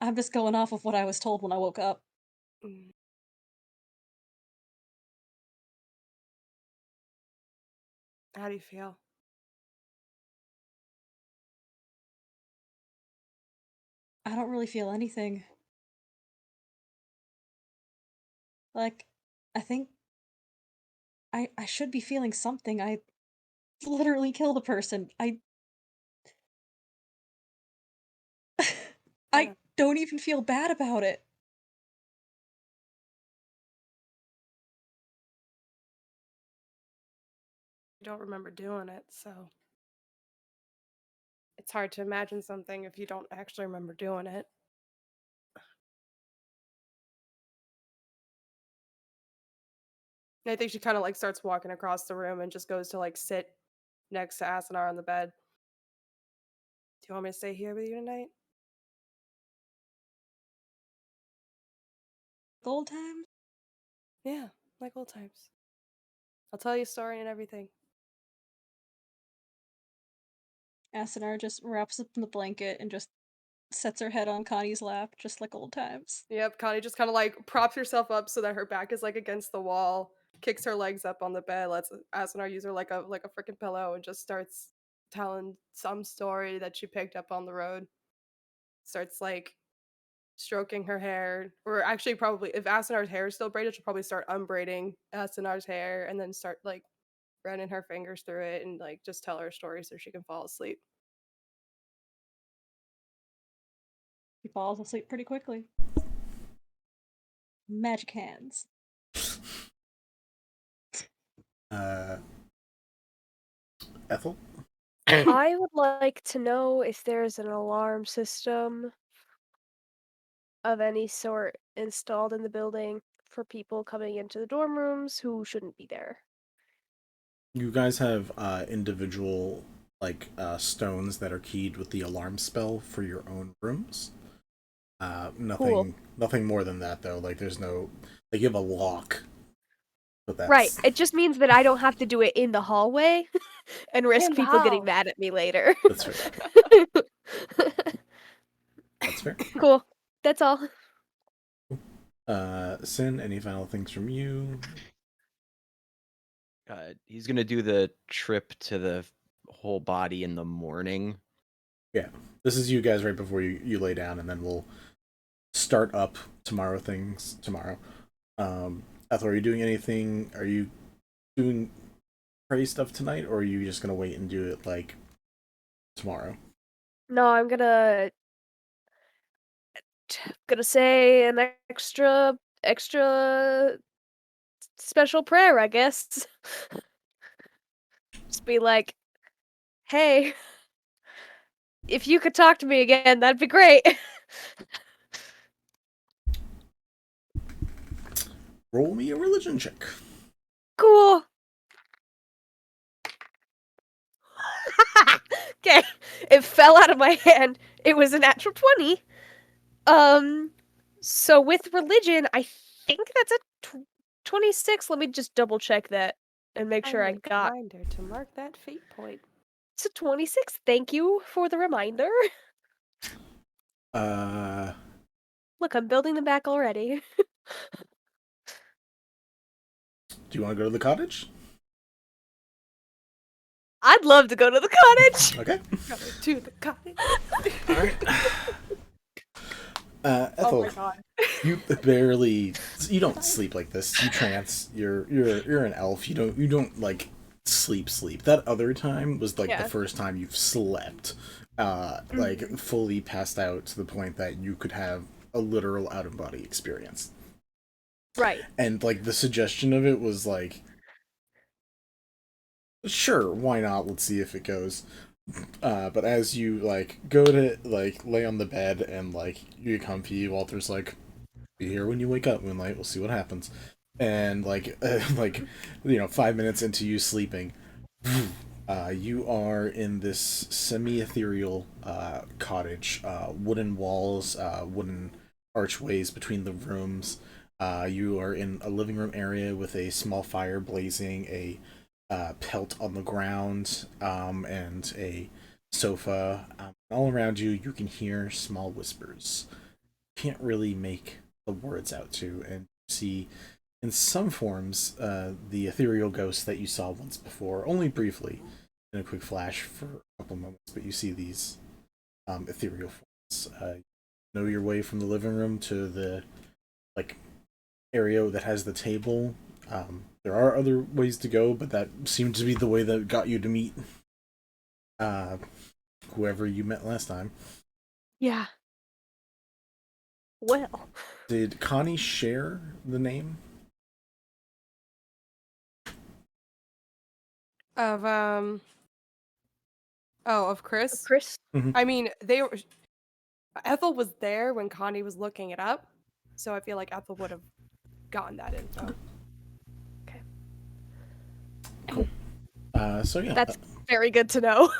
I'm just going off of what I was told when I woke up. Mm. How do you feel? I don't really feel anything. Like, I think I should be feeling something. I literally killed a person. I don't even feel bad about it. You don't remember doing it, so it's hard to imagine something if you don't actually remember doing it. And I think she kind of like starts walking across the room and just goes to like sit next to Asunar on the bed. Do you want me to stay here with you tonight? Old times? Yeah, like old times. I'll tell you a story and everything. Asunar just wraps up in the blanket and just sets her head on Connie's lap, just like old times. Yep, Connie just kind of like props herself up so that her back is like against the wall, kicks her legs up on the bed, lets Asunar use her like a freaking pillow, and just starts telling some story that she picked up on the road. Starts like stroking her hair, or actually probably if Asunar's hair is still braided, she'll probably start unbraiding Asunar's hair and then start like running her fingers through it and like just tell her a story so she can fall asleep. He falls asleep pretty quickly. Magic hands. Ethel? I would like to know if there's an alarm system of any sort installed in the building for people coming into the dorm rooms who shouldn't be there. You guys have individual like stones that are keyed with the alarm spell for your own rooms. Nothing more than that though. Like there's no like you have a lock. But that's Right. It just means that I don't have to do it in the hallway and risk In the people getting house. mad at me later. That's fair. That's fair. Cool. That's all. Cinn, any final things from you? He's gonna do the trip to the whole body in the morning. Yeah. This is you guys right before you lay down, and then we'll start up things tomorrow. Ethel, are you doing anything? Are you doing pray stuff tonight, or are you just gonna wait and do it like tomorrow? No, I'm gonna say an extra special prayer, I guess. Just be like, hey, if you could talk to me again, that'd be great. Roll me a religion check. Cool. Okay, it fell out of my hand. It was a natural 20. So with religion, I think that's a 26. Let me just double check that and make sure I got. Reminder to mark that fate point. It's a 26. Thank you for the reminder. Look, I'm building them back already. Do you want to go to the cottage? I'd love to go to the cottage. Okay. Go to the cottage. All right. Ethel, oh my god. you don't sleep like this. You trance. You're an elf. You don't like sleep. That other time was like the first time you've slept, like fully passed out to the point that you could have a literal out of body experience. Right. And like the suggestion of it was like, sure, why not? Let's see if it goes. But as you like go to like lay on the bed and like you get comfy, Walter's like, "Be here when you wake up, Moonlight. We'll see what happens." and like 5 minutes into you sleeping, you are in this semi-ethereal cottage. Wooden walls, wooden archways between the rooms. You are in a living room area with a small fire blazing, a pelt on the ground, and a sofa. All around you, you can hear small whispers. Can't really make the words out to, and see in some forms the ethereal ghost that you saw once before, only briefly, in a quick flash for a couple moments, but you see these ethereal forms. Know your way from the living room to the area that has the table. There are other ways to go, but that seemed to be the way that got you to meet whoever you met last time. Yeah. Well. Did Connie share the name? Of Chris? Chris? Mm-hmm. I mean, Ethel was there when Connie was looking it up, so I feel like Ethel would have gotten that info. Okay. Cool. So yeah. That's very good to know.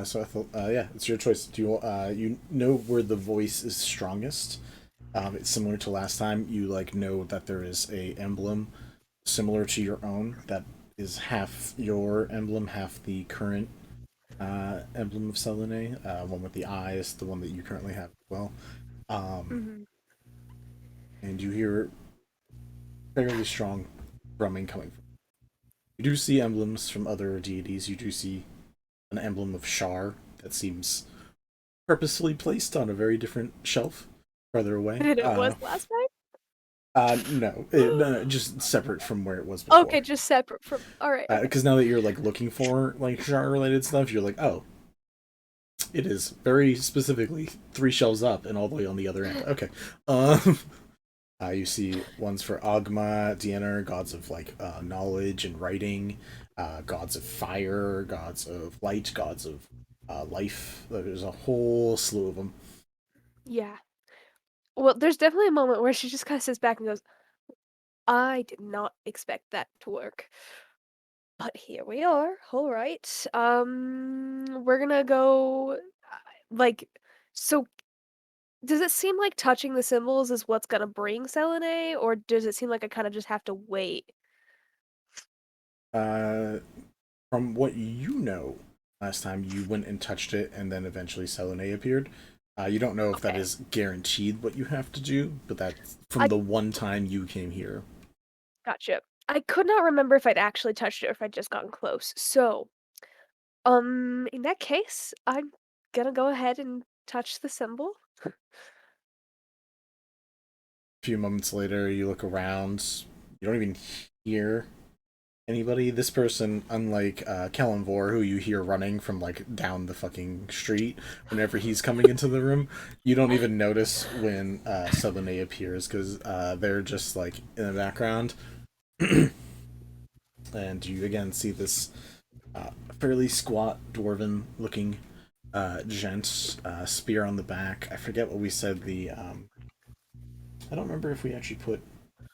So Ethel, yeah, it's your choice. Do you know where the voice is strongest? It's similar to last time. You know that there is a emblem similar to your own that is half your emblem, half the current emblem of Selune. One with the eyes, the one that you currently have as well. And you hear fairly strong drumming coming from. You do see emblems from other deities. You do see an emblem of Shar that seems purposefully placed on a very different shelf farther away. Than it was last time? No, just separate from where it was before. Okay, just separate from. All right. Because now that you're looking for Shar related stuff, you're like, oh, it is very specifically 3 shelves up and all the way on the other end. Okay. You see ones for Agma, Diener, gods of knowledge and writing, gods of fire, gods of light, gods of life. There's a whole slew of them. Yeah. Well, there's definitely a moment where she just kind of sits back and goes, I did not expect that to work. But here we are. All right. We're gonna go so does it seem like touching the symbols is what's gonna bring Selene, or does it seem like I kind of just have to wait? From what you know, last time you went and touched it, and then eventually Selene appeared. You don't know if that is guaranteed what you have to do, but that's from the one time you came here. Gotcha. I could not remember if I'd actually touched it or if I'd just gotten close. So, in that case, I'm gonna go ahead and touch the symbol. A few moments later, you look around. You don't even hear anybody. This person, unlike Kalimvor, who you hear running from down the fucking street whenever he's coming into the room, you don't even notice when Selene appears because they're just in the background. And you again see this fairly squat, dwarven looking gent, spear on the back. I forget what we said I don't remember if we actually put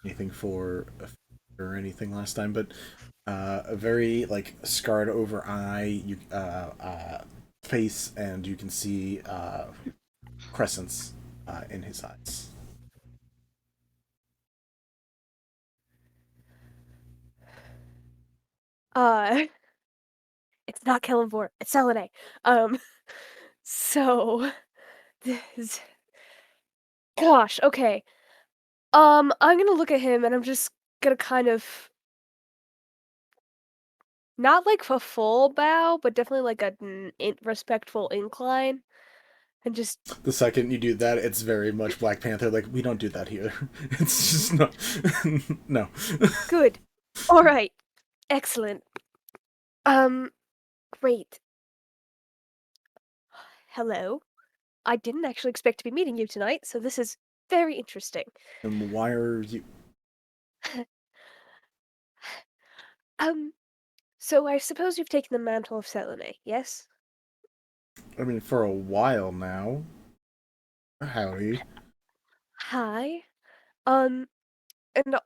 anything for or anything last time, but a very scarred over eye, face, and you can see crescents in his eyes. It's not Kalimvor, it's Selene. So this gosh, okay. I'm gonna look at him and I'm just gonna kind of not a full bow, but definitely a respectful incline, and just. The second you do that, it's very much Black Panther. We don't do that here. It's just not. No. Good. All right. Excellent. Great. Hello. I didn't actually expect to be meeting you tonight, so this is very interesting. And why are you? So I suppose you've taken the mantle of Selene, yes? I mean, for a while now. Howdy. Hi. And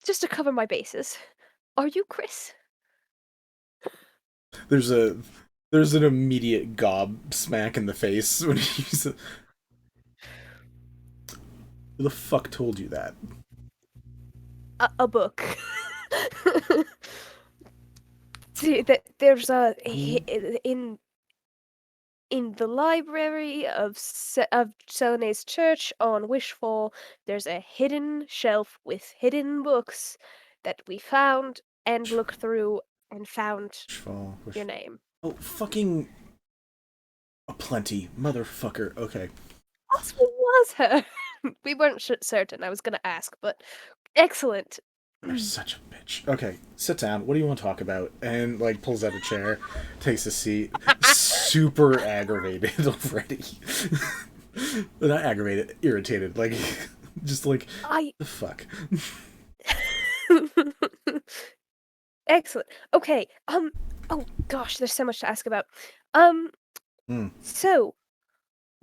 just to cover my bases, are you Chris? There's an immediate gob smack in the face when he said, "Who the fuck told you that?" A book. See, there's a in the library of Selene's church on Wishfall, there's a hidden shelf with hidden books that we found and looked through and found your name. Oh, fucking aplenty, motherfucker. Okay. Possibly was her. We weren't certain. I was gonna ask, but excellent. You're such a bitch. Okay, sit down. What do you want to talk about? And like pulls out a chair, takes a seat. Super aggravated already. Not aggravated, irritated. Like, just like the fuck. Excellent. Okay. Oh gosh, there's so much to ask about. So,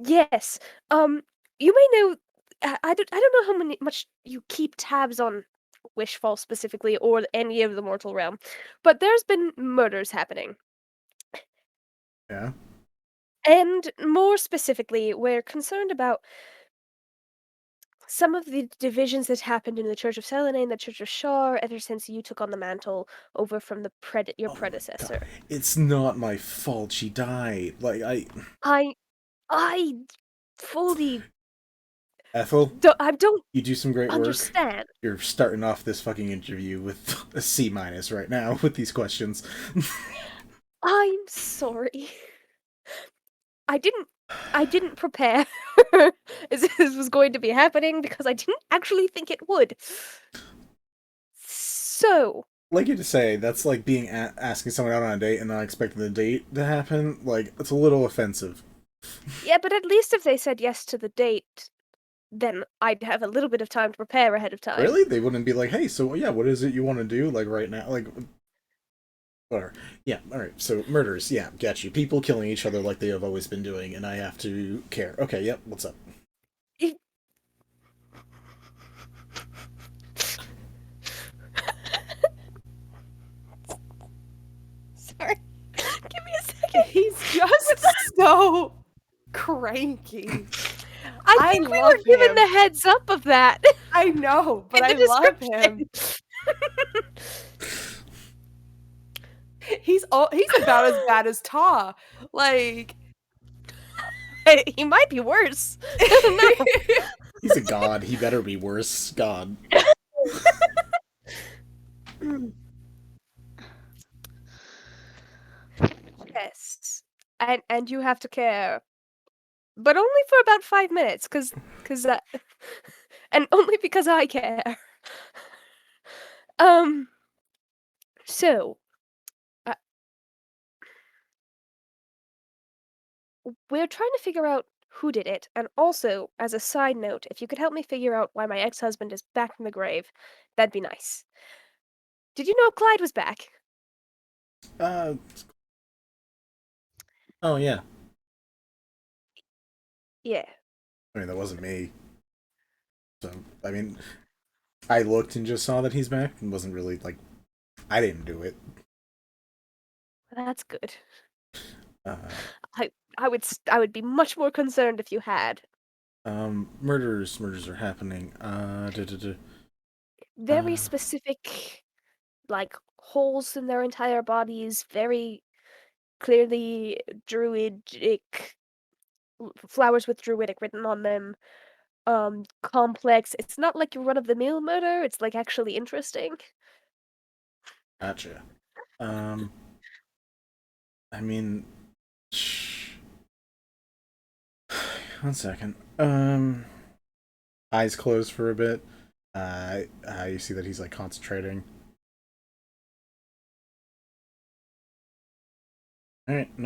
yes. You may know. I don't know how much you keep tabs on Wishfall specifically, or any of the mortal realm, but there's been murders happening. Yeah. And more specifically, we're concerned about some of the divisions that happened in the Church of Selene and the Church of Shar ever since you took on the mantle over from the your predecessor. It's not my fault she died. Like, I fully... Ethel, I don't you do some great understand. work. You're starting off this fucking interview with a C- right now with these questions. I'm sorry. I didn't prepare as this was going to be happening because I didn't actually think it would. So, like you to say, that's like being asking someone out on a date and not expecting the date to happen. Like, it's a little offensive. Yeah, but at least if they said yes to the date, then I'd have a little bit of time to prepare ahead of time. Really? They wouldn't be like, hey, so yeah, what is it you want to do? Like right now, like, whatever. Yeah, all right. So murders, yeah, got you. People killing each other like they have always been doing, and I have to care. Okay, yep. What's up? Sorry. Give me a second. He's just so cranky. I think we were given the heads up of that. I know, but I love him. He's about as bad as Ta. Like, he might be worse. I don't know. He's a god. He better be worse. God. Yes, and you have to care, but only for about 5 minutes, cause and only because I care. So, we're trying to figure out who did it, and also, as a side note, if you could help me figure out why my ex-husband is back in the grave, that'd be nice. Did you know Clyde was back? Oh, yeah. Yeah. I mean, that wasn't me. So, I mean, I looked and just saw that he's back and wasn't really, like, I didn't do it. That's good. I would be much more concerned if you had. Murders are happening. Very specific, like, holes in their entire bodies, very clearly druidic, flowers with druidic written on them. Complex. It's not like your run-of-the-mill murder, it's, like, actually interesting. Gotcha. I mean, one second. Eyes closed for a bit. You see that he's like concentrating. Alright, the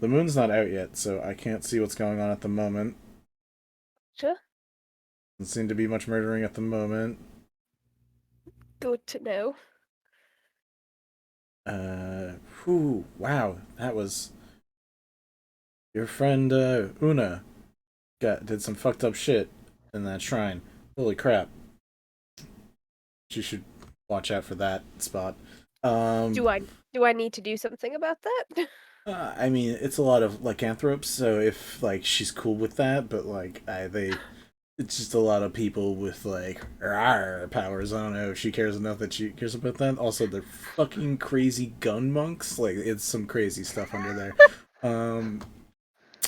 moon's not out yet, so I can't see what's going on at the moment. Sure. Doesn't seem to be much murdering at the moment. Good to know. Wow, that was... Your friend, Una, did some fucked up shit. in that shrine. Holy crap. She should watch out for that spot. Do I need to do something about that? I mean, it's a lot of lycanthropes, so if like she's cool with that, but like it's just a lot of people with like rawr powers. I don't know if she cares enough that she cares about that. Also, they're fucking crazy gun monks. Like it's some crazy stuff under there.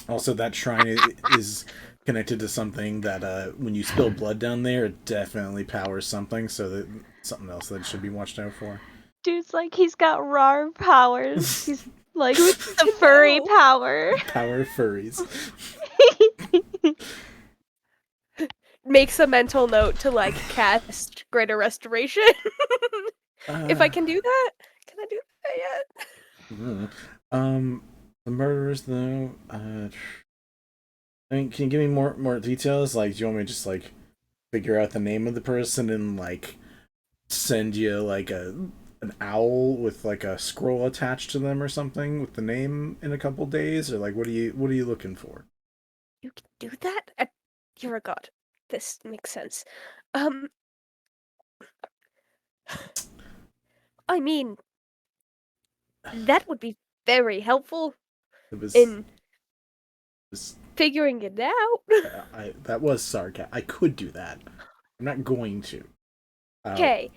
Also, that shrine is connected to something that when you spill blood down there, it definitely powers something. So that something else that should be watched out for. Dude's like he's got raw powers. He's like the furry power. Power furries. Makes a mental note to like cast Greater Restoration. If I can do that, can I do that yet? The murderers though. I mean, can you give me more details? Like, do you want me to just like figure out the name of the person and like send you like an owl with like a scroll attached to them or something with the name in a couple days, or like what are you looking for? You can do that? You're a god. This makes sense. I mean, that would be very helpful in figuring it out. That was sarcasm. I could do that. I'm not going to. Okay,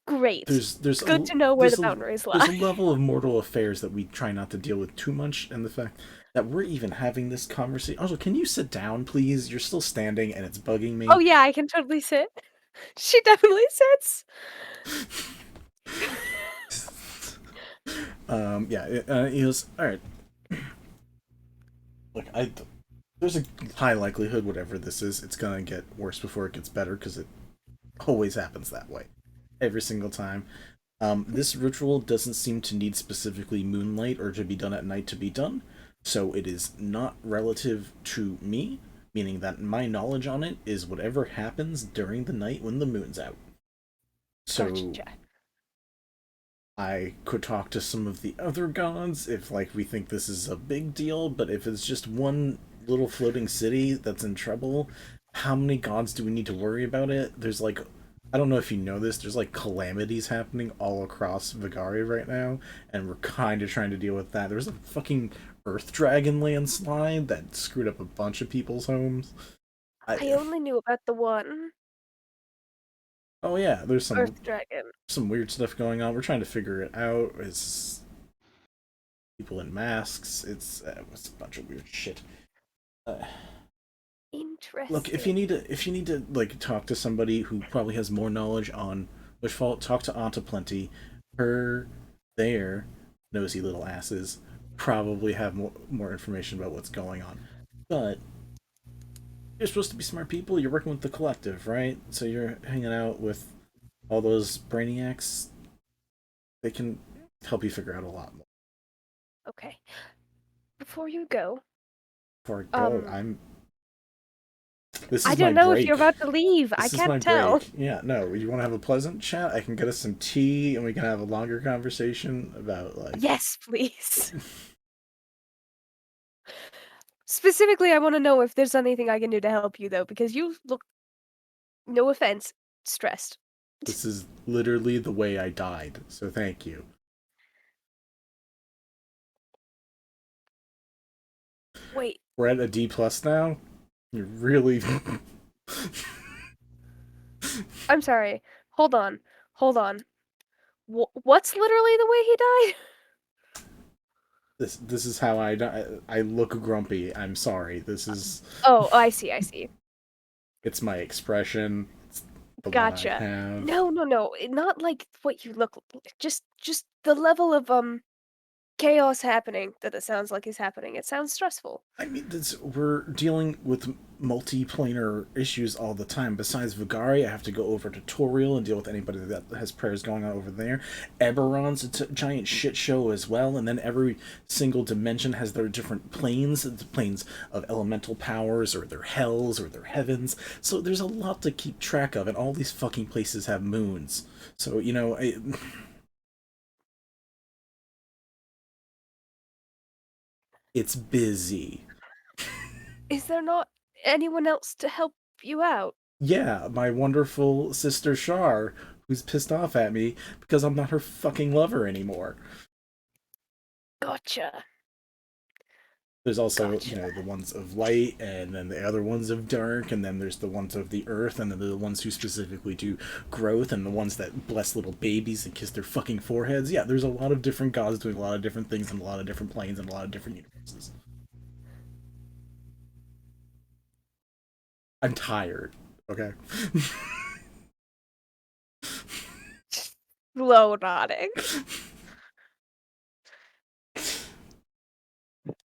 great. There's good to know where the boundaries lie. There's a level of mortal affairs that we try not to deal with too much, and the fact that we're even having this conversation. Also, can you sit down, please? You're still standing, and it's bugging me. Oh yeah, I can totally sit. She definitely sits. Yeah. He goes, all right. Look, there's a high likelihood whatever this is, it's gonna get worse before it gets better because it always happens that way, every single time. This ritual doesn't seem to need specifically moonlight or to be done at night to be done, so it is not relative to me, meaning that my knowledge on it is whatever happens during the night when the moon's out. So Gotcha. I could talk to some of the other gods if like we think this is a big deal, but if it's just one little floating city that's in trouble, how many gods do we need to worry about it? There's like, I don't know if you know this, there's like calamities happening all across Vigari right now, and we're kind of trying to deal with that. There was a fucking Earth Dragon landslide that screwed up a bunch of people's homes. I only knew about the one. Oh yeah, there's Earth Dragon. some weird stuff going on. We're trying to figure it out. It's people in masks. It's a bunch of weird shit. Interesting. Look, if you need to like talk to somebody who probably has more knowledge on Wishfall, talk to Anta Plenty. Her there, nosy little asses, probably have more information about what's going on. But you're supposed to be smart people. You're working with the collective, right? So you're hanging out with all those brainiacs. They can help you figure out a lot more. Okay. Before you go. Before I go, This is I don't my know break. if you're about to leave. This I is can't my tell. break. Yeah, no. You want to have a pleasant chat? I can get us some tea, and we can have a longer conversation about like. Yes, please. Specifically, I want to know if there's anything I can do to help you, though, because you look, no offense, stressed. This is literally the way I died, so thank you. Wait. We're at a D+ now? You're really... I'm sorry. Hold on. What's literally the way he died? This is how I die. I look grumpy. I'm sorry. This is... Oh, I see. It's my expression. It's the Gotcha. one I have. No. Not like what you look like. Just the level of chaos happening that it sounds like is happening. It sounds stressful. I mean, we're dealing with multiplanar issues all the time. Besides Vigari, I have to go over to Toriel and deal with anybody that has prayers going on over there. Eberron's a giant shit show as well, and then every single dimension has their different planes, the planes of elemental powers, or their hells, or their heavens. So there's a lot to keep track of, and all these fucking places have moons. So, you know, it's busy. Is there not anyone else to help you out? Yeah, my wonderful sister Shar, who's pissed off at me because I'm not her fucking lover anymore. Gotcha. There's also, the ones of light, and then the other ones of dark, and then there's the ones of the earth, and then the ones who specifically do growth, and the ones that bless little babies and kiss their fucking foreheads. Yeah, there's a lot of different gods doing a lot of different things in a lot of different planes and a lot of different universes. I'm tired, okay? Slow nodding.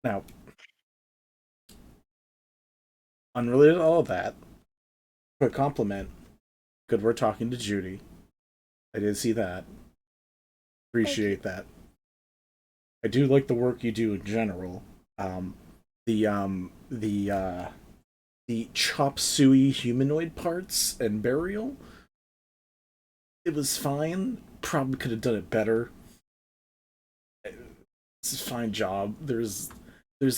Now, unrelated to all of that, quick compliment. Good work talking to Judy. I did see that. Appreciate that. I do like the work you do in general. The chop suey humanoid parts and burial. It was fine. Probably could have done it better. It's a fine job. There's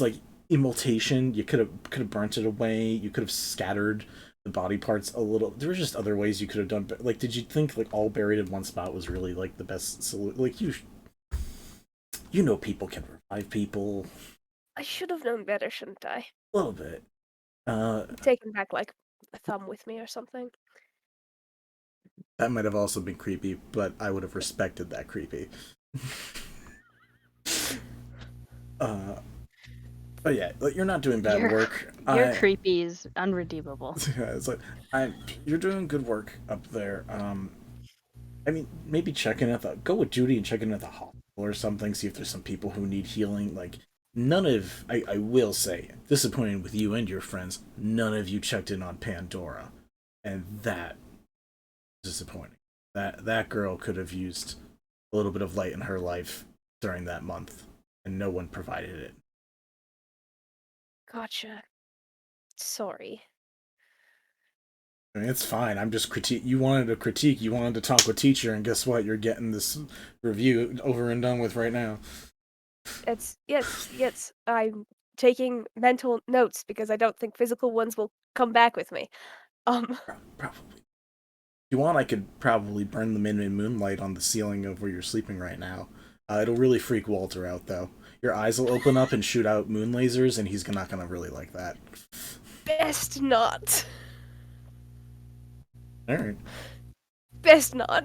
like immoltation. You could have burnt it away. You could have scattered the body parts a little. There were just other ways you could have done. Like, did you think like all buried in one spot was really like the best solution? Like people can revive people. I should have known better, shouldn't I? A little bit. Taken back like a thumb with me or something. That might have also been creepy, but I would have respected that creepy. But yeah, like, you're not doing bad work. Your creepy is unredeemable. Yeah, it's like you're doing good work up there. I mean, maybe go with Judy and check in at the hospital or something. See if there's some people who need healing. Like I will say, disappointing with you and your friends. None of you checked in on Pandora, and that is disappointing. That girl could have used a little bit of light in her life during that month, and no one provided it. Gotcha. Sorry. I mean, it's fine. I'm just critique. You wanted to critique. You wanted to talk with teacher, and guess what? You're getting this review over and done with right now. Yes. I'm taking mental notes because I don't think physical ones will come back with me. Probably. If you want, I could probably burn them in moonlight on the ceiling of where you're sleeping right now. It'll really freak Walter out, though. Your eyes will open up and shoot out moon lasers, and he's not gonna really like that. Best not. Alright. Best not.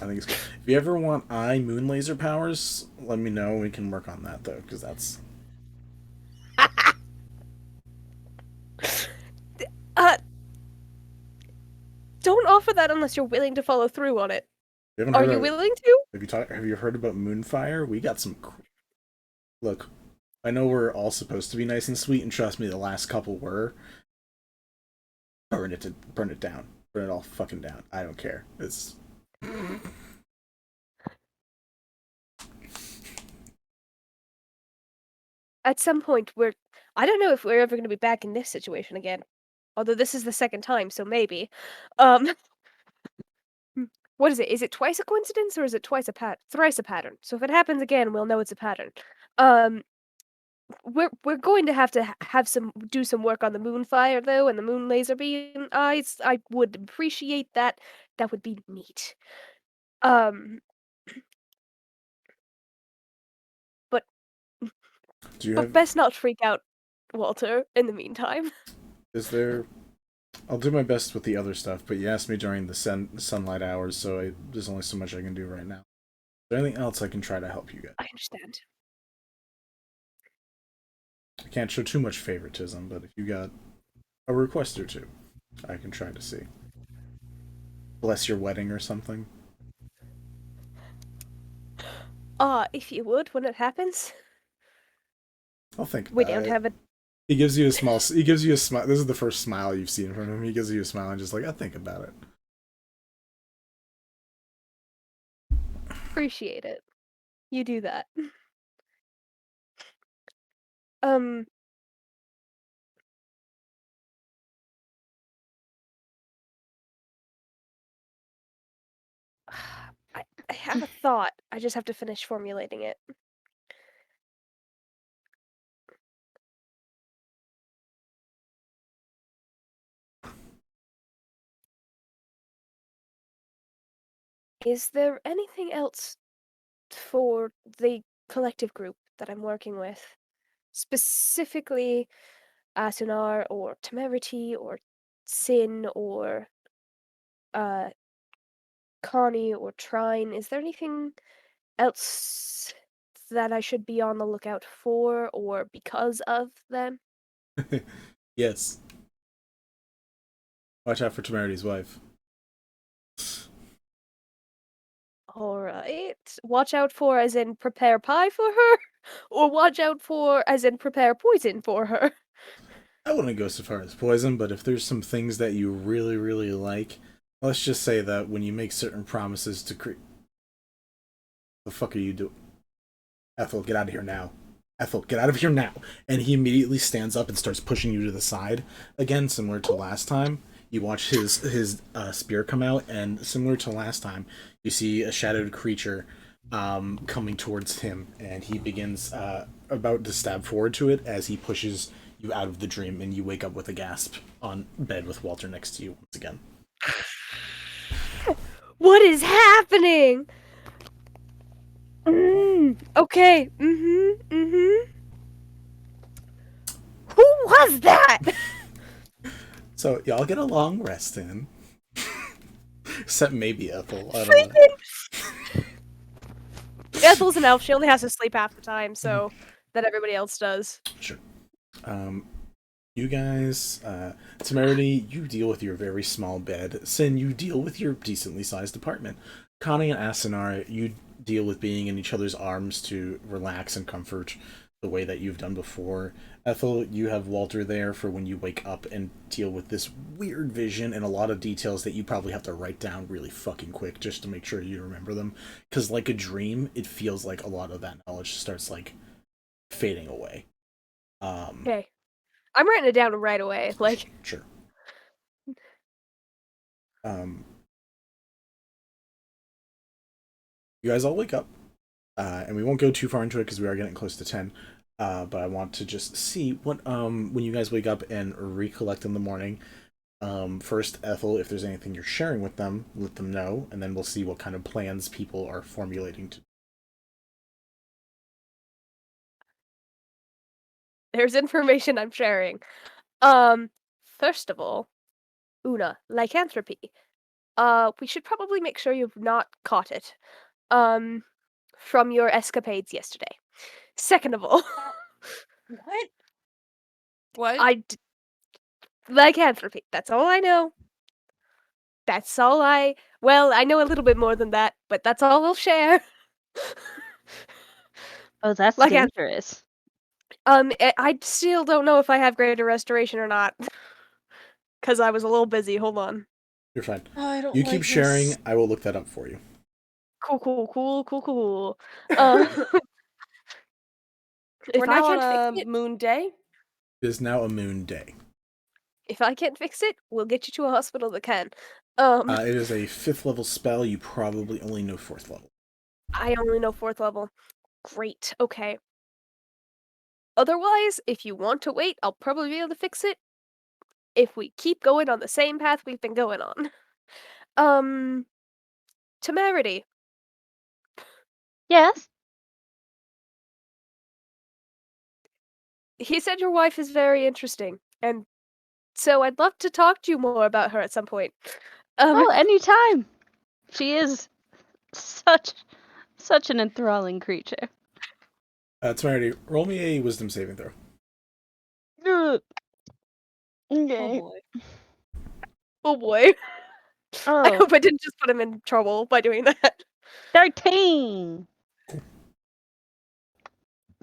I think if you ever want moon laser powers, let me know. We can work on that, though, because that's... Don't offer that unless you're willing to follow through on it. Are you willing to? Have you heard about Moonfire? We got some... Look, I know we're all supposed to be nice and sweet, and trust me, the last couple were. Burn it down. Burn it all fucking down. I don't care. It's... At some point, I don't know if we're ever going to be back in this situation again. Although this is the second time, so maybe. What is it? Is it twice a coincidence, or is it thrice a pattern? So if it happens again, we'll know it's a pattern. We're going to have do some work on the Moonfire though, and the moon laser beam eyes. I would appreciate that. That would be neat. But best not freak out, Walter. In the meantime, is there? I'll do my best with the other stuff, but you asked me during the sunlight hours, so there's only so much I can do right now. Is there anything else I can try to help you guys? I understand. I can't show too much favoritism, but if you got a request or two, I can try to see. Bless your wedding or something. If you would, when it happens. I'll think. We don't have a. He gives you a smile. This is the first smile you've seen from him. He gives you a smile and just like, I'll think about it. Appreciate it. You do that. I have a thought. I just have to finish formulating it. is there anything else for the collective group that I'm working with? Specifically, Asunar or Temerity or Sin or Connie or Trine. Is there anything else that I should be on the lookout for or because of them? Yes. Watch out for Temerity's wife. Alright. Watch out for as in prepare pie for her? Or watch out for as in prepare poison for her? I wouldn't go so far as poison, but if there's some things that you really, really like, let's just say that when you make certain promises to create... The fuck are you doing? Ethel, get out of here now. Ethel, get out of here now. And he immediately stands up and starts pushing you to the side. Again, similar to last time. You watch his spear come out, and similar to last time, you see a shadowed creature coming towards him, and he begins about to stab forward to it as he pushes you out of the dream, and you wake up with a gasp on bed with Walter next to you once again. What is happening? Okay. Who was that? So y'all get a long rest in. Except maybe Ethel. I don't know. Ethel's an elf. She only has to sleep half the time, so that everybody else does. Sure. You guys, Temerity, you deal with your very small bed. Sin, you deal with your decently sized apartment. Connie and Asunar, you deal with being in each other's arms to relax and comfort the way that you've done before. Ethel, you have Walter there for when you wake up and deal with this weird vision and a lot of details that you probably have to write down really fucking quick just to make sure you remember them. Because like a dream, it feels like a lot of that knowledge starts, like, fading away. Okay. I'm writing it down right away. Like, Sure. You guys all wake up, and we won't go too far into it because we are getting close to 10. But I want to just see what when you guys wake up and recollect in the morning. First, Ethel, if there's anything you're sharing with them, let them know, and then we'll see what kind of plans people are formulating. there's information I'm sharing. First of all, Una, lycanthropy. We should probably make sure you've not caught it. From your escapades yesterday. Second of all, What? Lycanthropy. That's all I know. That's all well, I know a little bit more than that, but that's all I'll share. Oh, that's dangerous. I still don't know if I have greater restoration or not. Because I was a little busy. Hold on. You're fine. Oh, I don't You like keep this. sharing. I will look that up for you. Cool. We're If I now can't on fix a it, moon day. It is now a moon day. if I can't fix it, we'll get you to a hospital that can. It is a 5th level spell. You probably only know 4th level. I only know 4th level. Great. Okay. Otherwise, if you want to wait, I'll probably be able to fix it. If we keep going on the same path we've been going on. Temerity. Yes? He said your wife is very interesting, and so I'd love to talk to you more about her at some point. Oh, anytime. She is such an enthralling creature. Temerity, roll me a wisdom saving throw. Okay. Oh boy. I Oh. hope I didn't just put him in trouble by doing that. 13!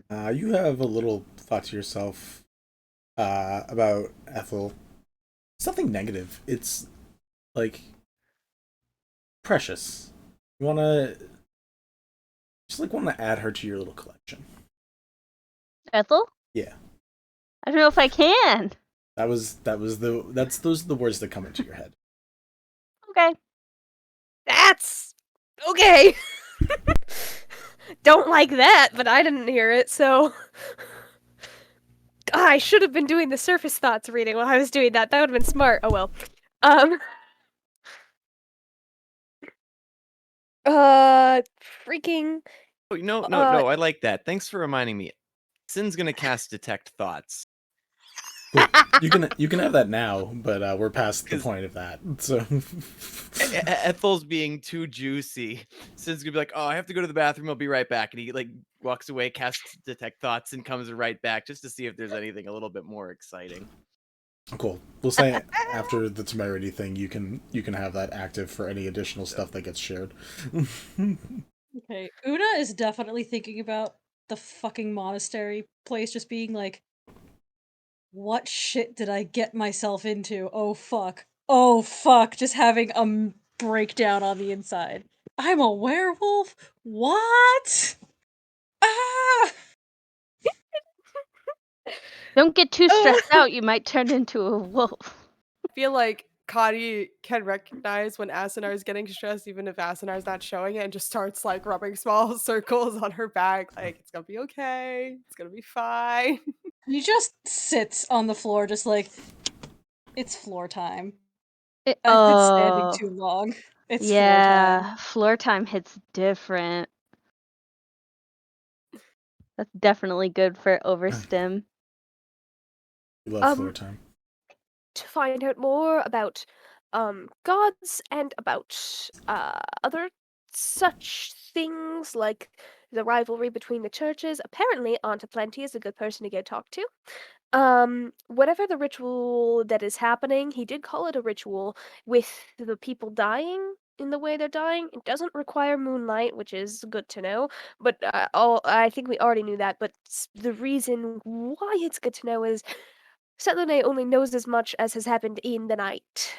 You have a little thought to yourself about Ethel. Something negative. It's, like, precious. You want to add her to your little collection. Ethel? Yeah. I don't know if I can. Those are the words that come into your head. Okay. That's okay. Don't like that, but I didn't hear it, so I should have been doing the surface thoughts reading while I was doing that. That would have been smart. Oh well. Freaking. Oh, no, I like that. Thanks for reminding me. Sin's gonna cast Detect Thoughts. Cool. You can have that now, but we're past the point of that. So Ethel's being too juicy. Sin's gonna be like, "Oh, I have to go to the bathroom. I'll be right back." And he like walks away, casts Detect Thoughts, and comes right back just to see if there's anything a little bit more exciting. Cool. We'll say after the Temerity thing, you can have that active for any additional stuff that gets shared. Okay, Una is definitely thinking about the fucking monastery place just being like, what shit did I get myself into? Oh fuck. Oh fuck. Just having a breakdown on the inside. I'm a werewolf? What? Ah! Don't get too stressed out, you might turn into a wolf. I feel like Kadi can recognize when Asunar is getting stressed, even if Asunar's not showing it, and just starts like rubbing small circles on her back, like it's gonna be okay, it's gonna be fine. He just sits on the floor, just like, it's floor time. I've been standing too long. It's floor time. Floor time hits different. That's definitely good for overstim. We love floor time. To find out more about gods and about other such things like the rivalry between the churches. Apparently, Aunt Plenty is a good person to go talk to. Whatever the ritual that is happening, he did call it a ritual with the people dying in the way they're dying. It doesn't require moonlight, which is good to know. But I think we already knew that. But the reason why it's good to know is Selune only knows as much as has happened in the night.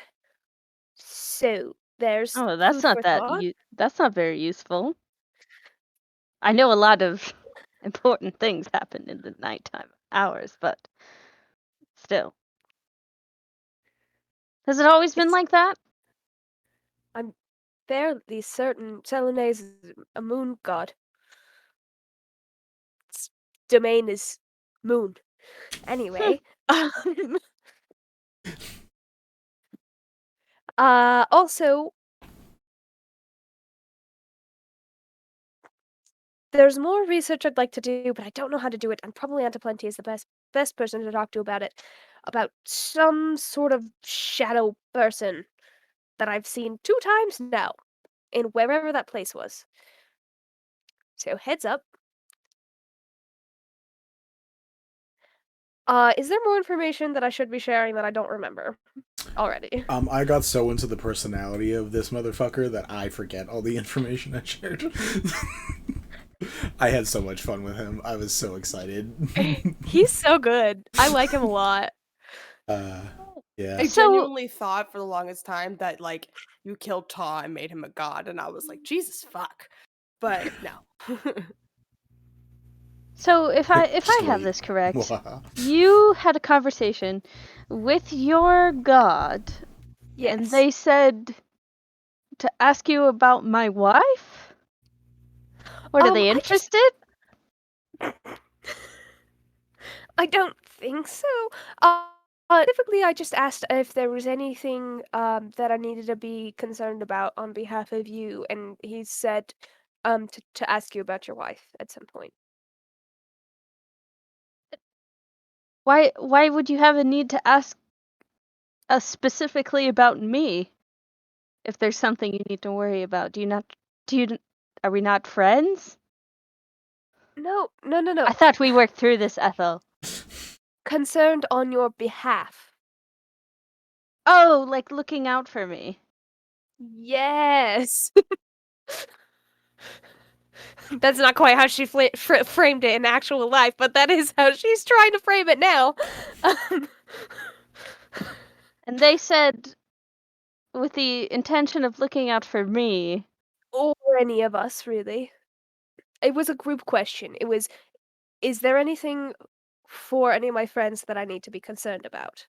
So there's that's food not for that thought. that's not very useful. I know a lot of important things happen in the nighttime hours, but still. Has it always been like that? I'm fairly certain Selune is a moon god. Its domain is moon. Anyway, also, there's more research I'd like to do, but I don't know how to do it, and probably Aunt Plenty is the best person to talk to about it. About some sort of shadow person that I've seen 2 times now, in wherever that place was. So heads up. Is there more information that I should be sharing that I don't remember already? I got so into the personality of this motherfucker that I forget all the information I shared. I had so much fun with him. I was so excited. He's so good. I like him a lot. Yeah. I genuinely thought for the longest time that like you killed Taw and made him a god, and I was like, Jesus fuck. But no. So if I have this correct, you had a conversation with your god, and they said to ask you about my wife? Or are they interested? I don't think so. Typically, I just asked if there was anything that I needed to be concerned about on behalf of you, and he said to ask you about your wife at some point. Why would you have a need to ask us specifically about me? If there's something you need to worry about, are we not friends? No. I thought we worked through this, Ethel. Concerned on your behalf. Oh, like looking out for me. Yes. That's not quite how she framed it in actual life, but that is how she's trying to frame it now. And they said, with the intention of looking out for me. Or any of us, really. It was a group question. It was, is there anything for any of my friends that I need to be concerned about?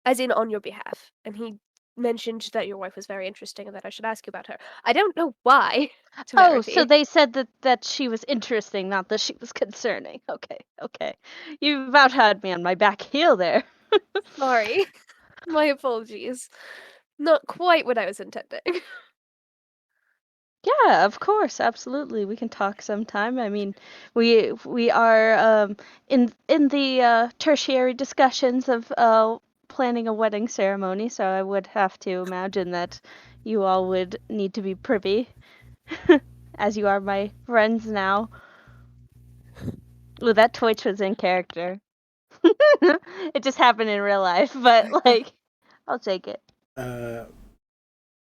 As in, on your behalf. And he mentioned that your wife was very interesting and that I should ask you about her. I don't know why. Oh, so they said that she was interesting, not that she was concerning. Okay. You about had me on my back heel there. Sorry. My apologies. Not quite what I was intending. Yeah, of course, absolutely. We can talk sometime. I mean, we are in the tertiary discussions of planning a wedding ceremony, so I would have to imagine that you all would need to be privy, as you are my friends now. Ooh, that Twitch was in character. It just happened in real life, but like, I'll take it.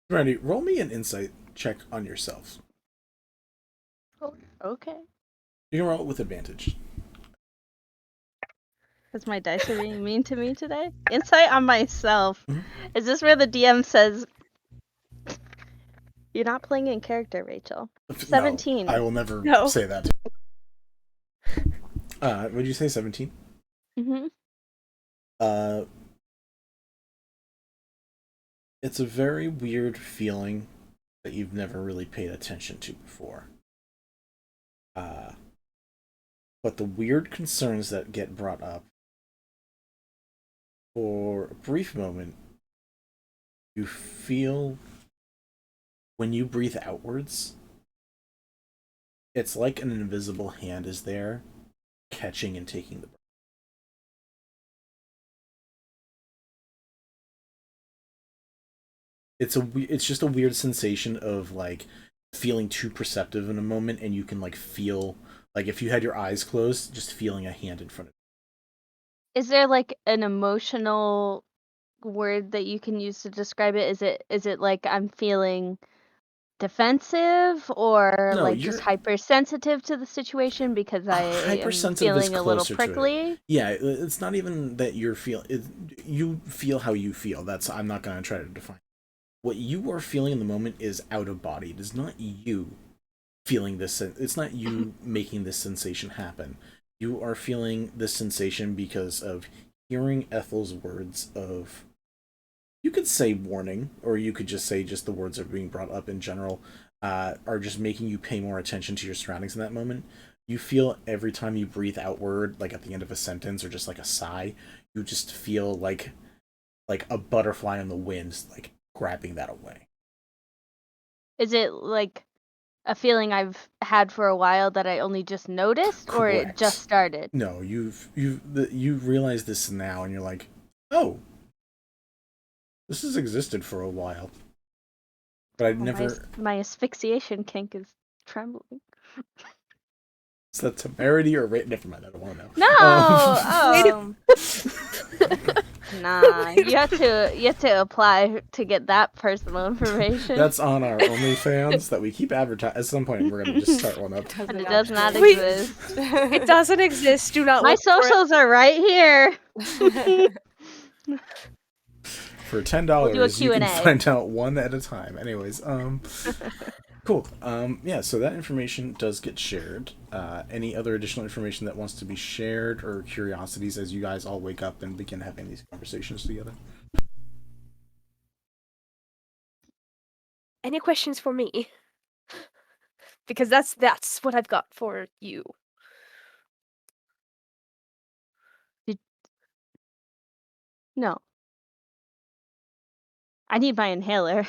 Randy, roll me an insight check on yourself. Okay. You can roll it with advantage. Because my dice are being mean to me today. Insight on myself. Is this where the DM says you're not playing in character, Rachel? 17. No, I will never say that. Would you say 17? Mm-hmm. It's a very weird feeling that you've never really paid attention to before. But the weird concerns that get brought up, for a brief moment, you feel when you breathe outwards, it's like an invisible hand is there, catching and taking the breath. It's just a weird sensation of like feeling too perceptive in a moment, and you can like feel like if you had your eyes closed, just feeling a hand in front of you. Is there like an emotional word that you can use to describe it? Is it like I'm feeling defensive or No, like just hypersensitive to the situation because I am hypersensitive is feeling a little closer to prickly? it. Yeah, it's not even that you're you feel how you feel. That's I'm not going to try to define. What you are feeling in the moment is out of body. It is not you feeling this. It's not you making this sensation happen. You are feeling this sensation because of hearing Ethel's words of, you could say warning, or you could just say just the words that are being brought up in general, are just making you pay more attention to your surroundings in that moment. You feel every time you breathe outward, like at the end of a sentence or just like a sigh, you just feel like a butterfly on the wind, like grabbing that away. Is it like a feeling I've had for a while that I only just noticed, or it Correct. just started? No, you realize this now, and you're like, oh, this has existed for a while. But I'd never. My asphyxiation kink is trembling. Is that Temerity or never mind, I don't want to know. No. Nah, you have to apply to get that personal information. That's on our OnlyFans that we keep advertising. At some point, we're gonna just start one up. But it does not exist. It doesn't exist. Do not. My look for it. socials are right here. For $10, We'll do a you can Q&A. find out one at a time. Anyways, cool. Yeah, so that information does get shared. Any other additional information that wants to be shared or curiosities as you guys all wake up and begin having these conversations together? Any questions for me? Because that's what I've got for you. No. I need my inhaler.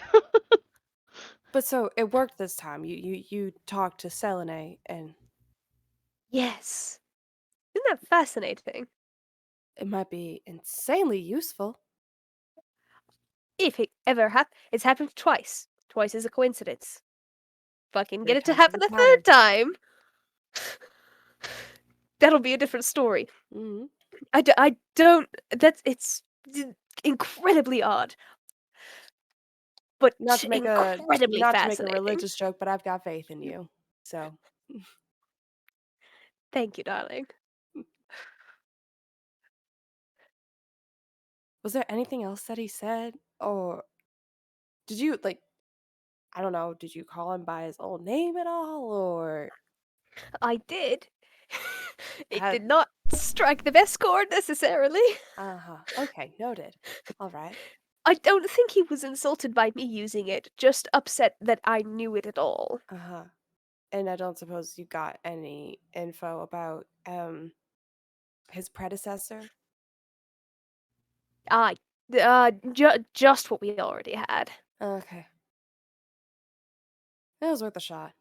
But so it worked this time. You talked to Selune and Yes. Isn't that fascinating? it might be insanely useful. If it ever it's happened twice. Twice is a coincidence. Fucking get Three it to times happen is a a third time. That'll be a different story. Mm-hmm. I don't. It's incredibly odd, but Not to make incredibly a fascinating. religious joke, but I've got faith in you. So, thank you, darling. Was there anything else that he said, or did you I don't know, did you call him by his old name at all, or? I did. It did not strike the best chord necessarily. Okay, noted. All right. I don't think he was insulted by me using it, just upset that I knew it at all. And I don't suppose you got any info about his predecessor? Just what we already had. Okay. It was worth a shot.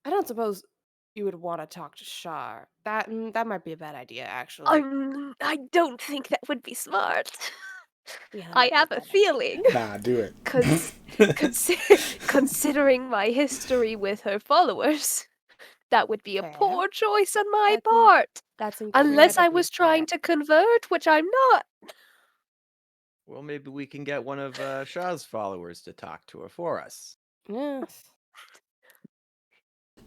I don't suppose you would want to talk to Shar. That might be a bad idea, actually. I don't think that would be smart. Yeah, that I might be have a bad idea. feeling. Nah, do it. Considering my history with her followers, that would be a Fair. poor choice on my That's part. That's Unless I incredibly was trying to convert, which I'm not. Well, maybe we can get one of Shah's followers to talk to her for us. Yeah.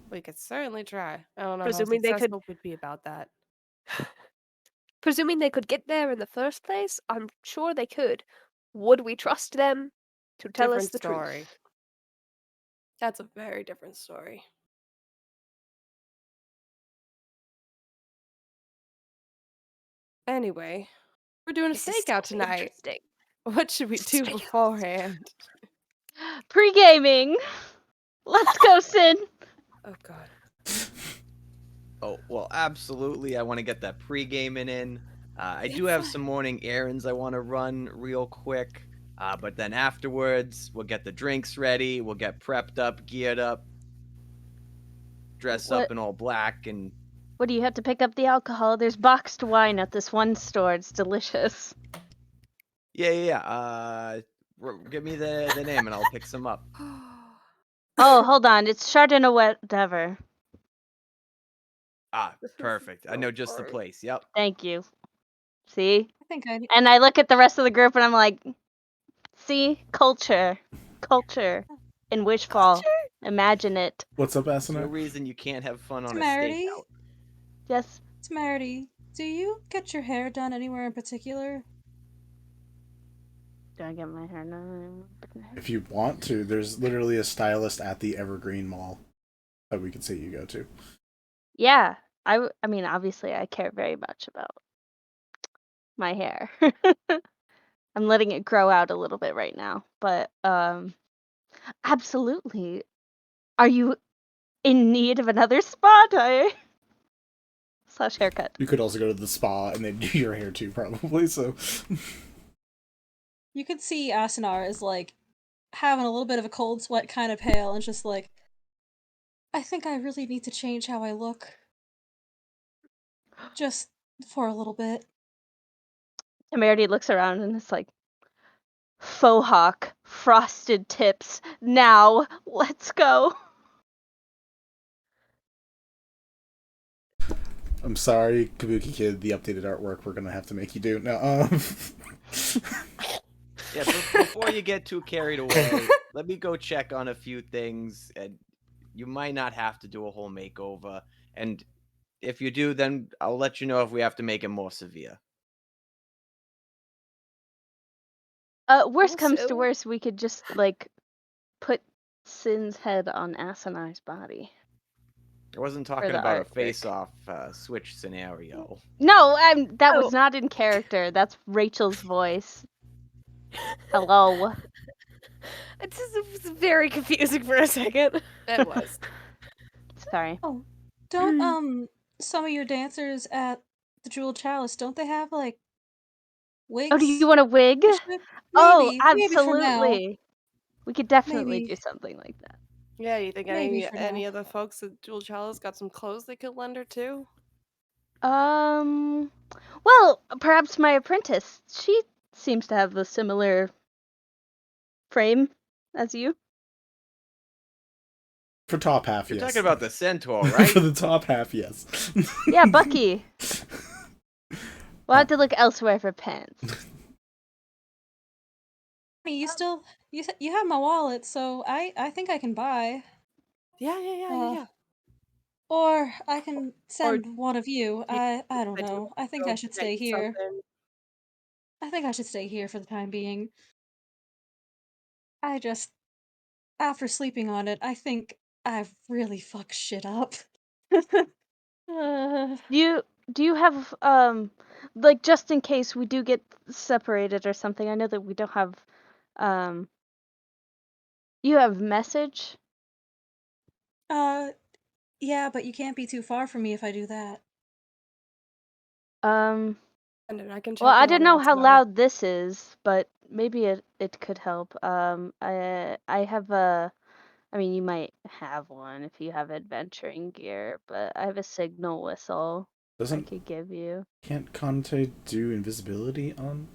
We could certainly try. I don't know Presuming how they could- successful we'd be about that. Presuming they could get there in the first place, I'm sure they could. Would we trust them to tell us Different the story. truth? That's a very different story. Anyway, we're doing a This is stakeout so tonight. interesting. What should we do beforehand? Pre-gaming. Let's go, Sin. Oh god. Oh, well, absolutely. I want to get that pre-gaming in. I do have some morning errands I want to run real quick. But then afterwards, we'll get the drinks ready. We'll get prepped up, geared up, dress up in all black, and What do you have to pick up the alcohol? There's boxed wine at this one store. It's delicious. yeah. Give me the name and I'll pick some up. Oh, hold on. It's Chardonnay whatever. Ah, perfect. I know just the place. Yep. Thank you. See? I think I And I look at the rest of the group and I'm like, see? Culture. In Wishfall. Imagine it. What's up, No Asunar? reason you can't have fun on a Temerity? stakeout. Yes. Temerity, do you get your hair done anywhere in particular? Do I get my hair done? If you want to, there's literally a stylist at the Evergreen Mall that we could say you go to. Yeah. I mean, obviously, I care very much about my hair. I'm letting it grow out a little bit right now, but absolutely. Are you in need of another spa day? / haircut. You could also go to the spa and then do your hair too, probably. So You could see Asunar is like having a little bit of a cold sweat, kind of pale, and just like, I think I really need to change how I look. Just for a little bit. Temerity looks around and it's like, faux hawk, frosted tips. Now, let's go. I'm sorry, Kabuki Kid, the updated artwork we're gonna have to make you do. No, Yeah, before you get too carried away, let me go check on a few things, and you might not have to do a whole makeover. And if you do, then I'll let you know if we have to make it more severe. Worst comes to Also- worst, we could just like put Sin's head on Asinar's body. I wasn't talking the about a artwork. face-off switch scenario. No, that Oh. was not in character. That's Rachel's voice. Hello. It was very confusing for a second. It was. Sorry. Oh, don't some of your dancers at the Jeweled Chalice, don't they have like wigs? Oh, do you want a wig? Maybe, Oh, maybe for now. absolutely. We could definitely Maybe. do something like that. Yeah, you think Maybe any for any now. of the folks at Jewel Chalice got some clothes they could lend her too? Well, perhaps my apprentice. She seems to have a similar frame as you. for top half, You're yes. talking about the centaur, right? For the top half, yes. Yeah, Bucky. We'll have to look elsewhere for pants. You still you have my wallet, so I think I can buy. Yeah. Or I can send one of you. I don't I do know. I think go I should get stay here. something. I think I should stay here for the time being. I just, after sleeping on it, I think I've really fucked shit up. Do you have like just in case we do get separated or something? I know that we don't have you have message? Yeah, but you can't be too far from me if I do that. And then I can check Well, I in don't on know how Asunar. loud this is, but maybe it could help. I have a. I mean, you might have one if you have adventuring gear, but I have a signal whistle I could give you. Can't Kanitae do invisibility on?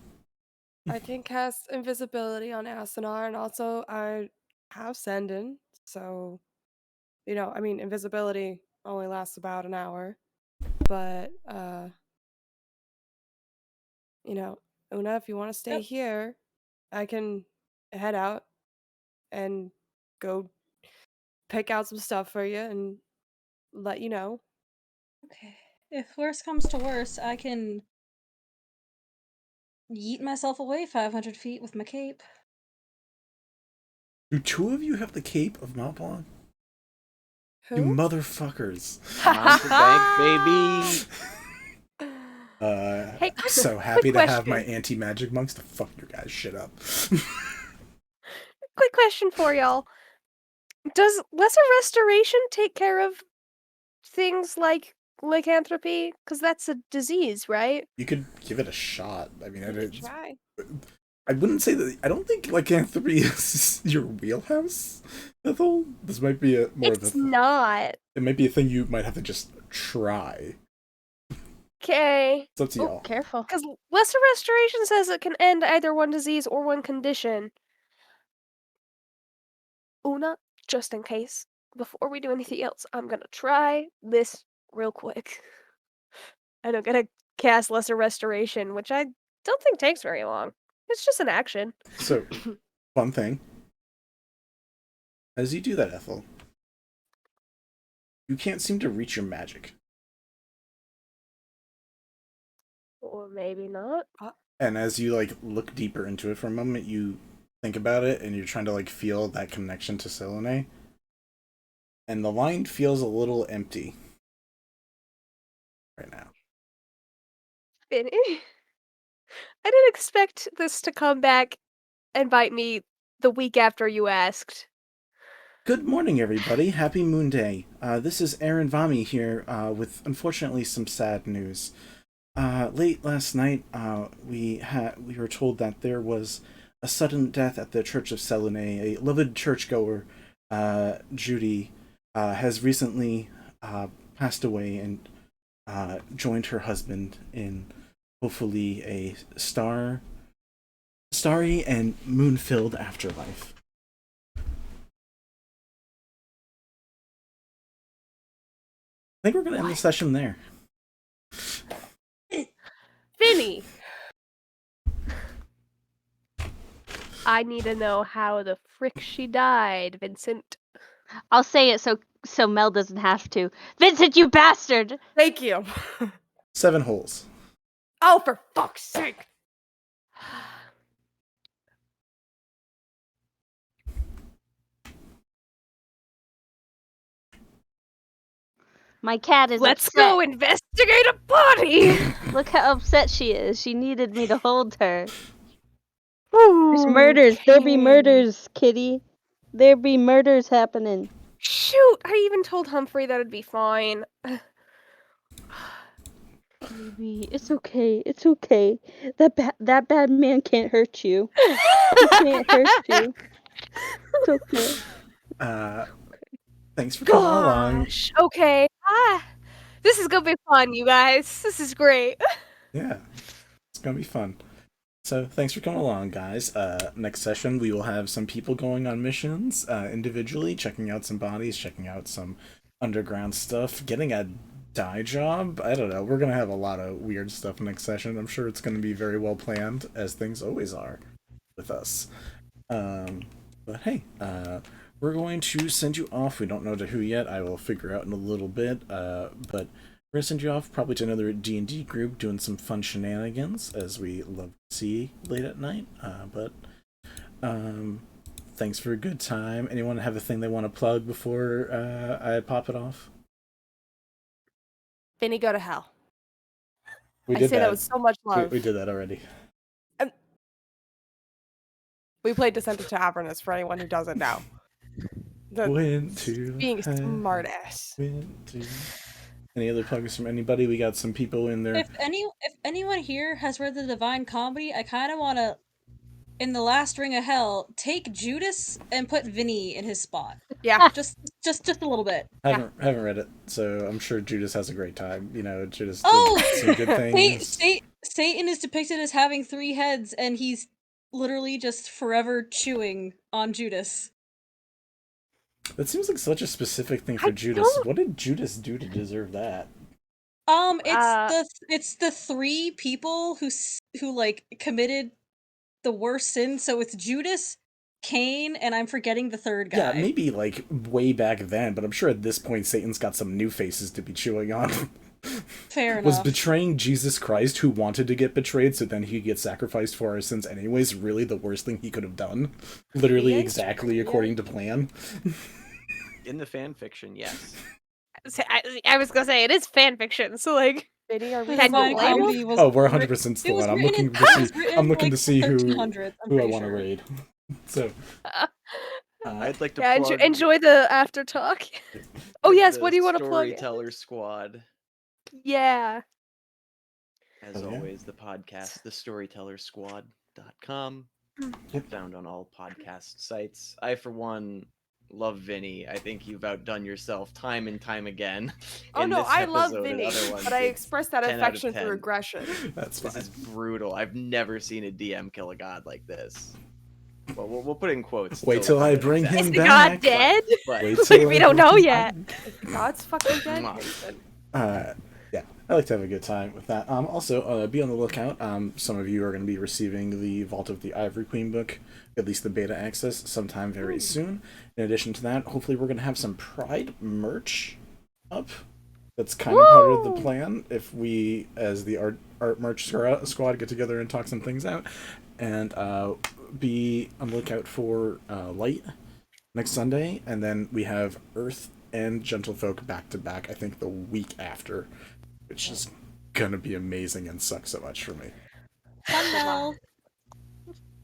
I can cast invisibility on Asunar, and also I have Sendin, so I mean, invisibility only lasts about an hour, but Una, if you want to stay here, I can head out and go pick out some stuff for you and let you know. Okay. If worse comes to worse, I can yeet myself away 500 feet with my cape. Do two of you have the cape of Mont Blanc? Who? You motherfuckers. Bank, baby. Hey, So quick happy to have my question. anti-magic monks to fuck your guys' shit up. Quick question for y'all. Does Lesser Restoration take care of things like lycanthropy? Because that's a disease, right? You could give it a shot. I mean, Try. I wouldn't say that. I don't think lycanthropy is your wheelhouse, Ethel. This might be It's not. It might be a thing you might have to just try. Okay. It's up to y'all. Careful. Because Lesser Restoration says it can end either one disease or one condition. Una, just in case, before we do anything else, I'm gonna try this real quick. And I'm gonna cast Lesser Restoration, which I don't think takes very long. It's just an action. So, one thing. As you do that, Ethel, you can't seem to reach your magic. Or maybe not. And as you look deeper into it for a moment, you think about it and you're trying to feel that connection to Selune. And the line feels a little empty right now. Vinny, I didn't expect this to come back and bite me the week after you asked. Good morning, everybody. Happy Moon Day. This is Aaron Vami here with, unfortunately, some sad news. Late last night, we were told that there was a sudden death at the Church of Selune. A loved churchgoer, Judy, has recently passed away and joined her husband in hopefully a starry and moon-filled afterlife. I think we're going to end the session there. Vinny! I need to know how the frick she died, Vincent. I'll say it so Mel doesn't have to. Vincent, you bastard! Thank you. 7 holes. Oh, for fuck's sake! My cat is Let's upset. go investigate a body! Look how upset she is. She needed me to hold her. There's murders. There be murders, kitty. There be murders happening. Shoot! I even told Humphrey that it'd be fine. Baby, it's okay. It's okay. That bad man can't hurt you. He can't hurt you. It's okay. Thanks for coming along. Gosh, okay. This is gonna be fun, you guys. This is great. Yeah, it's gonna be fun. So thanks for coming along, guys. Next session we will have some people going on missions individually, checking out some bodies, checking out some underground stuff, getting a dye job. I don't know. We're gonna have a lot of weird stuff next session. I'm sure it's gonna be very well planned, as things always are with us. But hey, we're going to send you off. We don't know to who yet. I will figure out in a little bit. But we're gonna send you off probably to another D&D group doing some fun shenanigans, as we love to see late at night. Thanks for a good time. Anyone have a thing they want to plug before I pop it off? Vinny, go to hell. We I did say that with so much love. We did that already. We played Descent into Avernus for anyone who doesn't know. Went to Being hell, smart ass. went to... Any other plugs from anybody? We got some people in there. If anyone here has read the Divine Comedy, I kind of want to, in the last Ring of Hell, take Judas and put Vinny in his spot. Yeah, just a little bit. Haven't read it, so I'm sure Judas has a great time. You know, Judas Oh, did some good things. Satan is depicted as having 3 heads, and he's literally just forever chewing on Judas. That seems like such a specific thing for Judas. What did Judas do to deserve that? It's the 3 people who like committed the worst sin. So it's Judas, Cain, and I'm forgetting the third guy. Yeah, maybe like way back then, but I'm sure at this point Satan's got some new faces to be chewing on. Fair enough. Was betraying Jesus Christ, who wanted to get betrayed, so then he gets sacrificed for our sins anyways, really the worst thing he could have done? Literally exactly according to plan. In the fan fiction, yes. I was gonna say, it is fan fiction, so like... Vinny, are we Can you still blame alive? him? Oh, we're 100% still in. I'm looking to see who I want to raid. So... I'd like to yeah, plug enjoy the after talk. Oh yes, what do you want to plug? Storyteller Squad. Yeah. As always, the podcast, thestorytellersquad.com. Found on all podcast sites. I, for one, love Vinny. I think you've outdone yourself time and time again. Oh no, I love Vinny, but I express that 10 out of affection 10. through aggression. That's This is brutal. I've never seen a DM kill a god like this. Well, we'll put in quotes. Wait till I bring him Is the back. god dead? Wait till we don't know yet. God's fucking dead. Yeah, I like to have a good time with that. Also, be on the lookout. Some of you are going to be receiving the Vault of the Ivory Queen book, at least the beta access, sometime very soon. In addition to that, hopefully we're going to have some Pride merch up. That's kind of part of the plan. If we, as the art merch squad, get together and talk some things out, and be on the lookout for Light next Sunday, and then we have Earth and Gentlefolk back to back. I think the week after, which is gonna be amazing and suck so much for me. Mel.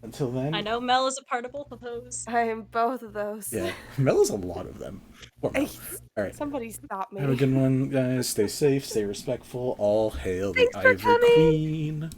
Until then, I know Mel is a part of both of those. I am both of those. yeah, Mel is a lot of them. Poor Mel. All right, Somebody stop me. have a good one, guys. Stay safe, stay respectful. All hail the Ivory Queen.